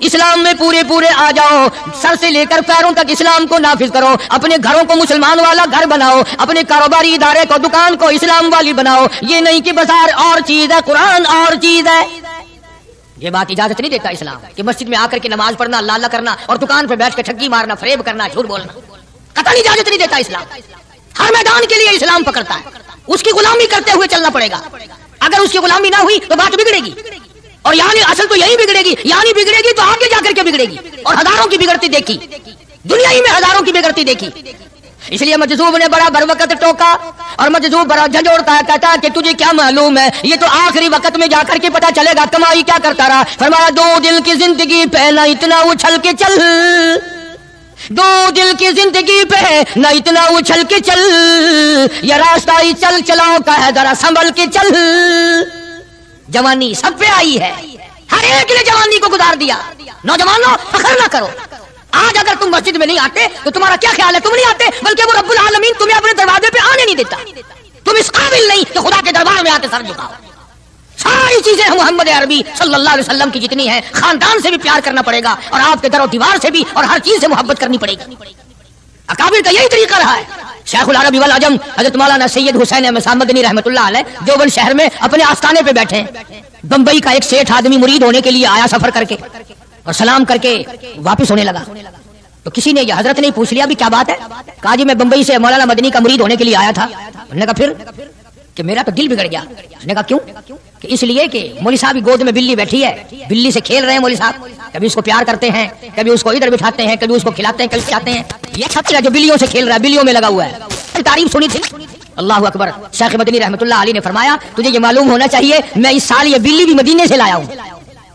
इस्लाम में पूरे पूरे आ जाओ, सर से लेकर पैरों तक इस्लाम को नाफिज करो, अपने घरों को मुसलमान वाला घर बनाओ, अपने कारोबारी इदारे को, दुकान को इस्लाम वाली बनाओ। ये नहीं कि बाजार और चीज है, कुरान और चीज है। ये बात इजाजत नहीं देता इस्लाम कि मस्जिद में आकर के नमाज पढ़ना, अल्लाह अल्लाह करना और दुकान पर बैठ कर ठगी मारना, फरेब करना, झूठ बोलना, कतई इजाजत नहीं देता इस्लाम। हर मैदान के लिए इस्लाम पकड़ता है, उसकी गुलामी करते हुए चलना पड़ेगा। अगर उसकी गुलामी ना हुई तो बात बिगड़ेगी, और यानी असल तो यही बिगड़ेगी, यानी बिगड़ेगी तो आगे जाकर के बिगड़ेगी। और हजारों की बिगड़ती देखी, दुनिया ही में हजारों की बिगड़ती देखी। इसलिए मजजूब ने बड़ा बरवकत टोका, और मजजूब बड़ा झंझोड़ता है, कहता है कि तुझे क्या मालूम है, ये तो आखिरी वक्त में जाकर के पता चलेगा कमाई क्या करता रहा। फरमाया, 2 दिन की जिंदगी पहला इतना उछल के चल दो दिल की जिंदगी पे न इतना उछल के चल, ये रास्ता ही चल चलाओ का है, जरा संभल के चल। जवानी सब पे आई है, हर एक ने जवानी को गुजार दिया। नौजवानों फख्र ना करो, आज अगर तुम मस्जिद में नहीं आते तो तुम्हारा क्या ख्याल है, तुम नहीं आते, बल्कि वो रब्बुल आलमीन तुम्हें अपने दरवाजे पे आने नहीं देता। तुम इस काबिल नहीं कि खुदा के दरबार में आके सर झुकाओ। सारी चीजें मोहम्मद अरबी सल्लल्लाहु अलैहि वसल्लम की जितनी हैं, खानदान से भी प्यार करना पड़ेगा और आपके दर और दीवार से भी, और हर चीज से मोहब्बत करनी पड़ेगी। अकाबिर का यही तरीका रहा है। शेखुल अरबी वल अजम हजरत मौलाना सैयद हुसैन अहमद सामदनी रहमतुल्लाह अलैह देवबंद शहर में अपने आस्थाने पे बैठे हैं। बंबई का एक सेठ आदमी मुरीद होने के लिए आया सफर करके, और सलाम करके वापिस होने लगा। तो किसी ने, हजरत ने पूछ लिया, भी क्या बात है? कहा जी मैं बंबई से मौलाना मदनी का मुरीद होने के लिए आया था। उन्होंने कहा फिर? कि मेरा तो दिल बिगड़ गया। उसने कहा क्यों? कि इसलिए कि मौली साहब की गोद में बिल्ली बैठी है, बिल्ली से खेल रहे हैं मौली साहब, कभी उसको प्यार करते हैं, कभी उसको इधर बिठाते हैं, कभी उसको खिलाते हैं, कभी खिलाते हैं। ये छत्र जो बिल्लियों से खेल रहा है, बिल्लियों में लगा हुआ है। तारीफ सुनी थी। अल्लाह अकबर। शेख मदनी रहमतुल्लाह अलैह ने फरमाया, तुझे ये मालूम होना चाहिए मैं इस साल ये बिल्ली भी मदीने से लाया हूँ,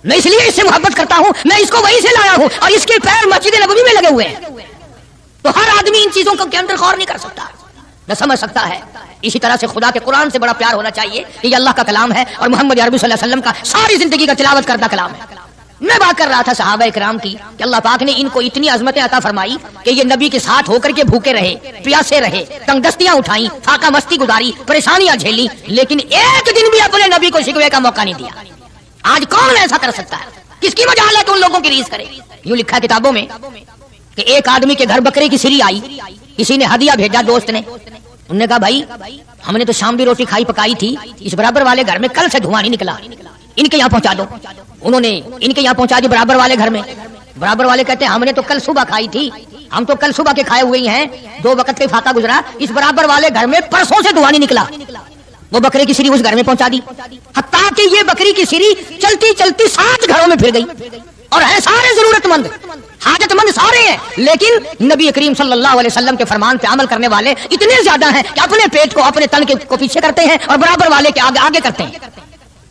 मैं इसलिए इससे मोहब्बत करता हूँ, मैं इसको वहीं से लाया हूँ, और इसके पैर मस्जिद नबवी में लगे हुए हैं। तो हर आदमी इन चीजों के अंदर गौर नहीं कर सकता, न समझ सकता है। इसी तरह से खुदा के कुरान से बड़ा प्यार होना चाहिए कि ये अल्लाह का कलाम है और मोहम्मद अरबी सल्लल्लाहु अलैहि वसल्लम का सारी जिंदगी का तिलावत करता कलाम है। मैं बात कर रहा था सहाबा इकराम की कि अल्लाह पाक ने इनको इतनी अजमतें अता फरमाई कि ये नबी के साथ होकर के भूखे रहे, प्यासे रहे, तंगदस्तियां उठाई, फाका मस्ती गुजारी, परेशानियां झेली, लेकिन एक दिन भी अपने नबी को शिकवे का मौका नहीं दिया। आज कौन ऐसा कर सकता है? किसकी मजाल है कि उन लोगों की रीस करे? यूं लिखा है किताबों में कि एक आदमी के घर बकरे की सिरी आई, किसी ने हदिया भेजा दोस्त ने। उन्होंने कहा भाई हमने तो शाम भी रोटी खाई पकाई थी, इस बराबर वाले घर में कल से धुआं नहीं निकला, इनके यहाँ पहुंचा दो। उन्होंने इनके यहाँ पहुंचा दी बराबर वाले घर में। बराबर वाले कहते हैं हमने तो कल सुबह खाई थी, हम तो कल सुबह के खाए हुए हैं, 2 वक्त के फाका गुजरा, इस बराबर वाले घर में परसों से धुआं नहीं निकला। वो बकरे की सिरी उस घर में पहुंचा दी, हत्ता कि ये बकरी की सिरी चलती चलती 7 घरों में फिर गई, और है सारे जरूरतमंद, हाजतमंद सारे हैं, लेकिन नबी करीम सल्लल्लाहु अलैहि वसल्लम के फरमान पे अमल करने वाले इतने ज्यादा हैं कि अपने पेट को अपने तन को पीछे करते हैं और बराबर वाले के आगे आगे करते हैं।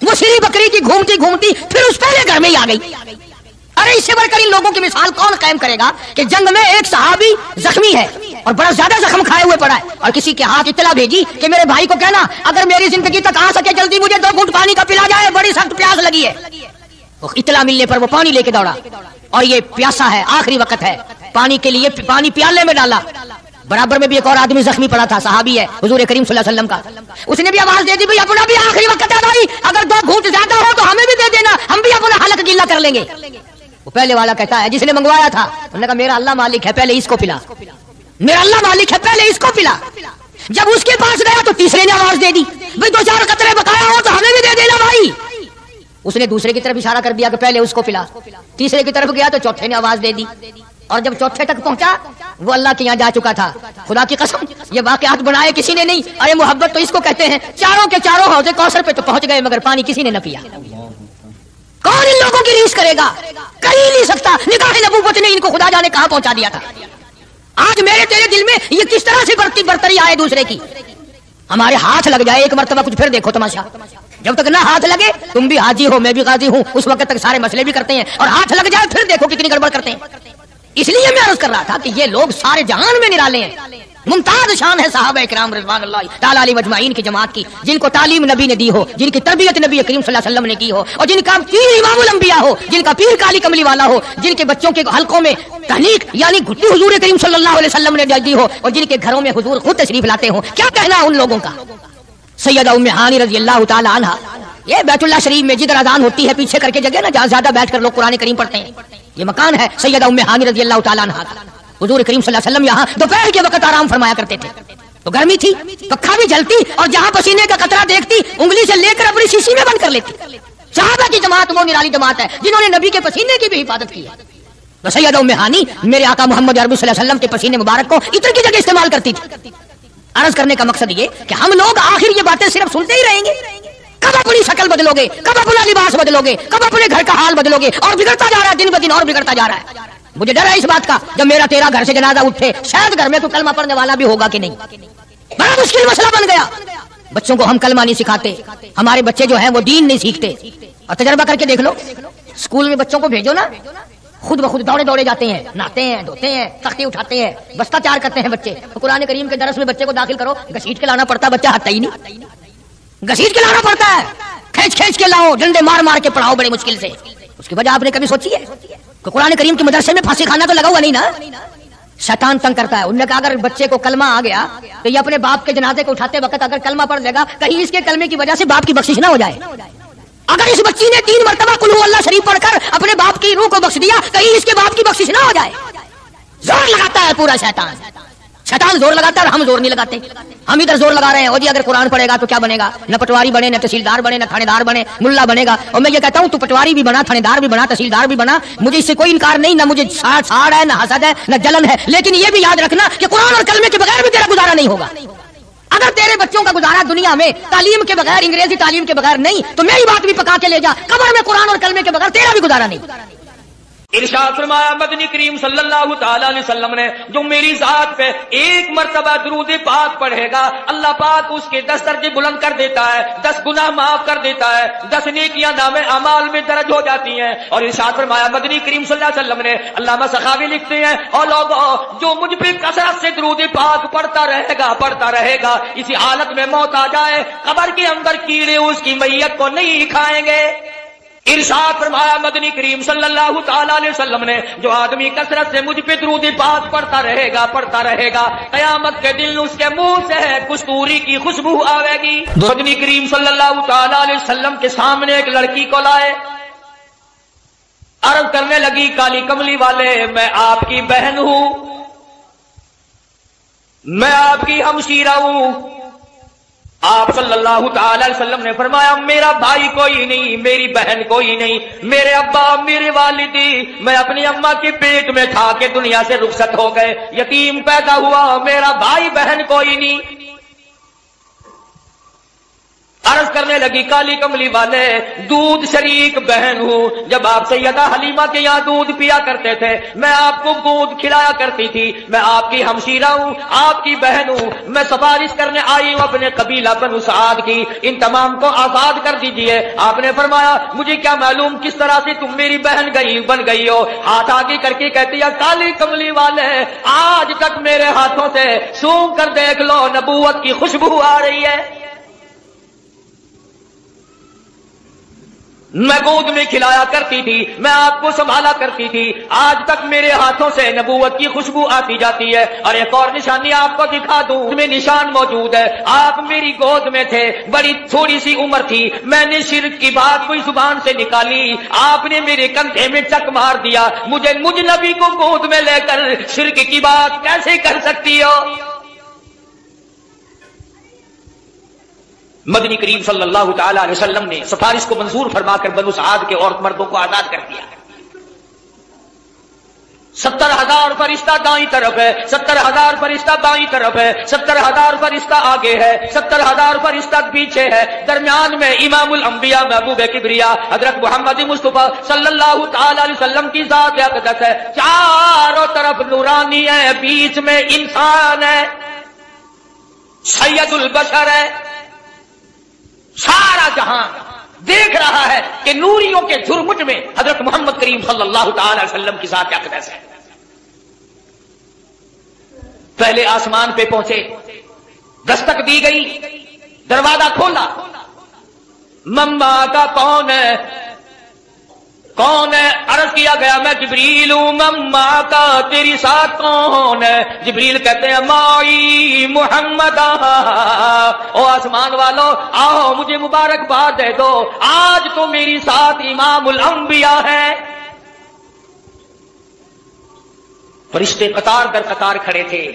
वो सिरी बकरी की घूमती घूमती फिर उस पहले घर में ही आ गई। अरे इससे बढ़कर इन लोगों की मिसाल कौन कायम करेगा कि जंग में एक सहाबी जख्मी है और बड़ा ज्यादा जख्म खाए हुए पड़ा है, और किसी के हाथ इत्तला भेजी कि मेरे भाई को कहना अगर मेरी जिंदगी तक आ सके जल्दी मुझे 2 घूंट पानी का पिला जाए, बड़ी सख्त प्यास लगी है। तो इत्तला मिलने पर वो पानी लेके दौड़ा, और ये प्यासा है, आखिरी वक्त है, पानी के लिए पानी प्याले में डाला। बराबर में भी एक और आदमी जख्मी पड़ा था, सहाबी है हुजूर करीम सल्लल्लाहु अलैहि वसल्लम का। उसने भी आवाज दे दी भाई अपना भी आखिरी वक्त है भाई, अगर 2 घूंट ज्यादा हो तो हमें भी दे देना, हम भी अपना हलक गीला कर लेंगे। वो पहले वाला कहता है जिसने मंगवाया था, उन्होंने कहा मेरा अल्लाह मालिक है, पहले इसको पिला, मेरा अल्लाह मालिक है, पहले इसको पिला। जब उसके पास गया तो तीसरे ने आवाज दे दी भाई 2-4 कतरे बकाया हो तो हमें भी दे देना भाई। उसने दूसरे की तरफ इशारा कर दिया कि पहले उसको पिला। तीसरे की तरफ गया तो चौथे ने आवाज दे दी, और जब चौथे तक पहुंचा वो अल्लाह के यहाँ जा चुका था। खुदा की कसम ये वाकयात बनाए किसी ने नहीं, अरे मोहब्बत तो इसको कहते हैं। चारों के चारों हौजे कौसर पे तो पहुंच गए मगर पानी किसी ने न पिया। कौन इन लोगों की रीस करेगा? कर ही नहीं सकता। निगाह नबूवत ने इनको खुदा जाने कहां पहुंचा दिया था। आज मेरे तेरे दिल में ये किस तरह से बरतरी आए दूसरे की। हमारे हाथ लग जाए एक मरतबा कुछ, फिर देखो तमाशा। जब तक ना हाथ लगे, तुम भी हाजी हो मैं भी गाजी हूं, उस वक्त तक सारे मसले भी करते हैं, और हाथ लग जाए फिर देखो कितनी गड़बड़ करते हैं। इसलिए मैं अर्ज कर रहा था कि ये लोग सारे जहान में निराले हैं। मुमताज शान है सहाबा इकराम रिज़वानुल्लाह ताला अलैहिम अजमाइन की जमात की, जिनको तालीम नबी ने दी हो, जिनकी तरबियत नबी करीम सल्लल्लाहु अलैहि वसल्लम ने की हो, और जिनका पीर इमामुल अंबिया हो, जिनका पीर काली कमली वाला हो, जिनके बच्चों के हलकों में तहनीक यानी घुट्टी हुजूर करीम सल्लल्लाहु अलैहि वसल्लम ने दी हो, और जिनके घरों में हुजूर खुद तशरीफ लाते हो। क्या कहना उन लोगों का? सैयदा उम्मे हानी रज़ी अल्लाह ताला अन्हा, ये बैतुल्लाह शरीफ में जिधर अजान होती है पीछे करके जगह ना जहाँ ज्यादा बैठकर लोग कुरान करीम पढ़ते हैं, ये मकान है सैयदा उम्मे हानी रज़ी अल्लाह ताला अन्हा का। हुजूर करीम सल्लल्लाहु अलैहि वसल्लम यहाँ दोपहर के वक्त आराम फरमाया करते थे। तो गर्मी थी, पक्का भी जलती, और जहाँ पसीने का कतरा देखती उंगली से लेकर अपनी शीशी में बंद कर लेती। सहाबा की जमात वो निराली जमात है जिन्होंने नबी के पसीने की भी हिफाजत की है। तो सैयदा उम्मे हानी मेरे आका मोहम्मद अरबी सल्लल्लाहु अलैहि वसल्लम के पसीने मुबारक को इत्र की जगह इस्तेमाल करती थी। अर्ज करने का मकसद ये कि हम लोग आखिर ये बातें सिर्फ सुनते ही रहेंगे। कब अपनी शक्ल बदलोगे, कब अपना लिबास बदलोगे, कब अपने घर का हाल बदलोगे? और बिगड़ता जा रहा है, दिन ब दिन और बिगड़ता जा रहा है। मुझे डर है इस बात का, जब मेरा तेरा घर से जनाजा उठे शायद घर में कोई कलमा पढ़ने वाला भी होगा कि नहीं। बड़ा मुश्किल मसला बन गया। बच्चों को हम कलमा नहीं सिखाते, हमारे बच्चे जो हैं वो दीन नहीं सीखते। और तजर्बा करके देख लो, स्कूल में बच्चों को भेजो ना, خود بخود دوڑے دوڑے جاتے ہیں، نہاتے ہیں، دھوتے ہیں، تختے اٹھاتے ہیں، بستہ تیار کرتے ہیں بچے. تو قرآن کریم کے درس میں بچے کو داخل کرو، گھسیٹ کے لانا پڑتا ہے، بچہ ہٹتا ہی نہیں، گھسیٹ کے لانا پڑتا ہے، کھینچ کھینچ کے لاؤ، ڈنڈے مار مار کے پڑھاؤ بڑے مشکل سے. اس کی وجہ آپ نے کبھی سوچی ہے کہ قرآن کریم کے مدرسے میں پھانسی کھانا تو لگا ہوا نہیں نا؟ شیطان تنگ کرتا ہے. انہوں نے کہا اگر بچے کو کلمہ آ گیا تو یہ اپنے باپ کے جنازے کو اٹھاتے وقت اگر کلمہ پڑھ لے گا، کہیں اس کے کلمے کی وجہ سے باپ کی بخشش نہ ہو جائے. اگر اس بچی نے 3 مرتبہ قل ہو اللہ شریف پڑھ کر اپنے باپ کی روح کو بخش دیا، کہیں اس کے باپ کی بخشش نہ ہو جائے. زور لگاتا ہے پورا شیطان. شیطان زور لگاتا ہے اور ہم زور نہیں لگاتے. ہم ادھر زور لگا رہے ہیں، جی اگر قرآن پڑھے گا تو کیا بنے گا؟ نہ پٹواری بنے، نہ تحصیلدار بنے، نہ تھانے دار بنے، ملا بنے گا. اور میں یہ کہتا ہوں تو پٹواری بھی بنا، تھانے دار بھی بنا، تحصیلدار بھی بنا، مجھے اس سے کوئی انکار نہیں، نہ مجھے ساڑ ہے، نہ حسد ہے، نہ جلن ہے. لیکن یہ بھی یاد رکھنا کہ قرآن اور کلمے کے بغیر بھی تیرا گزارا نہیں ہوگا. اگر تیرے بچوں کا گزارا دنیا میں تعلیم کے بغیر، انگریزی تعلیم کے بغیر نہیں، تو میری بات بھی پکا کے لے جا، قبر میں قرآن اور کلمے کے بغیر تیرا بھی گزارا نہیں. ارشاد فرمایا مدنی کریم صلی اللہ تعالی علیہ وسلم نے، جو میری ذات پہ 1 مرتبہ درود پاک پڑھے گا، اللہ پاک اس کے 10 درجے بلند کر دیتا ہے، 10 گناہ معاف کر دیتا ہے، 10 نیکیاں نامے اعمال میں درج ہو جاتی ہیں. اور ارشاد فرمایا مدنی کریم صلی اللہ علیہ وسلم نے، علامہ سخاوی لکھتے ہیں، اور لوگوں جو مجھ پہ کثرت سے درود پاک پڑھتا رہے گا، اسی حالت میں موت آ جائے، قبر کے اندر کیڑے اس کی میت کو نہیں کھائیں گے. ارشاد فرمایا مدنی کریم صلی اللہ تعالی علیہ وسلم نے، جو آدمی کثرت سے مجھ پہ درود پاک پڑھتا رہے گا، قیامت کے دن اس کے منہ سے کستوری کی خوشبو آئے گی. مدنی کریم صلی اللہ تعالی علیہ وسلم کے سامنے ایک لڑکی کو لائے، عرض کرنے لگی کالی کملی والے، میں آپ کی بہن ہوں، میں آپ کی ہمشیرہ ہوں. آپ صلی اللہ تعالی علیہ وسلم نے فرمایا میرا بھائی کوئی نہیں، میری بہن کوئی نہیں، میرے ابا میری والدی میں اپنی اماں کے پیٹ میں تھا کہ دنیا سے رخصت ہو گئے، یتیم پیدا ہوا، میرا بھائی بہن کوئی نہیں. عرض کرنے لگی کالی کملی والے، دودھ شریک بہن ہوں. جب آپ سیدہ حلیمہ کے یہاں دودھ پیا کرتے تھے، میں آپ کو دودھ کھلایا کرتی تھی، میں آپ کی ہمشیرہ ہوں، آپ کی بہن ہوں. میں سفارش کرنے آئی ہوں اپنے قبیلہ بنو سعد کی، ان تمام کو آزاد کر دیجئے. آپ نے فرمایا مجھے کیا معلوم کس طرح سے تم میری بہن بن گئی ہو. ہاتھ آگے کر کے کہتی ہے کالی کملی والے، آج تک میرے ہاتھوں سے سونگ کر دیکھ لو، نبوت کی خوشبو آ رہی ہے. میں گود میں کھلایا کرتی تھی، میں آپ کو سنبھالا کرتی تھی، آج تک میرے ہاتھوں سے نبوت کی خوشبو آتی جاتی ہے. اور ایک اور نشانی آپ کو دکھا دوں، میں نشان موجود ہے. آپ میری گود میں تھے، بڑی تھوڑی سی عمر تھی، میں نے شرک کی بات کوئی زبان سے نکالی، آپ نے میرے کندھے میں چک مار دیا. مجھ نبی کو گود میں لے کر شرک کی بات کیسے کر سکتی ہو؟ مدنی کریم صلی اللہ تعالی علیہ وسلم نے سفارش کو منظور فرما کر بنو سعد کے عورت مردوں کو آزاد کر دیا. 70,000 فرشتہ دائیں طرف ہے، 70,000 فرشتہ بائیں طرف ہے، 70,000 فرشتہ آگے ہے، 70,000 فرشتہ پیچھے ہے. درمیان میں امام الانبیاء محبوب کبریا حضرت محمد مصطفیٰ صلی اللہ تعالی علیہ وسلم کی ذات اقدس ہے. چاروں طرف نورانی ہے، بیچ میں انسان ہے، سید البشر ہے. سارا جہان دیکھ رہا ہے کہ نوریوں کے جھرمٹ میں حضرت محمد کریم صلی اللہ تعالی علیہ وسلم کی ذات اقدس ہے. پہلے آسمان پہ پہنچے، دستک دی گئی، دروازہ کھولا. مما کا کون ہے؟ کون ہے؟ عرض کیا گیا میں جبریل ہوں. مما کا تیری ساتھ کون ہے؟ جبریل کہتے ہیں مائی محمد. او آسمان والو آؤ مجھے مبارکباد دے دو، آج تو میری ساتھ امام الانبیاء ہے. فرشتے قطار در قطار کھڑے تھے.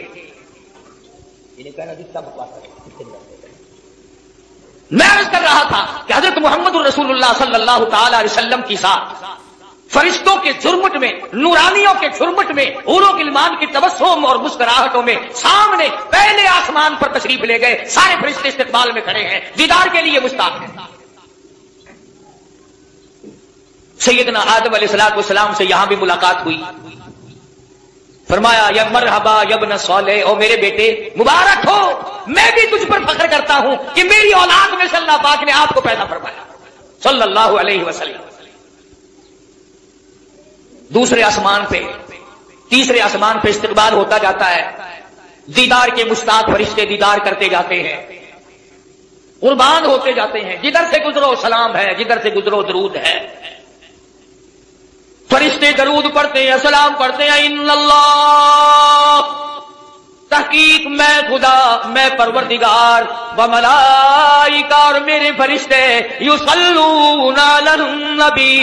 میں عرض کر رہا تھا کہ حضرت محمد الرسول اللہ صلی اللہ تعالی علیہ وسلم کی ساتھ فرشتوں کے جھرمٹ میں، نورانیوں کے جھرمٹ میں، حوروں غلمان کی تبسم اور مسکراہٹوں میں سامنے پہلے آسمان پر تشریف لے گئے. سارے فرشتے استقبال میں کھڑے ہیں، دیدار کے لیے مشتاق ہیں. سیدنا آدم علیہ السلام سے یہاں بھی ملاقات ہوئی. فرمایا یا مرحبا یا ابن صالح، او میرے بیٹے مبارک ہو، میں بھی تجھ پر فخر کرتا ہوں کہ میری اولاد میں سے اللہ پاک نے آپ کو پیدا فرمایا صلی اللہ علیہ وسلم. दूसरे आसमान पे, तीसरे आसमान पे इस्तकबाल होता जाता है। दीदार के मुश्ताक फरिश्ते दीदार करते जाते हैं, कुर्बान होते जाते हैं। जिधर से गुजरो सलाम है, जिधर से गुजरो दरूद है। फरिश्ते दरूद पढ़ते हैं, सलाम पढ़ते हैं। इन्नल्लाह, तहकीक मैं खुदा, मैं परवरदिगार, व मलाइका, और मेरे फरिश्ते, युसल्लूना अलन नबी,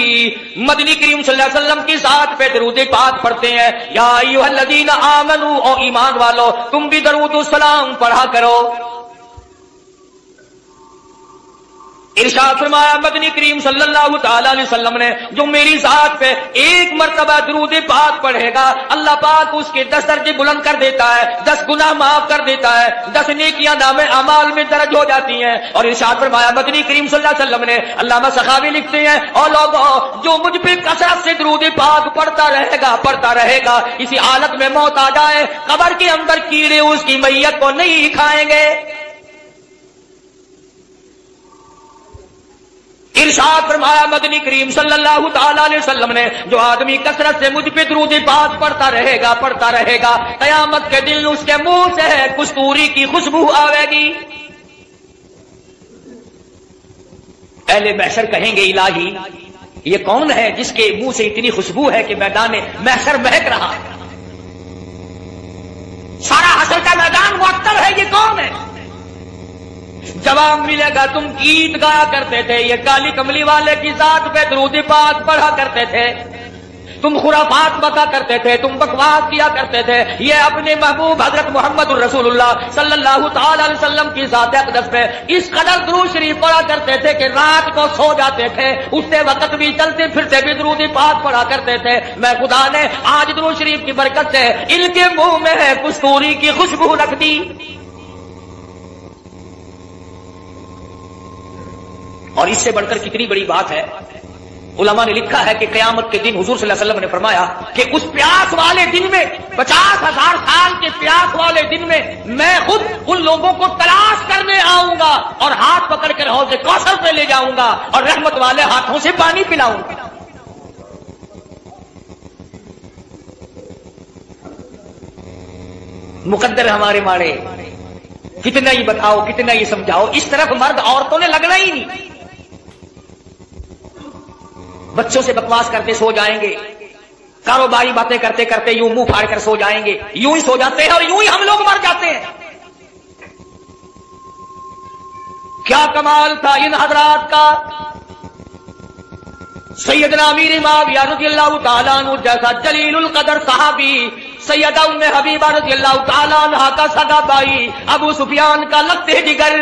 मदनी करीम सल्लल्लाहु अलैहि वसल्लम की ज़ात पे दरूद पाक पढ़ते हैं। या अय्युहल्लज़ीना आमनू, ओ ईमान वालो, तुम भी दरूद सलाम पढ़ा करो। इरशाद फरमाया मदनी करीम सल्लल्लाहु ताला अलैहि वसल्लम ने, जो मेरी जात पे एक मर्तबा दरूद पाक पढ़ेगा, अल्लाह पाक उसके 10 दर्जे बुलंद कर देता है, 10 गुनाह माफ कर देता है, 10 नेकियां नामे अमाल में दर्ज हो जाती हैं। और इरशाद फरमाया मदनी करीम सल्लल्लाहु अलैहि वसल्लम ने, अल्लामा सखावी लिखते हैं, और लोगों जो मुझ पे कसरत से दरूद पाक पढ़ता रहेगा, इसी हालत में मौत आ जाए, कब्र के अंदर कीड़े उसकी मैयत को नहीं खाएंगे। इरशाद फरमाया मदनी करीम सल्लल्लाहु ताला अलैहि वसल्लम ने, जो आदमी कसरत से मुझ पे दरूद पाक पढ़ता रहेगा, कयामत के दिन उसके मुंह से कस्तूरी की खुशबू आवेगी। अहले महशर कहेंगे, इलाही ये कौन है जिसके मुंह से इतनी खुशबू है कि मैदान महशर महक रहा है, सारा हशर का मैदान मुअत्तल है, ये कौन है? जवाब मिलेगा, तुम गीत गाया करते थे, ये काली कमली वाले की जात पे दरूद पाक पढ़ा करते थे, तुम खुराफात बका करते थे, तुम बकवास किया करते थे, ये अपने महबूब हजरत मोहम्मद रसूलुल्लाह सल्लल्लाहु ताला अलैहि वसल्लम की जात अक़दस पे इस कदर दुरूद शरीफ पढ़ा करते थे कि रात को सो जाते थे, उठते वक्त भी चलते फिरते भी दरूद पाक पढ़ा करते थे। मैं खुदा ने आज दुरूद शरीफ की बरकत से इनके मुंह में है कस्तूरी की खुशबू रख दी। और इससे बढ़कर कितनी बड़ी बात है, उलमा ने लिखा है कि क़यामत के दिन हुजूर सल्लल्लाहु अलैहि वसल्लम ने फरमाया कि उस प्यास वाले दिन में, 50,000 साल के प्यास वाले दिन में, मैं खुद उन लोगों को तलाश करने आऊंगा और हाथ पकड़ कर हौज़े कौसर पे ले जाऊंगा और रहमत वाले हाथों से पानी पिलाऊंगा। मुकद्दर हमारे मारे, कितना ही बताओ, कितना ही समझाओ, इस तरफ मर्द औरतों ने लगना ही नहीं। बच्चों से बकवास करते सो जाएंगे, कारोबारी बातें करते करते यूं मुंह फाड़ कर सो जाएंगे, यूं ही सो जाते हैं और यूं ही हम लोग मर जाते हैं। क्या कमाल था इन हजरात का। सैयदना अमीर मुआविया रज़ियल्लाहु ताला अन्हु जैसा जलीलुल कदर सहाबी, सैयदा उम्मे हबीबा रज़ियल्लाहु ताला अन्हा का सगा भाई अबू सुफियान का लगते जिगर,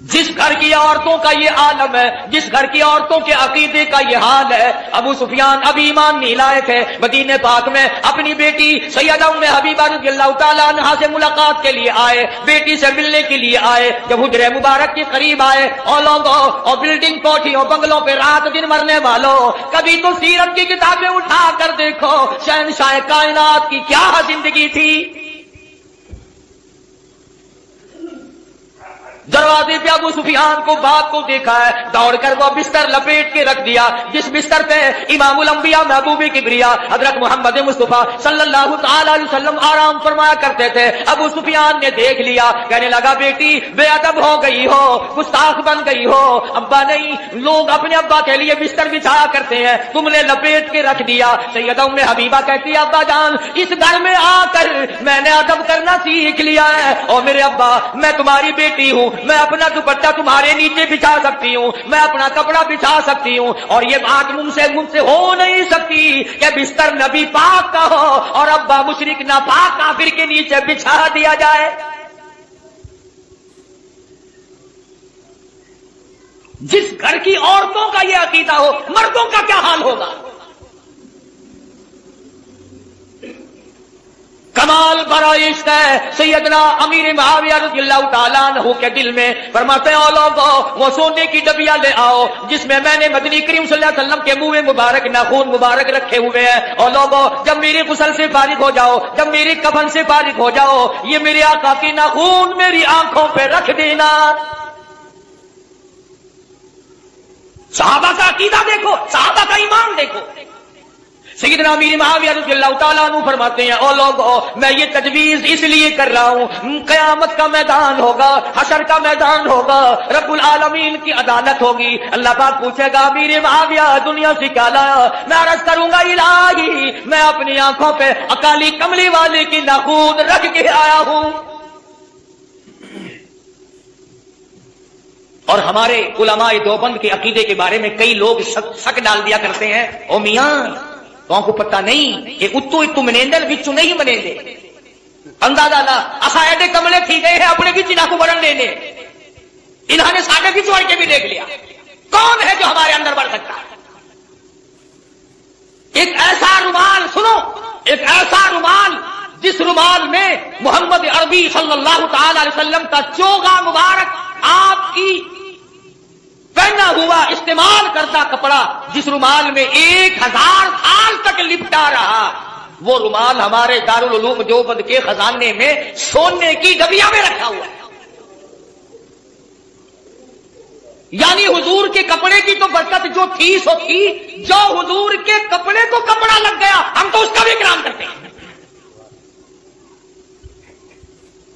जिस घर की औरतों का ये आलम है, जिस घर की औरतों के अकीदे का ये हाल है, अबू सुफियान अभी ईमान नहीं लाए थे, मदीने पाक में अपनी बेटी सैयदा उम्मे हबीबा रज़ियल्लाहु ताला अन्हा से मुलाकात के लिए आए, बेटी से मिलने के लिए आए। जब हुजरे मुबारक के करीब आए, और लोगों और बिल्डिंग कोठियों बंगलों पे रात दिन मरने वालों, कभी तो सीरत की किताबें उठा कर देखो, शहंशाह कायनात की क्या जिंदगी थी। दरवाजे पे अबू सुफियान को बाप को देखा है, दौड़कर वो बिस्तर लपेट के रख दिया, जिस बिस्तर पे इमामुल अंबिया महबूब किबरिया हजरत मोहम्मद मुस्तफा सल्लल्लाहु ताला अलैहि वसल्लम आराम फरमाया करते थे। अबू सुफियान ने देख लिया, कहने लगा, बेटी बेअदब हो गई हो, गुस्ताख बन गई हो। अब्बा नहीं, लोग अपने अब्बा के लिए बिस्तर बिछाया करते हैं, तुमने लपेट के रख दिया। सैयदा उम्मे हबीबा कहती है, अब्बा जान, इस घर में आकर मैंने अदब करना सीख लिया है, और मेरे अब्बा मैं तुम्हारी बेटी हूं, मैं अपना दुपट्टा तुम्हारे नीचे बिछा सकती हूँ, मैं अपना कपड़ा बिछा सकती हूँ, और ये बात मुझसे हो नहीं सकती कि बिस्तर नबी पाक का हो और अब्बा मुशरिक नापाक काफिर के नीचे बिछा दिया जाए। जिस घर की औरतों का ये अकीदा हो, मर्दों का क्या हाल होगा। कमाल बड़ा इश्क है सैयदना अमीर मुआविया रज़ियल्लाहु ताला अन्हु के दिल में। फरमाते हैं, लोगों वो सोने की डबिया ले आओ जिसमें मैंने मदनी करीम सल्लल्लाहु अलैहि वसल्लम के मुंह मुबारक नाखून मुबारक रखे हुए हैं, और लोगों जब मेरी गुस्ल से फारिग हो जाओ, जब मेरी कफन से फारिग हो जाओ, ये मेरे आका की नाखून मेरी आंखों पे रख देना। صحابہ کا عقیدہ دیکھو، صحابہ کا ایمان دیکھو. سیدنا امیر معاویہ رضی اللہ تعالیٰ عنہ فرماتے ہیں او لوگو میں یہ تجویز اس لیے کر رہا ہوں، قیامت کا میدان ہوگا، حشر کا میدان ہوگا، رب العالمین کی عدالت ہوگی، اللہ پاک پوچھے گا امیر معاویہ دنیا سے کیا لایا؟ میں عرض کروں گا الہی میں اپنی آنکھوں پہ اکالی کملی والے کی ناخون رکھ کے آیا ہوں. اور ہمارے علماء دیوبند کے عقیدے کے بارے میں کئی لوگ شک ڈال دیا کرتے ہیں، او میاں تو کو پتہ نہیں کہ اتو منیندل بچو نہیں بنے دے اندازہ نہ اسا ایڈے کملے تھی گئے ہیں اپنے بچ نہ کو بڑھن دینے، انہوں نے ساڑھے بچ بڑھ کے بھی دیکھ لیا. کون ہے جو ہمارے اندر بڑھ سکتا ہے؟ ایک ایسا رومال سنو، ایک ایسا رومال جس رومال میں محمد عربی صلی اللہ تعالی علیہ وسلم کا چوغا مبارک آپ کی پہنا ہوا استعمال کرتا کپڑا، جس رومال میں 1000 سال تک لپٹا رہا، وہ رومال ہمارے دارالعلوم دیوبند کے خزانے میں سونے کی ڈبیا میں رکھا ہوا ہے. یعنی حضور کے کپڑے کی تو برکت جو تھی سو تھی، جو حضور کے کپڑے کو کپڑا لگ گیا ہم تو اس کا بھی اکرام کرتے ہیں.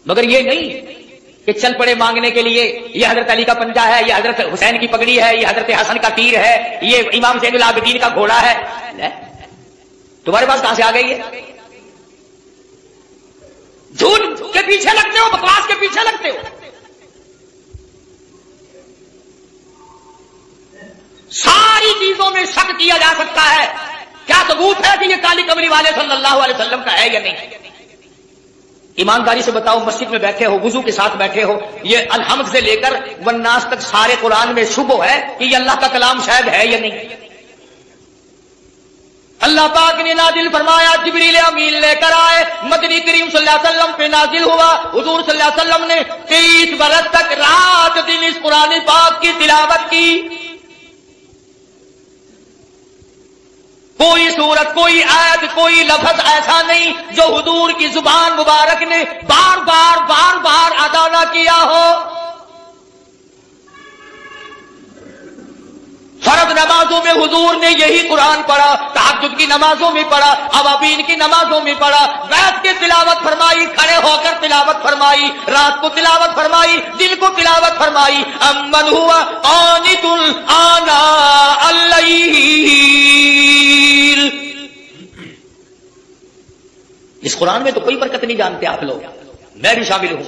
مگر یہ نہیں کہ چل پڑے مانگنے کے لیے یہ حضرت علی کا پنجہ ہے، یہ حضرت حسین کی پگڑی ہے، یہ حضرت حسن کا تیر ہے، یہ امام زین العابدین کا گھوڑا ہے. تمہارے پاس کہاں سے آ گئی ہے؟ جھوٹ کے پیچھے لگتے ہو، بکواس کے پیچھے لگتے ہو. ساری چیزوں میں شک کیا جا سکتا ہے. کیا ثبوت ہے کہ یہ کالی کملی والے صلی اللہ علیہ وسلم کا ہے یا نہیں؟ ایمانداری سے بتاؤ، مسجد میں بیٹھے ہو، وضو کے ساتھ بیٹھے ہو، یہ الحمد سے لے کر والناس تک سارے قرآن میں شبہ ہے کہ یہ اللہ کا کلام شاید ہے یا نہیں؟ اللہ پاک نے نازل فرمایا، جبریل امین لے کر آئے، مدنی کریم صلی اللہ علیہ وسلم پہ نازل ہوا، حضور صلی اللہ علیہ وسلم نے 23 برس تک رات دن اس قرآن پاک کی تلاوت کی. کوئی سورت، کوئی آیت، کوئی لفظ ایسا نہیں جو حضور کی زبان مبارک نے بار بار ادا نہ کیا ہو. فرض نمازوں میں حضور نے یہی قرآن پڑھا، تہجد کی نمازوں میں پڑھا، اوابین کی نمازوں میں پڑھا، بیٹھ کے تلاوت فرمائی، کھڑے ہو کر تلاوت فرمائی، رات کو تلاوت فرمائی، دن کو تلاوت فرمائی. امن ہوا قانت آناء اللیل. اس قرآن میں تو کوئی برکت نہیں جانتے آپ لوگ، میں بھی شامل ہوں.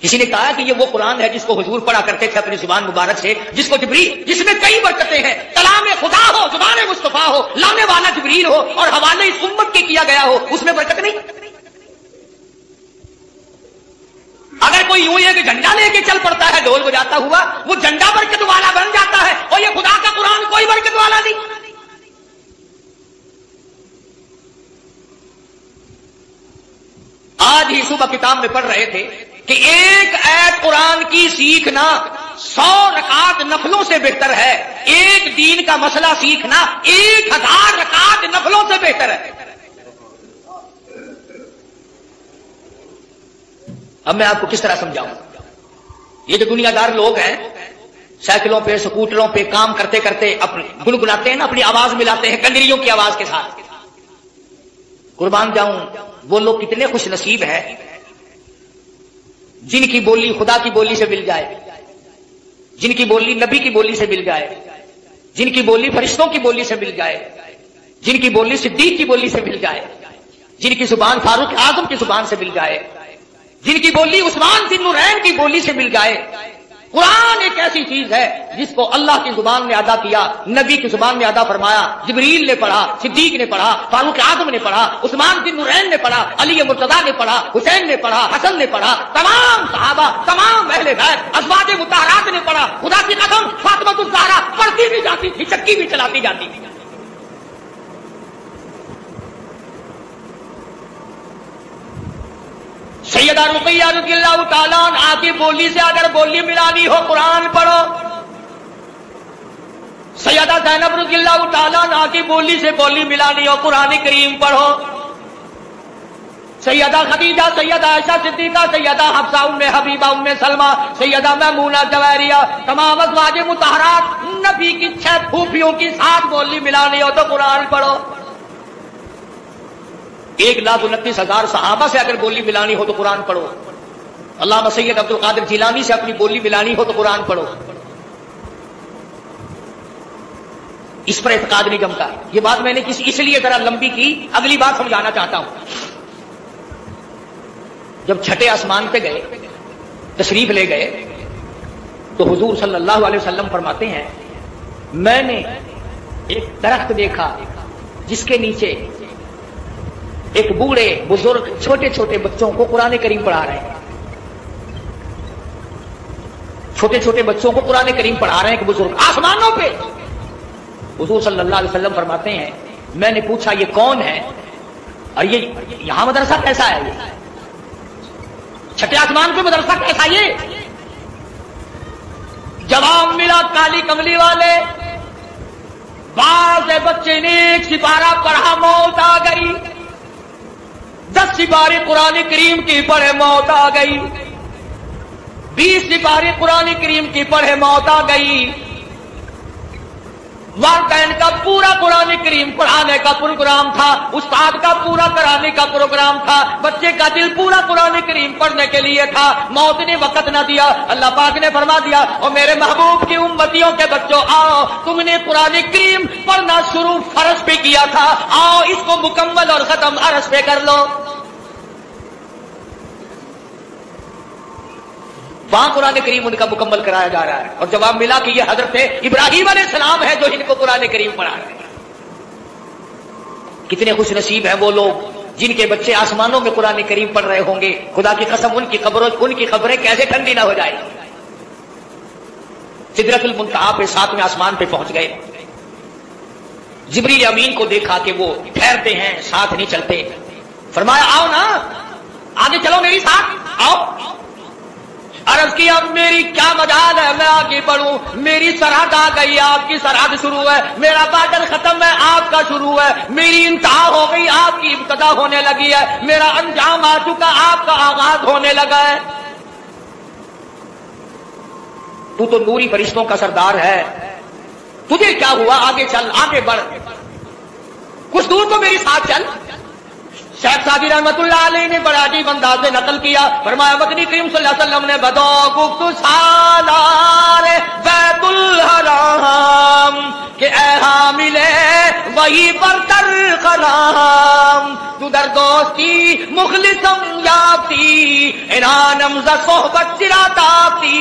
کسی نے کہا کہ یہ وہ قرآن ہے جس کو حضور پڑھا کرتے تھے اپنی زبان مبارک سے، جس کو جبریل، جس میں کئی برکتیں ہیں، کلام خدا ہو، زبان مصطفیٰ ہو، لانے والا جبریل ہو اور حوالے اس امت کے کیا گیا ہو، اس میں برکت نہیں. اگر کوئی یوں یہ کہ جھنڈا لے کے چل پڑتا ہے ڈھول بجاتا ہوا، وہ جھنڈا برکت والا بن جاتا ہے اور یہ خدا کا قرآن کوئی برکت والا نہیں. آج ہی صبح کتاب میں پڑھ رہے تھے کہ ایک آیت قرآن کی سیکھنا 100 رکعت نفلوں سے بہتر ہے. ایک دین کا مسئلہ سیکھنا 1000 رکعت نفلوں سے بہتر ہے. اب میں آپ کو کس طرح سمجھاؤں؟ یہ جو دنیا دار لوگ ہیں، سائیکلوں پہ، سکوٹروں پہ کام کرتے کرتے اپنے گنگناتے ہیں نا، اپنی آواز ملاتے ہیں کنجریوں کی آواز کے ساتھ. قربان جاؤں، وہ لوگ کتنے خوش نصیب ہیں جن کی بولی خدا کی بولی سے مل جائے، جن کی بولی نبی کی بولی سے مل جائے، جن کی بولی فرشتوں کی بولی سے مل جائے، جن کی بولی صدیق کی بولی سے مل جائے، جن کی زبان فاروق اعظم کی زبان سے مل جائے، جن کی بولی عثمان ذی النورین کی بولی سے مل جائے. قرآن ایک ایسی چیز ہے جس کو اللہ کی زبان میں ادا کیا، نبی کی زبان میں ادا فرمایا، جبریل نے پڑھا، صدیق نے پڑھا، فاروق اعظم نے پڑھا، عثمان ذی النورین نے پڑھا، علی مرتضیٰ نے پڑھا، حسین نے پڑھا، حسن نے پڑھا، تمام صحابہ، تمام اہل بیت، ازواج مطہرات نے پڑھا. خدا کی قسم فاطمہ الزہرا پڑھتی بھی جاتی تھی، چکی بھی چلاتی جاتی تھی. سیدہ رقیہ رضی اللہ تعالیٰ عنہا کی بولی سے اگر بولی ملانی ہو قرآن پڑھو. سیدہ زینب رضی اللہ تعالیٰ عنہا کی بولی سے بولی ملانی ہو قرآن کریم پڑھو. سیدہ خدیجہ، سیدہ عائشہ صدیقہ، سیدہ حفصہ، ام حبیبہ، ام سلمہ، سیدہ میمونہ جویریہ، تمام ازواج مطہرات، نبی کی 6 پھوپھیوں کی 7 بولی ملانی ہو تو قرآن پڑھو۔ 1,29,000 صحابہ سے اگر بولی ملانی ہو تو قرآن پڑھو۔ علامہ سید عبد القادر جیلانی سے اپنی بولی ملانی ہو تو قرآن پڑھو۔ اس پر اعتقاد نہیں جمتا۔ یہ بات میں نے اس لیے ذرا لمبی کی، اگلی بات سمجھانا چاہتا ہوں۔ جب چھٹے آسمان پہ گئے، تشریف لے گئے، تو حضور صلی اللہ علیہ وسلم فرماتے ہیں میں نے ایک درخت دیکھا جس کے نیچے ایک بوڑھے بزرگ چھوٹے چھوٹے بچوں کو قرآن کریم پڑھا رہے ہیں۔ چھوٹے چھوٹے بچوں کو قرآن کریم پڑھا رہے ہیں کہ بزرگ آسمانوں پہ۔ حضور صلی اللہ علیہ وسلم فرماتے ہیں میں نے پوچھا یہ کون ہے اور یہ یہاں مدرسہ کیسا ہے؟ یہ چھٹے آسمان پہ مدرسہ کیسا؟ یہ جواب ملا کالی کملی والے، بعض بچے نے 1 سپارہ پڑھا موت آ گئی، 10 سپارے قرآن کریم کی پڑھے موت آ گئی، 20 سپارے قرآن کریم کی پڑھے موت آ گئی۔ والدین کا پورا قرآن کریم پڑھانے کا پروگرام تھا، استاد کا پورا کرانے کا پروگرام تھا، بچے کا دل پورا قرآن کریم پڑھنے کے لیے تھا، موت نے وقت نہ دیا۔ اللہ پاک نے فرما دیا اور میرے محبوب کی امتیوں کے بچوں آؤ، تم نے قرآن کریم پڑھنا شروع فرض پہ کیا تھا، آؤ اس کو مکمل اور ختم عرض پہ کر لو۔ وہاں قرآن کریم ان کا مکمل کرایا جا رہا ہے، اور جواب ملا کہ یہ حضرت ابراہیم علیہ السلام ہے جو ان کو قرآن کریم پڑھا رہے ہیں۔ کتنے خوش نصیب ہیں وہ لوگ جن کے بچے آسمانوں میں قرآن کریم پڑھ رہے ہوں گے۔ خدا کی قسم ان کی قبریں کیسے ٹھنڈی نہ ہو جائے۔ سدرۃ المنتہا پہ 7ویں آسمان پہ پہنچ گئے، جبریل امین کو دیکھا کہ وہ ٹھہرتے ہیں، ساتھ نہیں چلتے، فرمایا آؤ نا آگے چلو میری ساتھ آؤ۔ عرض کیا میری کیا مجال ہے میں آگے بڑھوں، میری سرحد آ گئی، آپ کی سرحد شروع ہے، میرا بارڈر ختم ہے آپ کا شروع ہے، میری انتہا ہو گئی آپ کی ابتدا ہونے لگی ہے، میرا انجام آ چکا آپ کا آغاز ہونے لگا ہے۔ تو نوری فرشتوں کا سردار ہے، تجھے کیا ہوا؟ آگے چل، آگے بڑھ، کچھ دور تو میری ساتھ چل۔ شیخ سعدی رحمت اللہ علیہ نے بڑا عجیب انداز سے نقل کیا، فرمایا مدنی کریم صلی اللہ علیہ وسلم نے بدو گفت سالار بیت الحرام کہ اے حامل وہی برتر خرام، تو در دوستی مخلصم یافتی انانم ز صحبت چراتافتی۔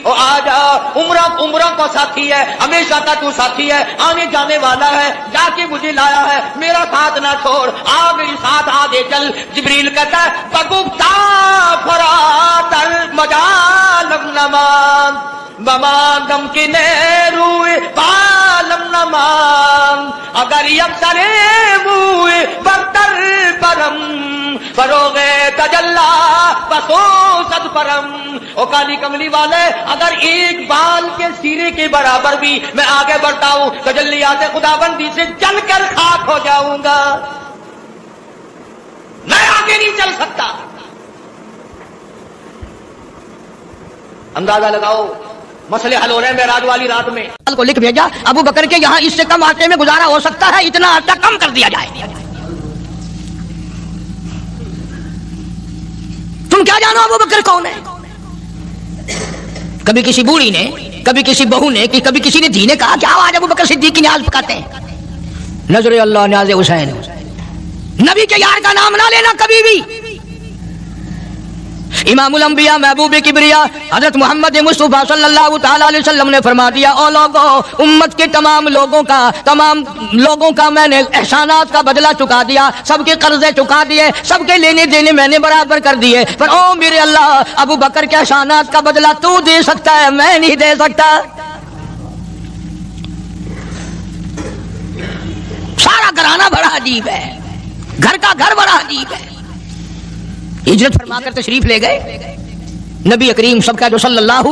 او آجا عمرہ کا ساتھی ہے، ہمیشہ کا تو ساتھی ہے، آنے جانے والا ہے، جا کے مجھے لایا ہے، میرا ساتھ نہ چھوڑ، آ میری ساتھ آگے چل۔ جبریل کہتا ہے بگفتا فراتر مجالم نمان بمان دم کی نیروئے بالم نمان، اگر یکسرے موئے برتر پرم فروغے تجلا بسوست پرم۔ او کالی کملی والے اگر ایک بال کے سیرے کے برابر بھی میں آگے بڑھتا ہوں تجلیات خداوندی سے جل کر خاک ہو جاؤں گا، میں آگے نہیں چل سکتا۔ اندازہ لگاؤ مسئلے حل ہو رہے ہیں معراج والی رات میں۔ کو لکھ بھیجا ابو بکر کے یہاں اس سے کم عرصے میں گزارا ہو سکتا ہے، اتنا عرصہ کم کر دیا جائے۔ تم کیا جانو ابو بکر کون ہے؟ کبھی کسی بوڑھی نے، کبھی کسی بہو نے، کبھی کسی نے جی نے کہا کہ آج ابو بکر صدیق کی نیاز پکاتے ہیں۔ نظر اللہ نیاز حسین، نبی کے یار کا نام نہ لینا کبھی بھی۔ امام الانبیاء محبوب کبریا حضرت محمد مصطفیٰ صلی اللہ تعالی علیہ وسلم نے فرما دیا او لوگوں، امت کے تمام لوگوں کا میں نے احسانات کا بدلہ چکا دیا، سب کے قرضے چکا دیے، سب کے لینے دینے میں نے برابر کر دیے، پر او میرے اللہ ابو بکر کے احسانات کا بدلہ تو دے سکتا ہے، میں نہیں دے سکتا۔ سارا گھرانہ بڑا عجیب ہے، گھر کا گھر بڑا عجیب ہے۔ ہجرت فرما کر تشریف لے گئے نبی کریم سب کا جو صلی اللہ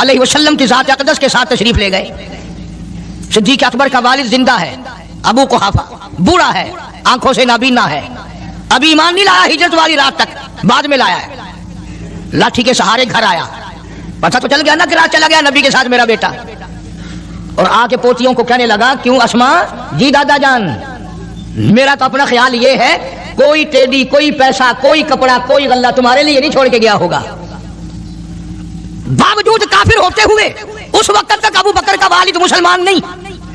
علیہ وسلم کی ذات اقدس کے ساتھ تشریف لے گئے۔ صدیق اکبر کا والد زندہ ہے، ابو قحافہ بوڑھا ہے، آنکھوں سے نابینا ہے، अभी ईमान नहीं लाया हिजरत वाली रात तक, बाद में लाया है। लाठी के सहारे घर आया, पता तो चल गया ना कि रात चला गया नबी के साथ मेरा बेटा। और आके पोतियों को कहने लगा, क्यों अस्मा जी दादा जान, मेरा तो अपना ख्याल ये है कोई टेडी, कोई पैसा, कोई कपड़ा, कोई गल्ला तुम्हारे लिए नहीं छोड़ के गया होगा। बावजूद काफिर होते हुए उस वक्त तक अबू बकर का वालिद मुसलमान नहीं,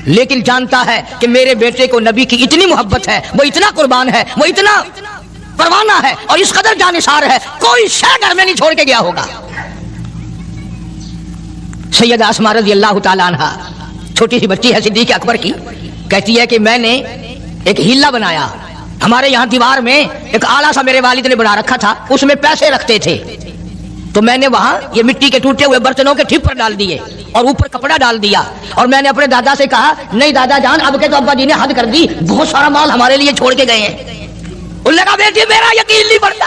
लेकिन जानता है कि मेरे बेटे को नबी की इतनी मोहब्बत है, वो इतना कुर्बान है, वो इतना परवाना है और इस कदर जानिसार है, कोई शय घर में नहीं छोड़ के गया होगा। सैयदा अस्मा रज़ी अल्लाह ताला अन्हा, छोटी सी बच्ची है सिद्दीक़ अकबर की, कहती है कि मैंने एक हीला बनाया। हमारे यहाँ दीवार में एक आला सा मेरे वालिद ने बना रखा था, उसमें पैसे रखते थे, तो मैंने वहां ये मिट्टी के टूटे हुए बर्तनों के ठिप्पर डाल दिए और ऊपर कपड़ा डाल दिया। और मैंने अपने दादा से कहा, नहीं दादा जान, अब के तो अब्बा जी ने हद कर दी, बहुत सारा माल हमारे लिए छोड़ के गए हैं। उन्होंने कहा, बेटी मेरा यकीन नहीं पड़ता,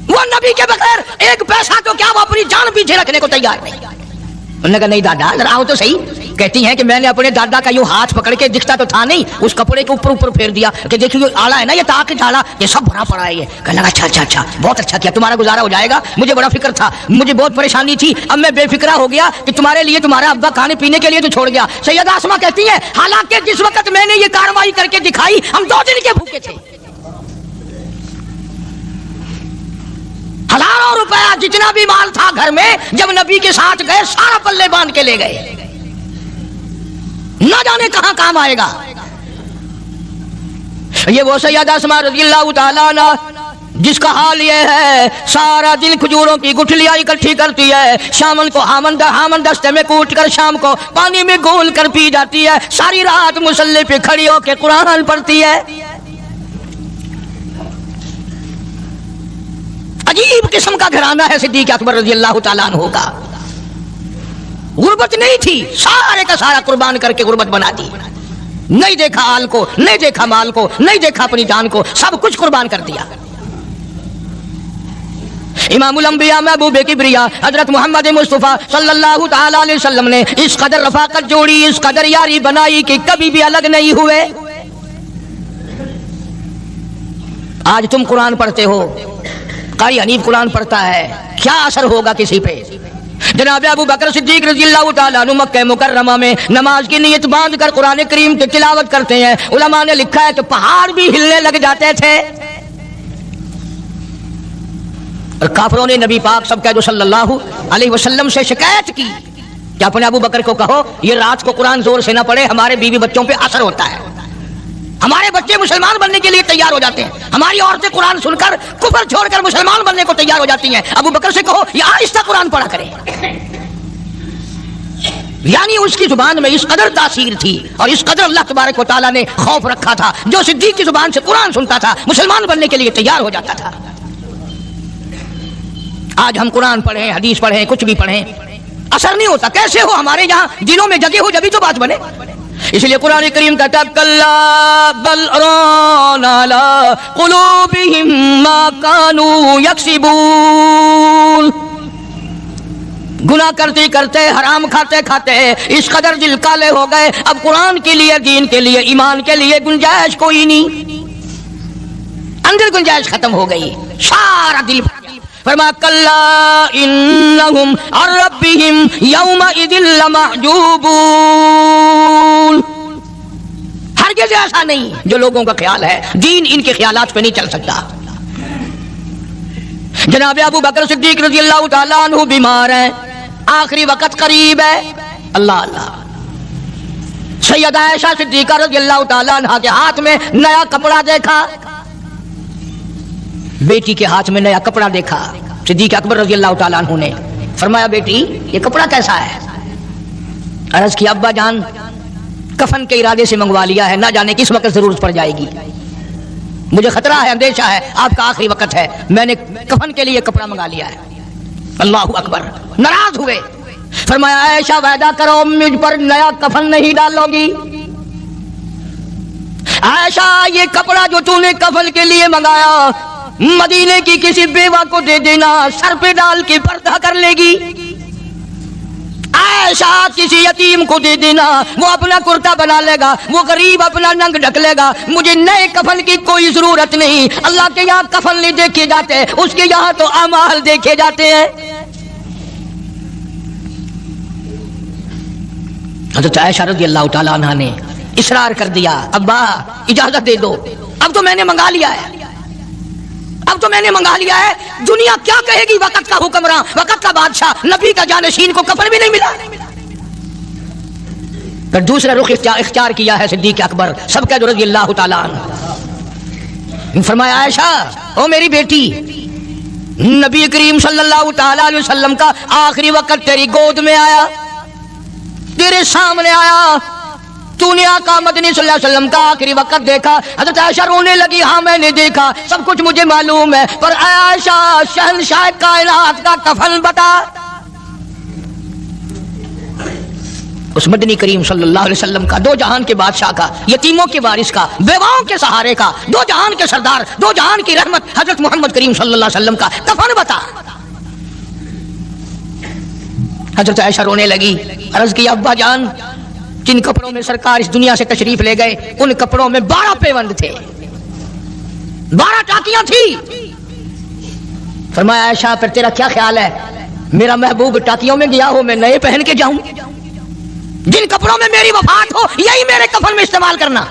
वो नबी के बगैर एक पैसा तो क्या, वो अपनी जान पीछे रखने को तैयार नहीं। उन्होंने कहा, नहीं दादा जरा आओ तो सही। कहती हैं कि मैंने अपने दादा का यूं हाथ पकड़ के, दिखता तो था नहीं, उस कपड़े के ऊपर फेर दिया कि देखिए आला है ना, ये ताक झाड़ा, ये सब भरा पड़ा है। ये कहने लगा, अच्छा अच्छा अच्छा, बहुत अच्छा किया, तुम्हारा गुजारा हो जाएगा। मुझे बड़ा फिक्र था, मुझे बहुत परेशानी थी, अब मैं बेफिक्रा हो गया कि तुम्हारे लिए तुम्हारा अब्बा खाने पीने के लिए तो छोड़ गया। सैयदा अस्मा कहती है, हालांकि जिस वक्त मैंने ये कार्रवाई करके दिखाई, हम 2 दिन के भूखे थे। हजारों रुपया जितना भी माल था घर में, जब नबी के साथ गए सारा पल्ले बांध के ले गए, न जाने कहां काम आएगा। ये वो सैयदा अस्मा रज़ियल्लाहु ताला अन्हा जिसका हाल ये है, सारा दिन खजूरों की गुठलियां इकट्ठी करती है, शामन को हामन दस्ते में कूट कर शाम को पानी में घोल कर पी जाती है, सारी रात मुसल्ले पे खड़ी होकर कुरान पढ़ती है। अजीब किस्म का घराना है सिद्दीक़ अकबर रज़ियल्लाहु ताला अन्हु का। गुर्बत नहीं थी, सारे का सारा कुर्बान करके गुर्बत बना दी। नहीं देखा आल को, नहीं देखा माल को, नहीं देखा अपनी जान को, सब कुछ कुर्बान कर दिया। इमामुल अंबिया महबूब किबरिया हजरत मोहम्मद मुस्तफा सल्लल्लाहु ताला अलैहि वसल्लम ने इस कदर रफाकत जोड़ी, इस कदर यारी बनाई कि कभी भी अलग नहीं हुए। आज तुम कुरान पढ़ते हो, कारी हनीफ कुरान पढ़ता है, क्या असर होगा किसी पे? जनाब अबू बकर सिद्दीक रज़ियल्लाहु ताला अन्हु मक्का मुकर्रमा में नमाज की नियत बांध कर कुरान करीम की तिलावत करते हैं। उलमा ने लिखा है कि पहाड़ भी हिलने लग जाते थे। और काफिरों ने नबी पाक सबके सल्लल्लाहु अलैहि वसल्लम से शिकायत की कि अपने अबू बकर को कहो ये रात को कुरान जोर से ना पढ़े, हमारे बीवी बच्चों पे असर होता है, हमारे बच्चे मुसलमान बनने के लिए तैयार हो जाते हैं, हमारी औरतें कुरान सुनकर कुफर छोड़कर मुसलमान बनने को तैयार हो जाती हैं। अबू बकर से कहो ये आहिस्ता कुरान पढ़ा करे। यानी उसकी जुबान में इस कदर तासीर थी और इस कदर अल्लाह तबारक व तआला ने खौफ रखा था, जो सिद्दीक की जुबान से कुरान सुनता था मुसलमान बनने के लिए तैयार हो जाता था। आज हम कुरान पढ़ें, हदीस पढ़ें, कुछ भी पढ़ें, असर नहीं होता। कैसे हो? हमारे यहाँ दिलों में जगह हो, जब तो बात बने। इसलिए कुरान करीम कहता है कल्ला बल राना अला कुलूबिहिम मा कानू यक्सिबून। गुनाह करते करते, हराम खाते खाते इस कदर दिल काले हो गए, अब कुरान के लिए, दीन के लिए, ईमान के लिए गुंजाइश कोई नहीं, अंदर गुंजाइश खत्म हो गई, सारा दिल फरमाया कल्ला इन्नहुम अन रब्बिहिम यौमइदिन लमहजूबून। हरगिज़ ऐसा नहीं जो लोगों का ख्याल है, दीन इनके ख्यालात पे नहीं चल सकता। जनाब अबू बकर सिद्दीक रज़ियल्लाहु ताला अन्हु बीमार हैं, आखिरी वक्त करीब है। अल्लाह अल्लाह। सैयदा आयशा सिद्दीका रज़ियल्लाहु ताला अन्हा के हाथ में नया कपड़ा देखा, बेटी के हाथ में नया कपड़ा देखा। सिद्दीक अकबर रज़ियल्लाहु ताला अन्हु ने फरमाया बेटी ये कपड़ा कैसा है? अर्ज की अब्बा जान कफन के इरादे से मंगवा लिया है, ना जाने किस वक्त जरूरत पड़ जाएगी, मुझे खतरा है, अंदेशा है, आपका आखिरी वक्त है, मैंने कफन के लिए कपड़ा मंगा लिया है। अल्लाहु अकबर। नाराज हुए, फरमाया आयशा वादा करो मुझ पर नया कफन नहीं डालोगी। आयशा ये कपड़ा जो तूने कफन के लिए मंगाया मदीने की किसी बेवा को दे देना, सर पे डाल के पर्दा कर लेगी। عائشہ کسی یتیم کو دے دینا، وہ اپنا کرتا بنا لے گا، وہ غریب اپنا ننگ ڈھک لے گا، مجھے نئے کفن کی کوئی ضرورت نہیں۔ اللہ کے یہاں کفن نہیں دیکھے جاتے، اس کے یہاں تو اعمال دیکھے جاتے ہیں۔ حضرت عائشہ رضی اللہ تعالیٰ عنہ نے اصرار کر دیا، ابا اجازت دے دو، اب تو میں نے منگا لیا ہے، اب تو میں نے منگا لیا ہے، دنیا کیا کہے گی؟ وقت کا حکمراں، وقت کا بادشاہ، نبی کا جانشین کو کفن بھی نہیں ملا۔ پھر دوسرا رخ اختیار کیا ہے صدیق اکبر سب رضی اللہ تعالیٰ عنہ۔ فرمایا عائشہ او میری بیٹی، نبی کریم صلی اللہ تعالیٰ علیہ وسلم کا آخری وقت تیری گود میں آیا، تیرے سامنے آیا، تو نے آقا مدنی صلی اللہ علیہ وسلم کا آخری وقت دیکھا۔ حضرت عائشہ رونے لگی، ہاں میں نے دیکھا، سب کچھ مجھے معلوم ہے، پر عائشہ شہنشاہ کائنات کا کفن بتا۔ اس مدنی کریم صلی اللہ علیہ وسلم کا، دو جہان کے بادشاہ کا، یتیموں کے وارث کا، بیواؤں کے سہارے کا، دو جہان کے سردار، دو جہان کی رحمت حضرت محمد کریم صلی اللہ علیہ وسلم کا کفن بتا۔ حضرت عائشہ رونے لگی، عرض کی ابا جان، جن کپڑوں میں سرکار اس دنیا سے تشریف لے گئے ان کپڑوں میں 12 پیوند تھے، 12 ٹاکیاں تھی۔ فرمایا عائشہ پھر تیرا کیا خیال ہے، میرا محبوب ٹاکیوں میں گیا ہو، میں نئے پہن کے جاؤں؟ جن کپڑوں میں میری وفات ہو یہی میرے کفن میں استعمال کرنا،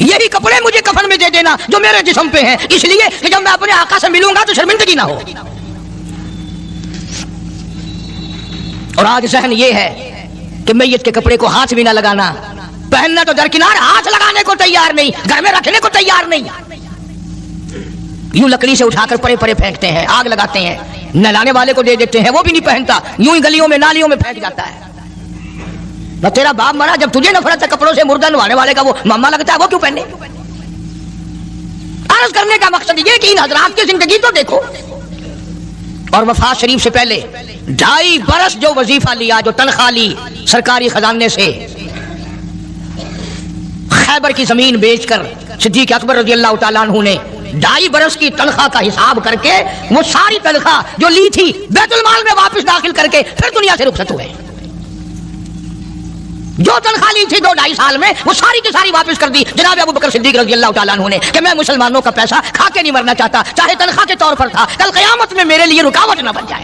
یہی کپڑے مجھے کفن میں دے دینا جو میرے جسم پہ ہیں، اس لیے کہ جب میں اپنے آقا سے ملوں گا تو شرمندگی نہ ہو۔ اور آج ذہن یہ ہے کہ میت کے کپڑے کو ہاتھ بھی نہ لگانا، پہننا تو درکنار، ہاتھ لگانے کو تیار نہیں، گھر میں رکھنے کو تیار نہیں، یوں لکڑی سے اٹھا کر پرے پرے پھینکتے ہیں، آگ لگاتے ہیں، نہلانے والے کو دے دیتے ہیں، وہ بھی نہیں پہنتا، یوں ہی گلیوں میں نالیوں میں پھینک جاتا ہے۔ نہ تیرا باپ مرا، جب تجھے نفرت ہے کپڑوں سے، مردہ نہوانے والے کا وہ ماما لگتا ہے، وہ کیوں پہنے؟ عرض کرنے کا مقصد یہ کہ ان حضرات کی زندگی تو دیکھو۔ اور وفات شریف سے پہلے 2.5 برس جو وظیفہ لیا، جو تنخواہ لی سرکاری خزانے سے، خیبر کی زمین بیچ کر صدیق اکبر رضی اللہ تعالیٰ عنہ نے 2.5 برس کی تنخواہ کا حساب کر کے وہ ساری تنخواہ جو لی تھی بیت المال میں واپس داخل کر کے پھر دنیا سے رخصت ہوئے۔ جو تنخواہ لی تھی 2-2.5 سال میں وہ ساری کی ساری واپس کر دی جناب ابو بکر صدیق رضی اللہ تعالیٰ عنہ نے، کہ میں مسلمانوں کا پیسہ کھا کے نہیں مرنا چاہتا، چاہے تنخواہ کے طور پر تھا، کل قیامت میں میرے لیے رکاوٹ نہ بن جائے۔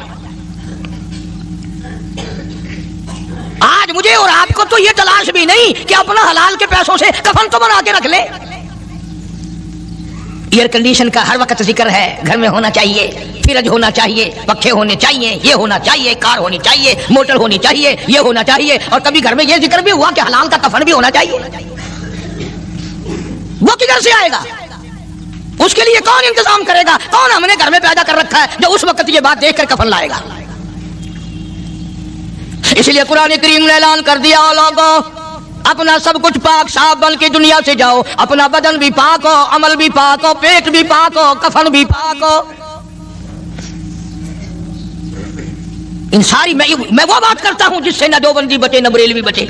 آج مجھے اور آپ کو تو یہ تلاش بھی نہیں کہ اپنا حلال کے پیسوں سے کفن تو بنا کے رکھ لے۔ ایئر کنڈیشن کا ہر وقت ذکر ہے، گھر میں ہونا چاہیے، فریج ہونا چاہیے، پنکھے ہونے چاہیے، یہ ہونا چاہیے، کار ہونی چاہیے، موٹر ہونی چاہیے، یہ ہونا چاہیے، اور کبھی گھر میں یہ ذکر بھی ہوا کہ حلال کا کفن بھی ہونا چاہیے۔ وہ کدھر سے آئے گا؟ اس کے لیے کون انتظام کرے گا؟ کون ہم نے گھر میں پیدا کر رکھا ہے جو اس وقت یہ بات دیکھ کر کفن لائے گا؟ اس لیے قرآن کریم نے اعلان کر دیا، لوگوں اپنا سب کچھ پاک صاف بن کے دنیا سے جاؤ، اپنا بدن بھی پاک ہو، عمل بھی پاک ہو، پیٹ بھی پاک ہو، کفن بھی پاک ہو۔ ان ساری میں وہ بات کرتا ہوں جس سے نہ دیوبندی بچے، نہ بریلوی بچے،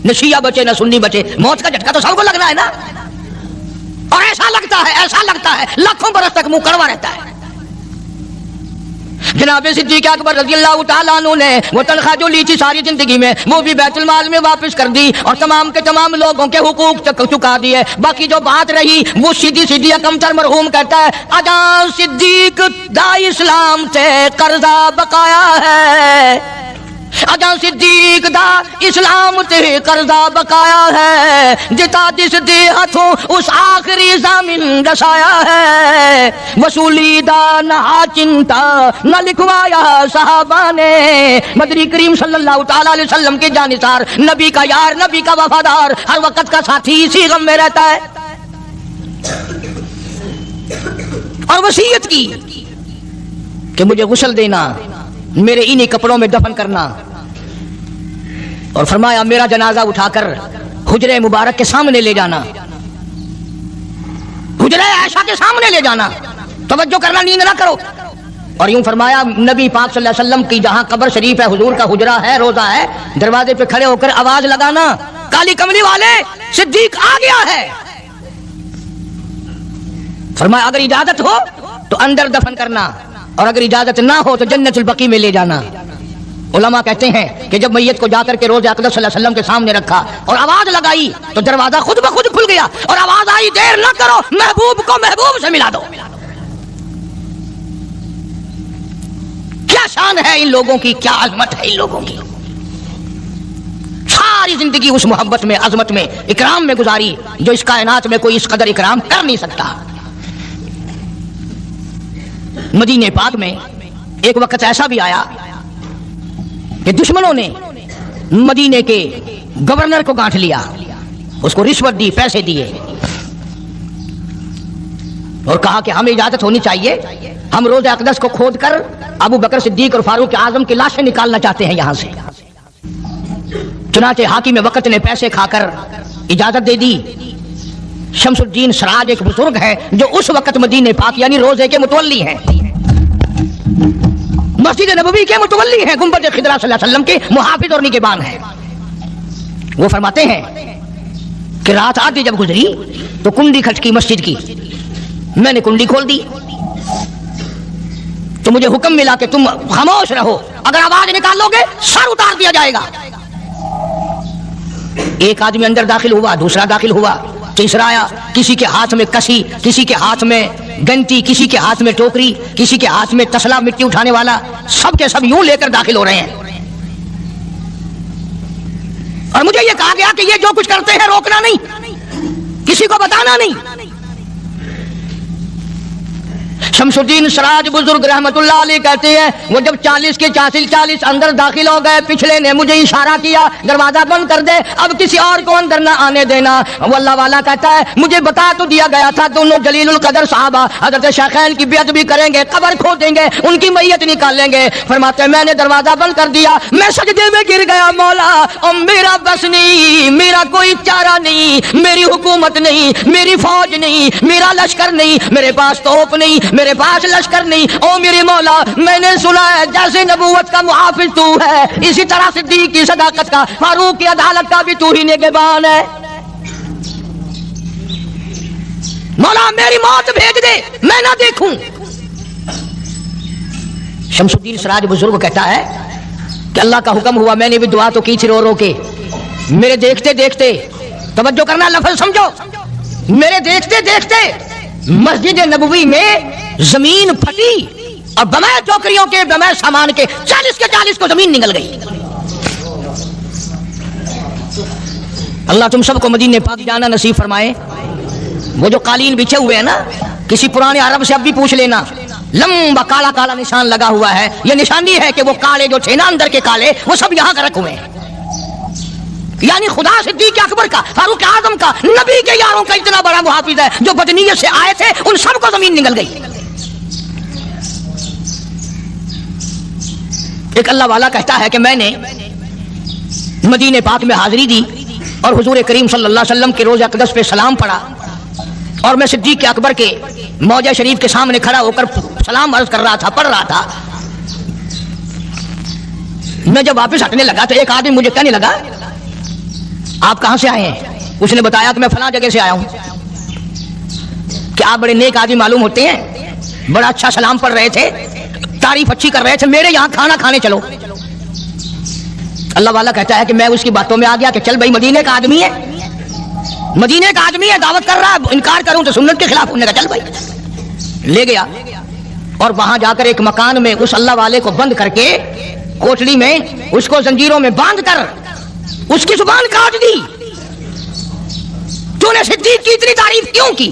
نہ شیعہ بچے، نہ سنی بچے۔ موت کا جھٹکا تو سب کو لگنا ہے نا، اور ایسا لگتا ہے لاکھوں برس تک منہ کڑوا رہتا ہے۔ جناب صدیق اکبر رضی اللہ تعالیٰ عنہ نے وہ تنخواہ جو لی تھی ساری زندگی میں وہ بھی بیت المال میں واپس کر دی اور تمام کے تمام لوگوں کے حقوق چکا دیے۔ باقی جو بات رہی وہ سیدھی اکمتر مرحوم کہتا ہے، اجاں صدیق دا اسلام سے قرضہ بقایا ہے، اجاں صدیق دا اسلام تے قرضہ بقایا ہے، جتا جس دے ہاتھوں اس آخری زمین رسایا ہے، وصولی دا نہ چنتا نہ لکھوایا صحابہ نے۔ مدنی کریم صلی اللہ تعالیٰ علیہ وسلم کے جانثار، نبی کا یار، نبی کا وفادار، ہر وقت کا ساتھی اسی غم میں رہتا ہے۔ اور وصیت کی کہ مجھے غسل دینا، میرے انہی کپڑوں میں دفن کرنا، اور فرمایا میرا جنازہ اٹھا کر حجرے مبارک کے سامنے لے جانا، حجرے عائشہ کے سامنے لے جانا، توجہ کرنا، نیند نہ کرو۔ اور یوں فرمایا نبی پاک صلی اللہ علیہ وسلم کی جہاں قبر شریف ہے، حضور کا حجرہ ہے، روضہ ہے، دروازے پہ کھڑے ہو کر آواز لگانا، کالی کملی والے صدیق آ گیا ہے۔ فرمایا اگر اجازت ہو تو اندر دفن کرنا، اور اگر اجازت نہ ہو تو جنت البقیع میں لے جانا۔ उलमा कहते हैं कि जब मैयत को जाकर के रोज़े अक़दस सल्लल्लाहु अलैहि वसल्लम के सामने रखा और आवाज लगाई तो दरवाजा खुद ब खुद खुल गया और आवाज आई, देर न करो, महबूब को महबूब से मिला दो। क्या शान है इन लोगों की, क्या अजमत है इन लोगों की। सारी जिंदगी उस मोहब्बत में, अजमत में, इकराम में गुजारी जो इस कायनात में कोई इस कदर इकराम कर नहीं सकता। मदीने पाक में एक वक्त ऐसा भी आया कि दुश्मनों ने मदीने के गवर्नर को गांठ लिया, उसको रिश्वत दी, पैसे दिए और कहा कि हमें इजाजत होनी चाहिए, हम रोज़े अक़दस को खोद कर अबू बकर सिद्दीक और फारूक आजम की लाशें निकालना चाहते हैं यहां से। चुनाचे हाकिम वक्त ने पैसे खाकर इजाजत दे दी। शमसुद्दीन सराज एक बुजुर्ग है जो उस वक्त मदीने पाक यानी रोजे के मुतवल्ली हैं, मस्जिद नबवी के मुतवल्ली हैं, गुंबद खिदरा सल्लल्लाहु अलैहि वसल्लम के मुहाफिज और निगहबान हैं। वो फरमाते हैं कि रात आधी जब गुजरी तो कुंडी खटकी मस्जिद की, मैंने कुंडी खोल दी तो मुझे हुक्म मिला कि तुम खामोश रहो, अगर आवाज निकालोगे सर उतार दिया जाएगा। एक आदमी अंदर दाखिल हुआ, दूसरा दाखिल हुआ, तीसरा आया, किसी के हाथ में कसी, किसी के हाथ में गंती, किसी के हाथ में टोकरी, किसी के हाथ में तसला मिट्टी उठाने वाला, सब के सब यूं लेकर दाखिल हो रहे हैं। और मुझे ये कहा गया कि ये जो कुछ करते हैं रोकना नहीं, किसी को बताना नहीं। शमसुद्दीन सराज बुजुर्ग रहमतुल्लाह अलैह कहते हैं वो जब 40 के 40 अंदर दाखिल हो गए, पिछले ने मुझे इशारा किया दरवाजा बंद कर दे, अब किसी और को अंदर ना आने देना। वल्लाह वाला कहता है मुझे बता तो दिया गया था दोनों जलीलुल कदर साहबा हजरत शेखैन की बेअदबी करेंगे, कब्र खोदेंगे, उनकी मैयत निकालेंगे। फरमाते मैंने दरवाजा बंद कर दिया, मैं सजदे में गिर गया, मौला और मेरा बस नहीं, मेरा कोई चारा नहीं, मेरी हुकूमत नहीं, मेरी फौज नहीं, मेरा लश्कर नहीं, मेरे पास तोप नहीं, मेरे पास लश्कर नहीं। ओ मेरे मौला, मैंने सुना है जैसे नबूवत का मुहाफिज तू है, इसी तरह सिद्दीक की सदाकत का, फारूक की अदालत का भी तू ही निगहबान है। मौला मेरी मौत भेज दे, मैं ना देखूं। शमसुद्दीन सराज बुजुर्ग कहता है कि अल्लाह का हुक्म हुआ, मैंने भी दुआ तो की थी रो रो के, मेरे देखते देखते, तवज्जो करना लफ्ज़ समझो, मेरे देखते देखते मस्जिद नबवी में जमीन फटी और बगैर टोकरियों के, बगैर सामान के 40 के 40 को जमीन निकल गई। अल्लाह तुम सबको मदीने पाक जाना नसीब फरमाए। वो जो कालीन बिछे हुए हैं ना, किसी पुराने अरब से अब भी पूछ लेना, लंबा काला काला निशान लगा हुआ है, ये निशानी है कि वो काले जो थे ना अंदर के काले, वो सब यहाँ रखे हुए हैं। यानी खुदा सिद्दीक अकबर का, फारूक आजम का, नबी के यारों का इतना बड़ा मुहाफिज है, जो बदनीयत से आए थे उन सबको जमीन निकल गई। एक अल्लाह वाला कहता है कि मैंने मदीने पाक में हाजिरी दी और हुजूर करीम सल्लल्लाहु अलैहि वसल्लम के रोज़े अक़दस पे सलाम पढ़ा और मैं सिद्दीक के अकबर के मौजा शरीफ के सामने खड़ा होकर सलाम अर्ज कर रहा था, पढ़ रहा था। मैं जब वापस हटने लगा तो एक आदमी मुझे कहने लगा आप कहां से आए हैं? उसने बताया कि मैं फलां जगह से आया हूं। कि आप बड़े नेक आदमी मालूम होते हैं, बड़ा अच्छा सलाम पढ़ रहे थे, तारीफ अच्छी कर रहे थे, मेरे यहां खाना खाने चलो। अल्लाह वाला कहता है कि मैं उसकी बातों में आ गया कि चल भाई, मदीने का आदमी है, मदीने का आदमी है, दावत कर रहा है, इनकार करूं तो सुन्नत के खिलाफ होने का, चल भाई। ले गया और वहां जाकर एक मकान में उस अल्लाह वाले को बंद करके, कोठरी में उसको जंजीरों में बांध कर उसकी जुबान काट दी। तूने सिद्दीक की इतनी तारीफ क्यों की?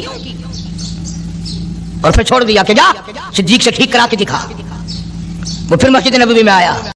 और फिर छोड़ दिया कि जा सिद्दीक से ठीक करा के दिखा। वो फिर मस्जिद नबवी में आया।